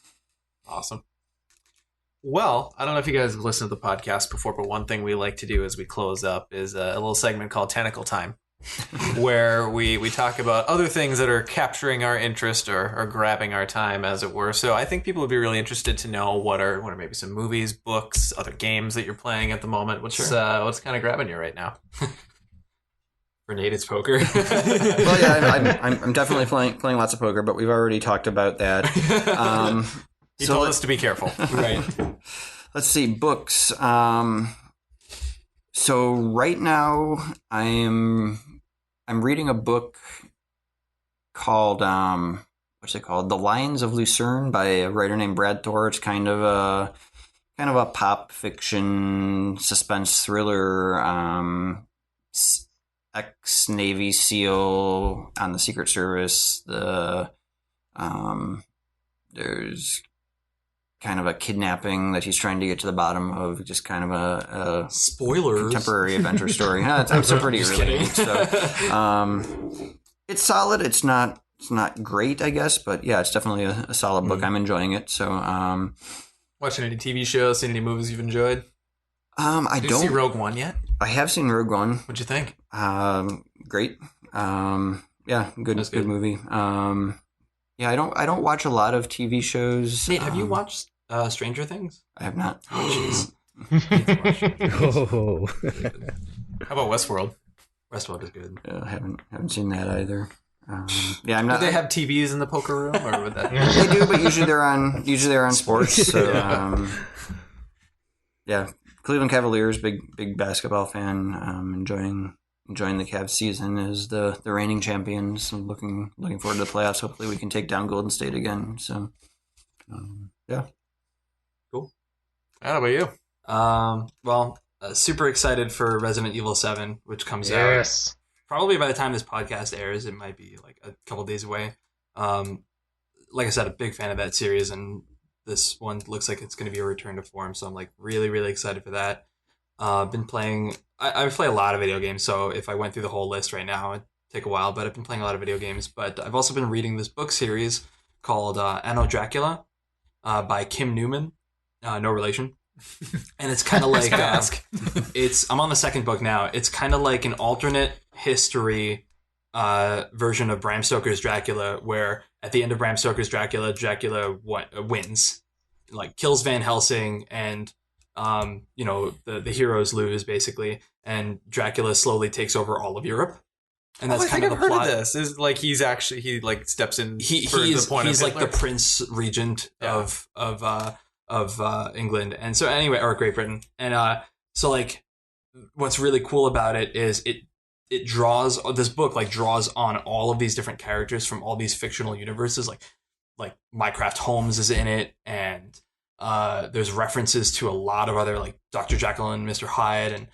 Awesome. Well, I don't know if you guys have listened to the podcast before, but one thing we like to do as we close up is a little segment called Tentacle Time, where we talk about other things that are capturing our interest or grabbing our time, as it were. So I think people would be really interested to know what are maybe some movies, books, other games that you're playing at the moment. What's kind of grabbing you right now? For Nate, it's poker. Well, yeah, I'm definitely playing lots of poker, but we've already talked about that. He told us to be careful. Right. Let's see, books. So right now I'm reading a book called what's it called? The Lions of Lucerne by a writer named Brad Thor. It's kind of a pop fiction suspense thriller. Ex-Navy SEAL on the Secret Service. There's kind of a kidnapping that he's trying to get to the bottom of, just kind of a spoilers contemporary adventure story. It's so pretty early. So, it's solid. It's not great, I guess, but yeah, it's definitely a solid book. I'm enjoying it. So, watching any TV shows, seen any movies you've enjoyed? Did you see Rogue One yet? I have seen Rogue One. What'd you think? Great. Yeah, good movie. Yeah, I don't watch a lot of TV shows. Nate, have you watched Stranger Things? I have not. Oh, Oh. How about Westworld? Westworld is good. I haven't seen that either. Yeah, I'm not. Do they have TVs in the poker room, or would that? They do, but usually they're on sports. So yeah, Cleveland Cavaliers, big basketball fan. Enjoying the Cavs season as the reigning champions. I'm looking forward to the playoffs. Hopefully we can take down Golden State again. So, yeah. Cool. How about you? Well, super excited for Resident Evil 7, which comes out probably by the time this podcast airs. It might be like a couple days away. Like I said, a big fan of that series, and this one looks like it's going to be a return to form. So I'm like really, really excited for that. Been playing. I play a lot of video games, so if I went through the whole list right now, it'd take a while. But I've been playing a lot of video games. But I've also been reading this book series called Anno Dracula by Kim Newman. No relation. And it's kind of like I'm on the second book now. It's kind of like an alternate history version of Bram Stoker's Dracula, where at the end of Bram Stoker's Dracula wins, like kills Van Helsing, and the heroes lose basically, and Dracula slowly takes over all of Europe. And that's kind of the plot. I've heard of this. Is like he steps in. He's like the Prince Regent of England, and so anyway, or Great Britain, and so like what's really cool about it is it draws on all of these different characters from all these fictional universes, like Mycroft Holmes is in it, and there's references to a lot of other, like Dr. Jekyll and Mr. Hyde, and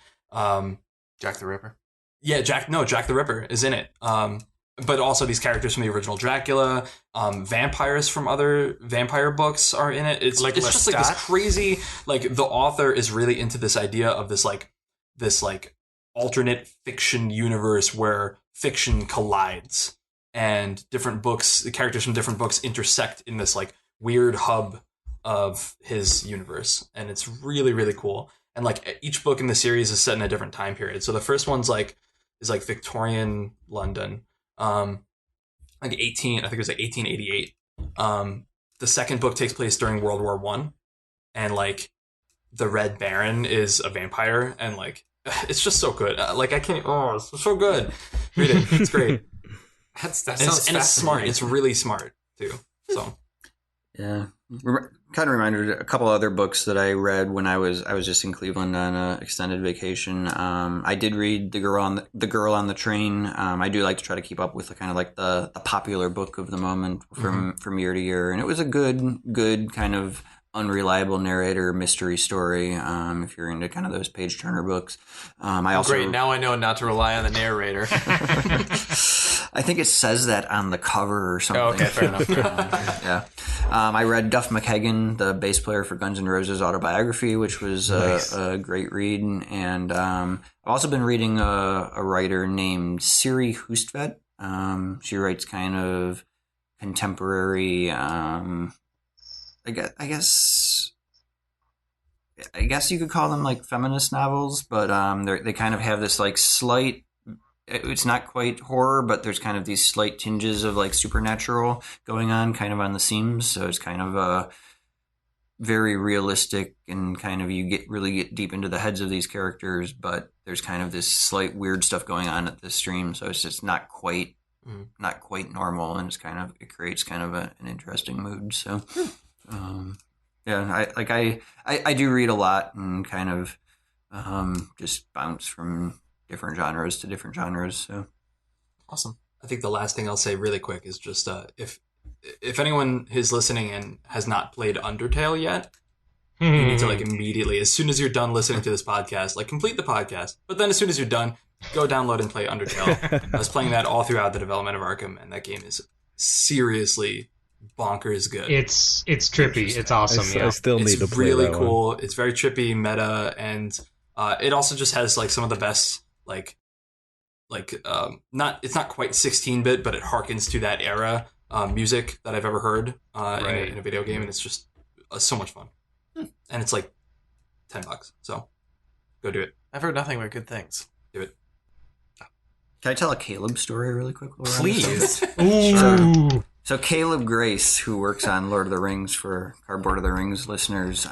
Jack the Ripper. Yeah, Jack the Ripper is in it. But also these characters from the original Dracula, vampires from other vampire books are in it. It's like just like this crazy, like the author is really into this idea of this alternate fiction universe where fiction collides, and different books, the characters from different books intersect in this like weird hub of his universe, and it's really, really cool. And like each book in the series is set in a different time period. So the first one's is Victorian London, like 1888. The second book takes place during World War I, and like the Red Baron is a vampire, and like it's just so good. It's so good. Read it. It's great. That sounds and it's smart. It's really smart too. So yeah, kind of reminded a couple other books that I read when I was just in Cleveland on an extended vacation. I did read The Girl on the Train. I do like to try to keep up with the popular book of the moment from year to year, and it was a good kind of unreliable narrator mystery story. If you're into kind of those page turner books, great. Now I know not to rely on the narrator. I think it says that on the cover or something. Oh, okay, fair enough. Yeah. I read Duff McKagan, the bass player for Guns N' Roses autobiography, which was a great read. And I've also been reading a writer named Siri Hustvedt. She writes kind of contemporary, I guess you could call them like feminist novels, but they kind of have this like slight. It's not quite horror, but there's kind of these slight tinges of like supernatural going on, kind of on the seams. So it's kind of very realistic, and kind of you really get deep into the heads of these characters, but there's kind of this slight weird stuff going on at this stream. So it's just not quite normal, and it creates kind of an interesting mood. So. I do read a lot, and kind of just bounce from different genres to different genres. So awesome. I think the last thing I'll say really quick is just if anyone is listening and has not played Undertale yet, you need to like immediately, as soon as you're done listening to this podcast, like complete the podcast. But then as soon as you're done, go download and play Undertale. I was playing that all throughout the development of Arkham, and that game is seriously bonkers good. It's trippy. It's awesome. I still need to play really that cool. one. It's very trippy, meta, and it also just has like some of the best it's not quite 16-bit, but it harkens to that era music that I've ever heard in a video game, and it's just so much fun. And it's like $10, so go do it. I've heard nothing but good things. Do it. Can I tell a Caleb story really quick? Please. Ooh. So Caleb Grace, who works on Lord of the Rings for Cardboard of the Rings listeners,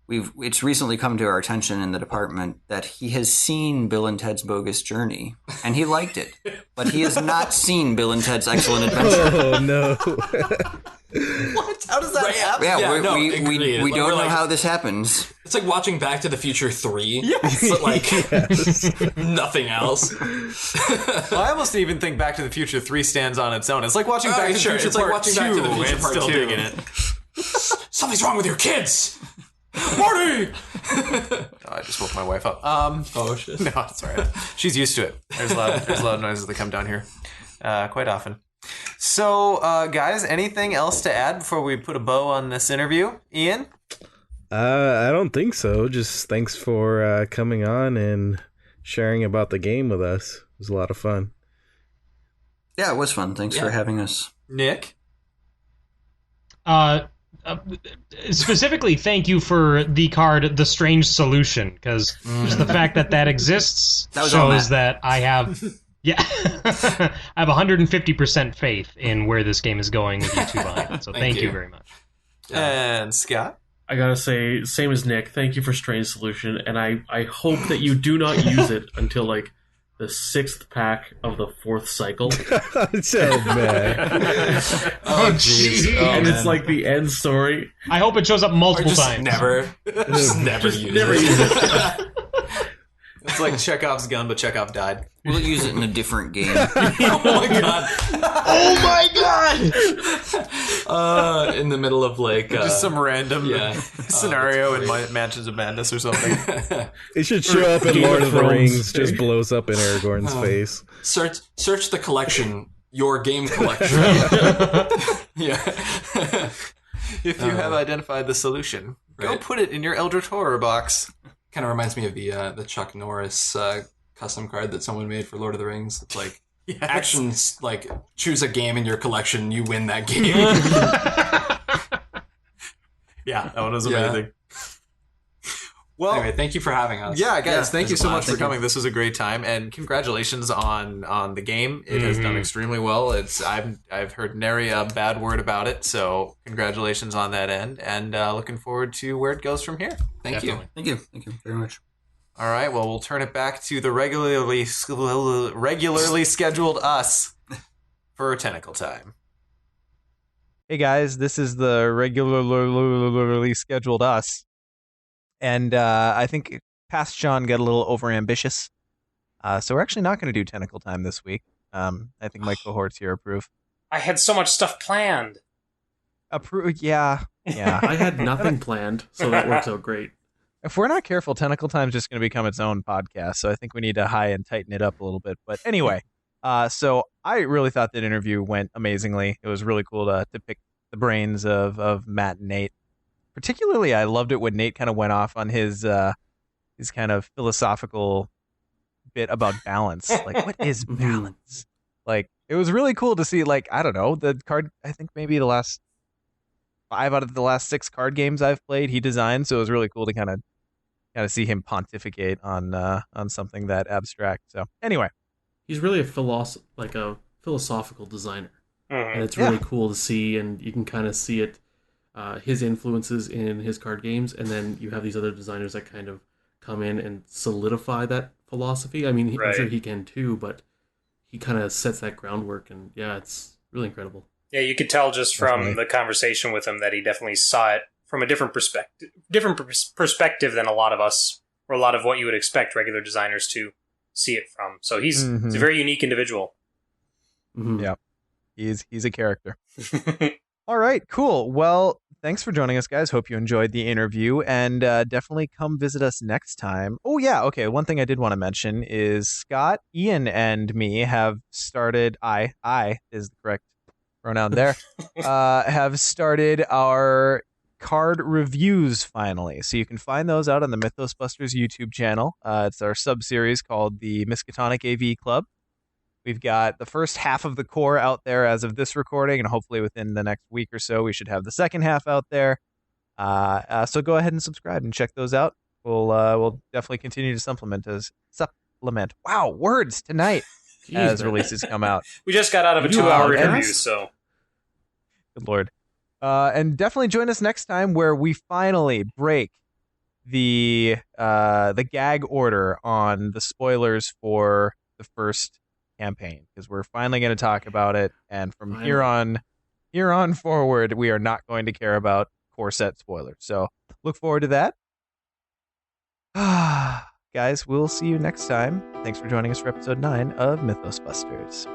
it's recently come to our attention in the department that he has seen Bill and Ted's Bogus Journey, and he liked it, but he has not seen Bill and Ted's Excellent Adventure. Oh no! What? How does that happen? Yeah, we don't know how this happens. It's like watching Back to the Future 3, but like nothing else. Well, I almost even think Back to the Future 3 stands on its own. It's like watching Back to the Future it's like Part watching 2 Back to the Future and Part still 2. digging it. Something's wrong with your kids. party! Oh, I just woke my wife up. Oh shit! No, it's all right. She's used to it. There's loud noises that come down here quite often. So, guys, anything else to add before we put a bow on this interview? Ian? I don't think so. Just thanks for coming on and sharing about the game with us. It was a lot of fun. Yeah, it was fun. Thanks for having us. Nick? Specifically, thank you for the card, The Strange Solution, because just the fact that exists shows that I have... Yeah, I have 150% faith in where this game is going with you two behind it. So thank you very much. And Scott? I gotta say, same as Nick, thank you for Strange Solution, and I hope that you do not use it until, like, the 6th pack of the 4th cycle. So bad. Oh, jeez. And it's like the end story. I hope it shows up multiple times. Never use it. It's like Chekhov's gun, but Chekhov died. We'll use it in a different game. Oh my god! Oh my god! In the middle of like just some random scenario in Mansions of Madness or something. It should show up in Lord of the Rings. Just blows up in Aragorn's face. Search the collection. Your game collection. Yeah. If you have identified the solution, go put it in your Eldritch Horror box. Kind of reminds me of the Chuck Norris custom card that someone made for Lord of the Rings. It's like actions, like choose a game in your collection, you win that game. Yeah, that one was amazing. Well, anyway, thank you for having us. Yeah, guys, thank you so much for coming. This was a great time, and congratulations on the game. It has done extremely well. I've heard nary a bad word about it, so congratulations on that end, and looking forward to where it goes from here. Thank you very much. All right, well, we'll turn it back to the regularly scheduled us for Tentacle Time. Hey guys, this is the regularly scheduled us. And I think past Sean got a little overambitious. So we're actually not going to do Tentacle Time this week. I think my cohorts here approve. I had so much stuff planned. Yeah. I had nothing planned, so that works out great. If we're not careful, Tentacle Time is just going to become its own podcast. So I think we need to high and tighten it up a little bit. But anyway, so I really thought that interview went amazingly. It was really cool to pick the brains of Matt and Nate. Particularly, I loved it when Nate kind of went off on his kind of philosophical bit about balance. Like, what is balance? Like, it was really cool to see, like, I don't know, the card, I think maybe the last 5 out of the last 6 card games I've played, he designed, so it was really cool to kind of see him pontificate on something that abstract. So, anyway. He's really a philosophical designer. And it's really cool to see, and you can kind of see it, his influences in his card games, and then you have these other designers that kind of come in and solidify that philosophy. I mean, I'm sure he can too, but he kind of sets that groundwork, and yeah, it's really incredible. Yeah, you could tell just from the conversation with him that he definitely saw it from a different perspective than a lot of us, or a lot of what you would expect regular designers to see it from. So he's a very unique individual. Yeah, he's a character. All right, cool. Well, thanks for joining us, guys. Hope you enjoyed the interview, and definitely come visit us next time. Oh, yeah, okay. One thing I did want to mention is Scott, Ian, and me have started, I is the correct pronoun there, have started our card reviews finally. So you can find those out on the Mythos Busters YouTube channel. It's our sub-series called the Miskatonic AV Club. We've got the first half of the core out there as of this recording, and hopefully within the next week or so, we should have the second half out there. So go ahead and subscribe and check those out. We'll definitely continue to supplement. Wow, words tonight as releases come out. We just got out of a 2-hour interview, so good lord. And definitely join us next time where we finally break the gag order on the spoilers for the first campaign, because we're finally going to talk about it, and from here on forward, we are not going to care about core set spoilers. So look forward to that. Guys, we'll see you next time. Thanks for joining us for episode 9 of Mythos Busters.